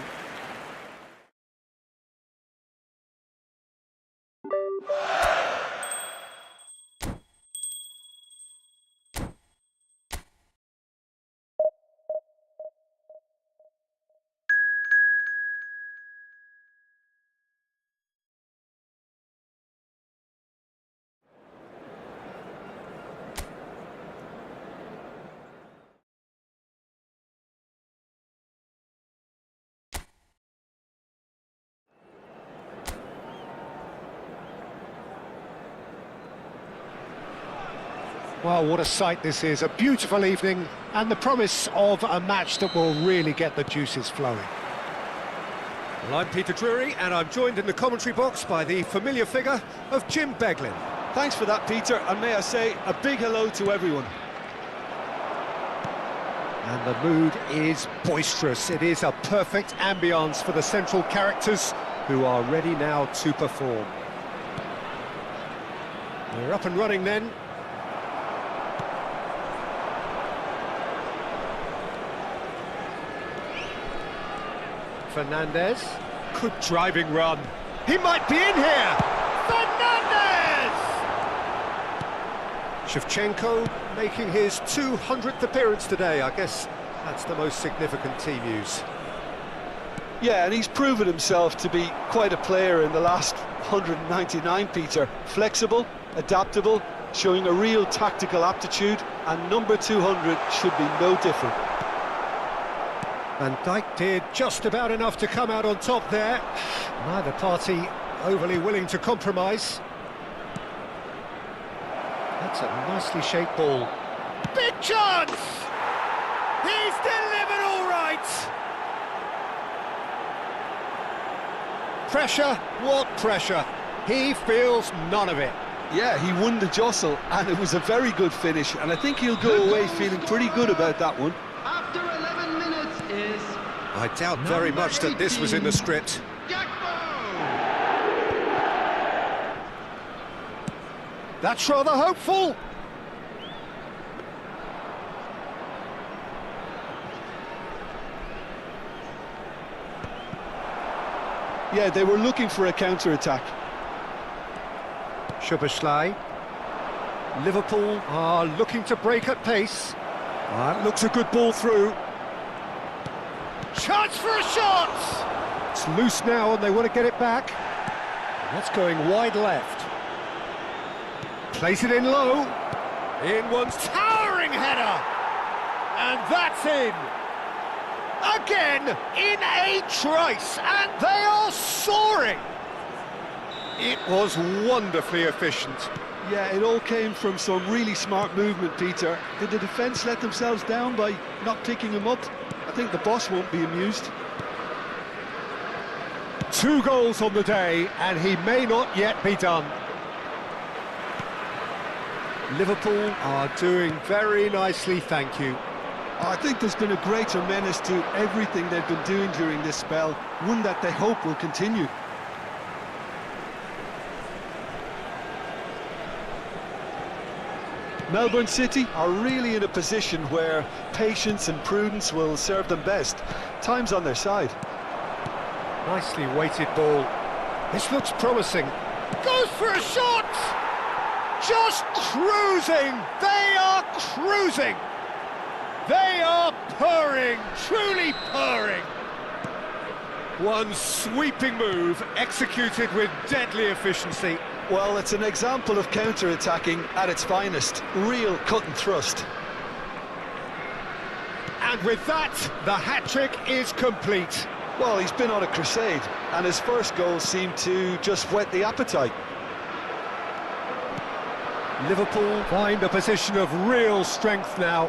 Well, what a sight this is, a beautiful evening and the promise of a match that will really get the juices flowing. Well, I'm Peter Drury and I'm joined in the commentary box by the familiar figure of Jim Beglin. Thanks for that, Peter, and may I say a big hello to everyone. And the mood is boisterous. It is a perfect ambience for the central characters who are ready now to perform. We're up and running then. Fernandez, good driving run. He might be in here. Fernandez! Shevchenko making his 200th appearance today. I guess that's the most significant team news. Yeah, and he's proven himself to be quite a player in the last 199, Peter. Flexible, adaptable, showing a real tactical aptitude, and number 200 should be no different. Van Dijk did just about enough to come out on top there. Neither party overly willing to compromise. That's a nicely shaped ball. Big chance! He's delivered all right! Pressure? What pressure? He feels none of it. Yeah, he won the jostle, and it was a very good finish, and I think he'll go away feeling pretty good about that one. After 11 minutes is... I doubt very much that this was in the script. That's rather hopeful. Yeah, they were looking for a counter-attack. Szoboszlai. Liverpool are looking to break at pace. That looks a good ball through. Chance for a shot! It's loose now and they want to get it back. That's going wide left. Place it in low. In one's towering header. And that's in. Again, in a trice, and they are soaring. It was wonderfully efficient. Yeah, it all came from some really smart movement, Peter. Did the defence let themselves down by not picking him up? I think the boss won't be amused. 2 goals on the day, and he may not yet be done. Liverpool are doing very nicely, thank you. I think there's been a greater menace to everything they've been doing during this spell, one that they hope will continue. Melbourne City are really in a position where patience and prudence will serve them best. Time's on their side. Nicely weighted ball. This looks promising. Goes for a shot! Just cruising! They are cruising! They are purring, truly purring. One sweeping move, executed with deadly efficiency. Well, it's an example of counter-attacking at its finest. Real cut and thrust. And with that, the hat-trick is complete. Well, he's been on a crusade, and his first goal seemed to just whet the appetite. Liverpool find a position of real strength now.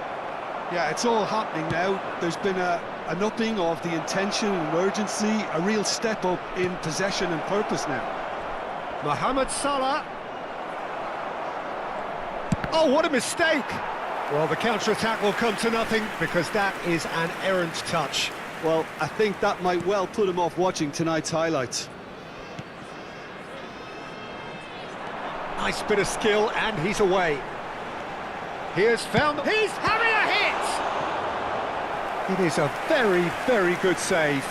Yeah, it's all happening now. There's been an upping of the intention and urgency, a real step up in possession and purpose now. Mohamed Salah. Oh, what a mistake! Well, the counter-attack will come to nothing because that is an errant touch. Well, I think that might well put him off watching tonight's highlights. Nice bit of skill, and he's away. He's having a hit! It is a very, very good save.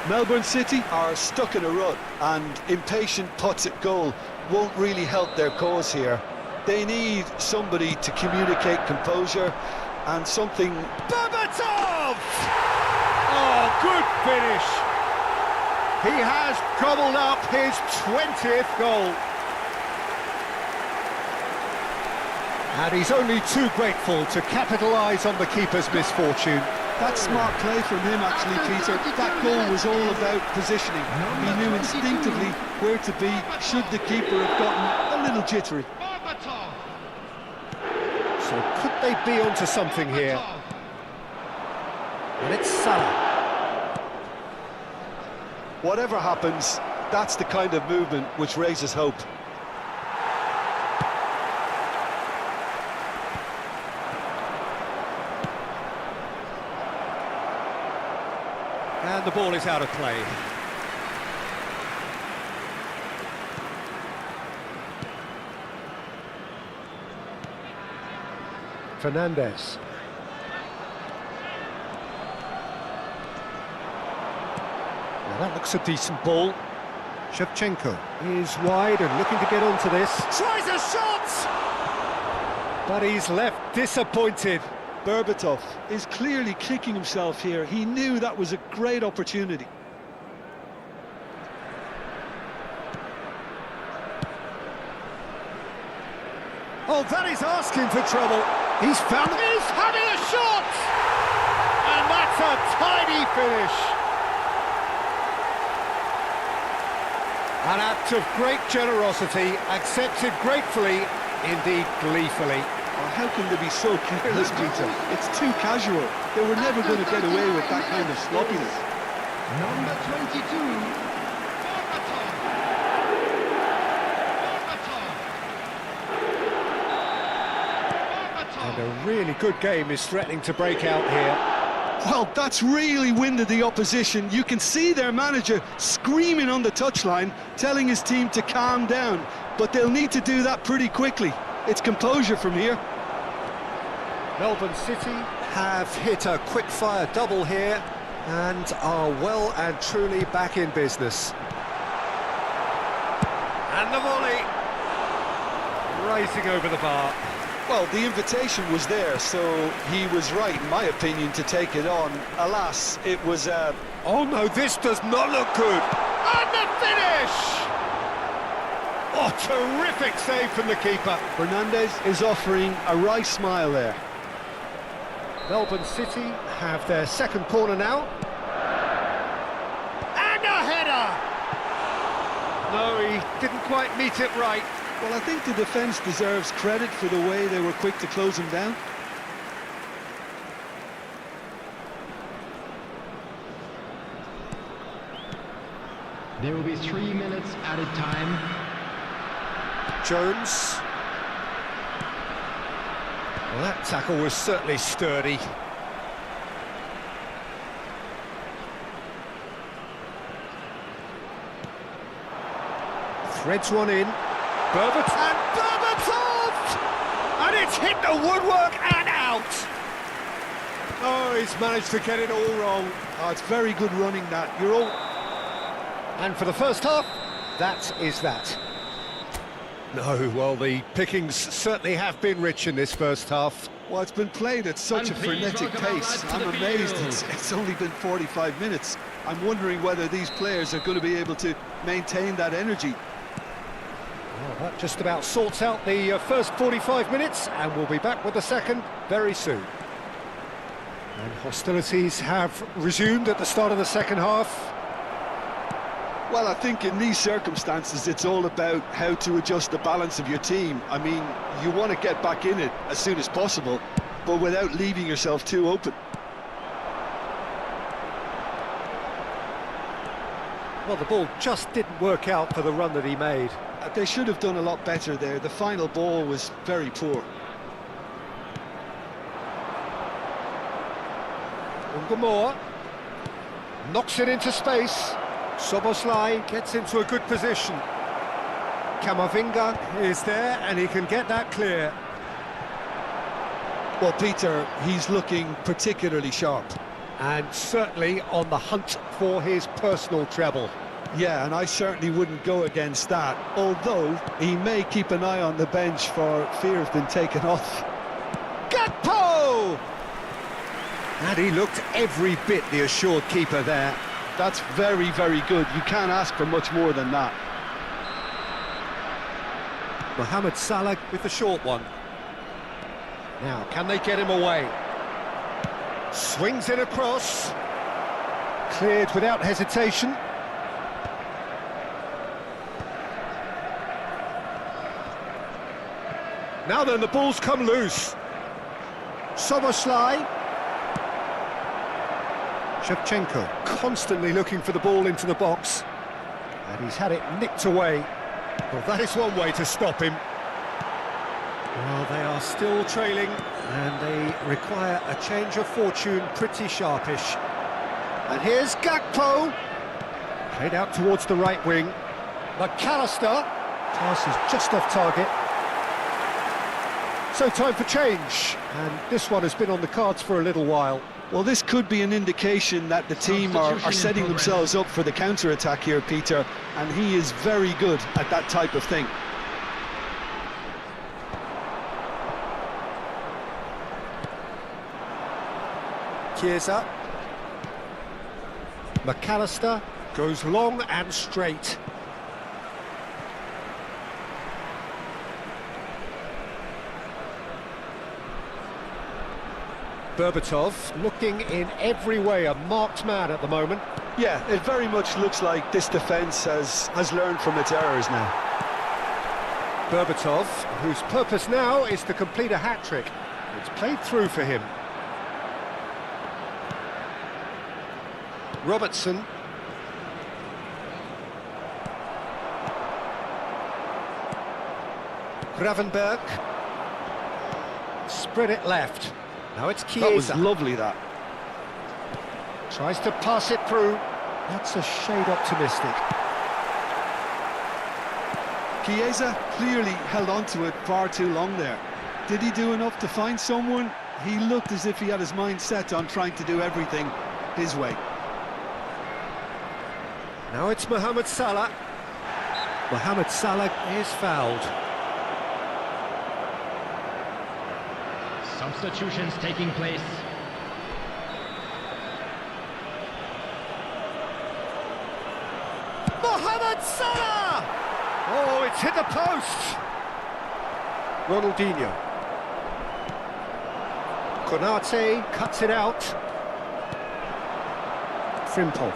Melbourne City are stuck in a rut, and impatient putts at goal won't really help their cause here. They need somebody to communicate composure and something... Berbatov! Oh, good finish! He has gobbled up his 20th goal. And he's only too grateful to capitalise on the keeper's misfortune. That's smart play from him, actually, Peter. That goal was all about positioning. He knew instinctively where to be should the keeper have gotten a little jittery. So could they be onto something here? And it's Salah. Whatever happens, that's the kind of movement which raises hope. And the ball is out of play. Fernandes. Now that looks a decent ball. Shevchenko is wide and looking to get onto this. Tries a shot! But he's left disappointed. Berbatov is clearly kicking himself here. He knew that was a great opportunity. Oh, that is asking for trouble. He's having a shot! And that's a tidy finish. An act of great generosity, accepted gratefully, indeed gleefully. How can they be so careless, Peter? It's too casual. They were never going to get away with that kind of sloppiness. Number 22. And a really good game is threatening to break out here. Well, that's really winded the opposition. You can see their manager screaming on the touchline, telling his team to calm down. But they'll need to do that pretty quickly. It's composure from here. Melbourne City have hit a quick-fire double here and are well and truly back in business. And the volley! Rising over the bar. Well, the invitation was there, so he was right, in my opinion, to take it on. Alas, it was Oh no, this does not look good! And the finish! Oh, terrific save from the keeper. Fernandes is offering a wry smile there. Melbourne City have their second corner now. And a header! No, he didn't quite meet it right. Well, I think the defence deserves credit for the way they were quick to close him down. There will be 3 minutes added time. Jones. Well, that tackle was certainly sturdy. Threads one in. Berbatov! And it's It's hit the woodwork and out! Oh, he's managed to get it all wrong. Oh, it's very good running that. You're all... And for the first half, that is that. No, well, the pickings certainly have been rich in this first half. Well, it's been played at such a And please frenetic welcome our pace. lads to I'm the amazed field. it's only been 45 minutes. I'm wondering whether these players are going to be able to maintain that energy. Well, that just about sorts out the first 45 minutes, and we'll be back with the second very soon. And hostilities have resumed at the start of the second half. Well, I think in these circumstances, it's all about how to adjust the balance of your team. I mean, you want to get back in it as soon as possible, but without leaving yourself too open. Well, the ball just didn't work out for the run that he made. They should have done a lot better there. The final ball was very poor. Ungamore knocks it into space. Soboslai gets into a good position. Camavinga is there, and he can get that clear. Well, Peter, he's looking particularly sharp. And certainly on the hunt for his personal treble. Yeah, and I certainly wouldn't go against that, although he may keep an eye on the bench for fear of being taken off. Gakpo! And he looked every bit the assured keeper there. That's very, very good. You can't ask for much more than that. Mohamed Salah with the short one. Now, can they get him away? Swings it across. Cleared without hesitation. Now then, the ball's come loose. Soboslai. Shevchenko constantly looking for the ball into the box. And he's had it nicked away. Well, that is one way to stop him. Well, they are still trailing, and they require a change of fortune pretty sharpish. And here's Gakpo. Played out towards the right wing. McAllister. Pass is just off target. So time for change, and this one has been on the cards for a little while. Well, this could be an indication that the team are setting themselves up for the counter-attack here, Peter, and he is very good at that type of thing. Chiesa. McAllister goes long and straight. Berbatov looking in every way a marked man at the moment. Yeah, it very much looks like this defence has learned from its errors now. Berbatov, whose purpose now is to complete a hat-trick. It's played through for him. Robertson. Gravenberg. Spread it left. Now it's Chiesa. That was lovely, that. Tries to pass it through. That's a shade optimistic. Chiesa clearly held on to it far too long there. Did he do enough to find someone? He looked as if he had his mind set on trying to do everything his way. Now it's Mohamed Salah. Mohamed Salah is fouled. Substitutions taking place. Mohamed Salah! Oh, it's hit the post! Ronaldinho. Konate cuts it out. Frimpong.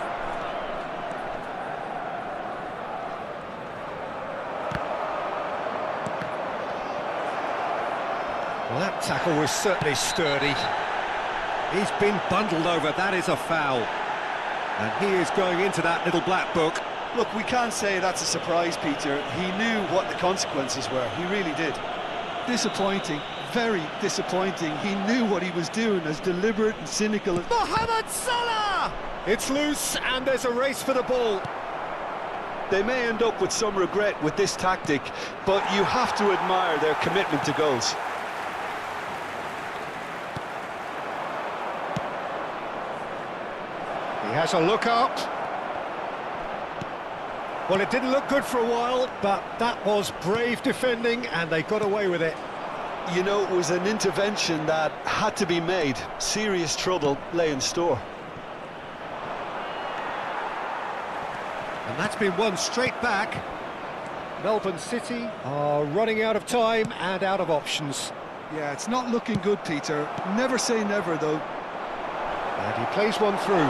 Well, that tackle was certainly sturdy. He's been bundled over, that is a foul. And he is going into that little black book. Look, we can't say that's a surprise, Peter. He knew what the consequences were, he really did. Disappointing, very disappointing. He knew what he was doing, as deliberate and cynical as... Mohamed Salah! It's loose and there's a race for the ball. They may end up with some regret with this tactic, but you have to admire their commitment to goals. He has a look up. Well, it didn't look good for a while, but that was brave defending, and they got away with it. You know, it was an intervention that had to be made. Serious trouble lay in store. And that's been won straight back. Melbourne City are running out of time and out of options. Yeah, it's not looking good, Peter. Never say never, though. And he plays one through.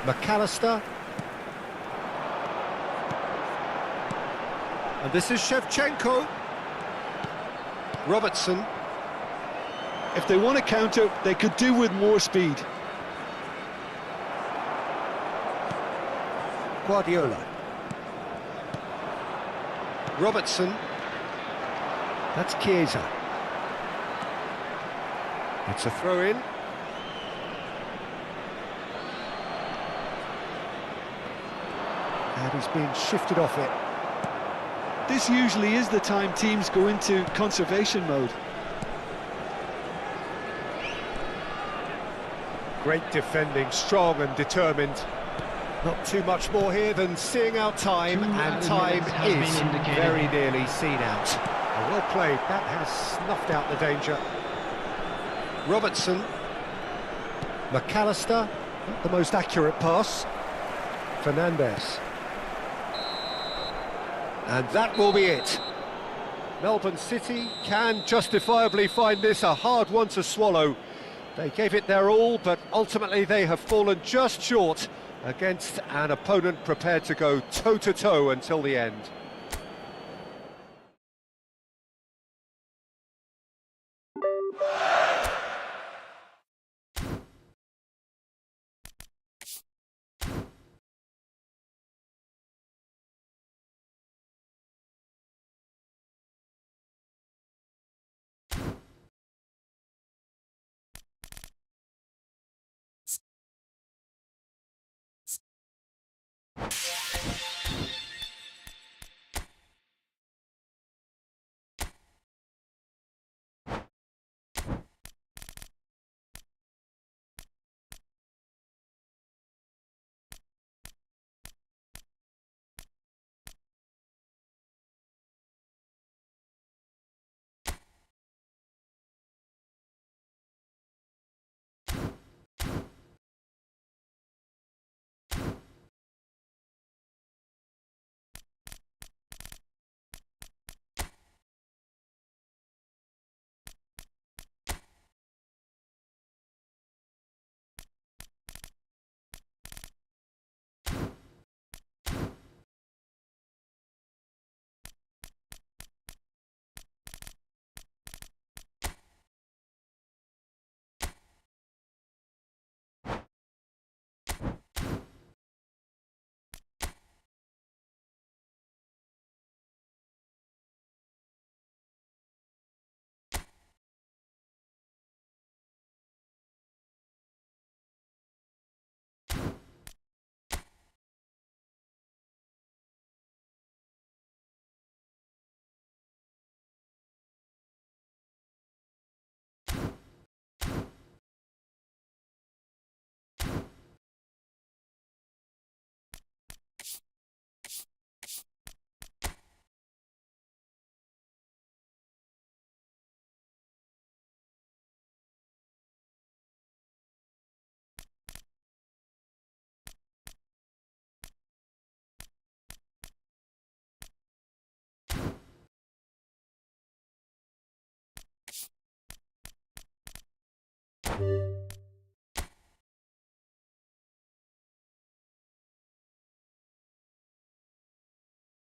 McAllister. And this is Shevchenko. Robertson. If they want to counter, they could do with more speed. Guardiola. Robertson. That's Chiesa. It's a throw-in. And he's been shifted off it. This usually is the time teams go into conservation mode. Great defending, strong and determined. Not too much more here than seeing out time, and time is very nearly seen out. Well played, that has snuffed out the danger. Robertson. McAllister, not the most accurate pass. Fernandes. And that will be it. Melbourne City can justifiably find this a hard one to swallow. They gave it their all, but ultimately they have fallen just short against an opponent prepared to go toe-to-toe until the end.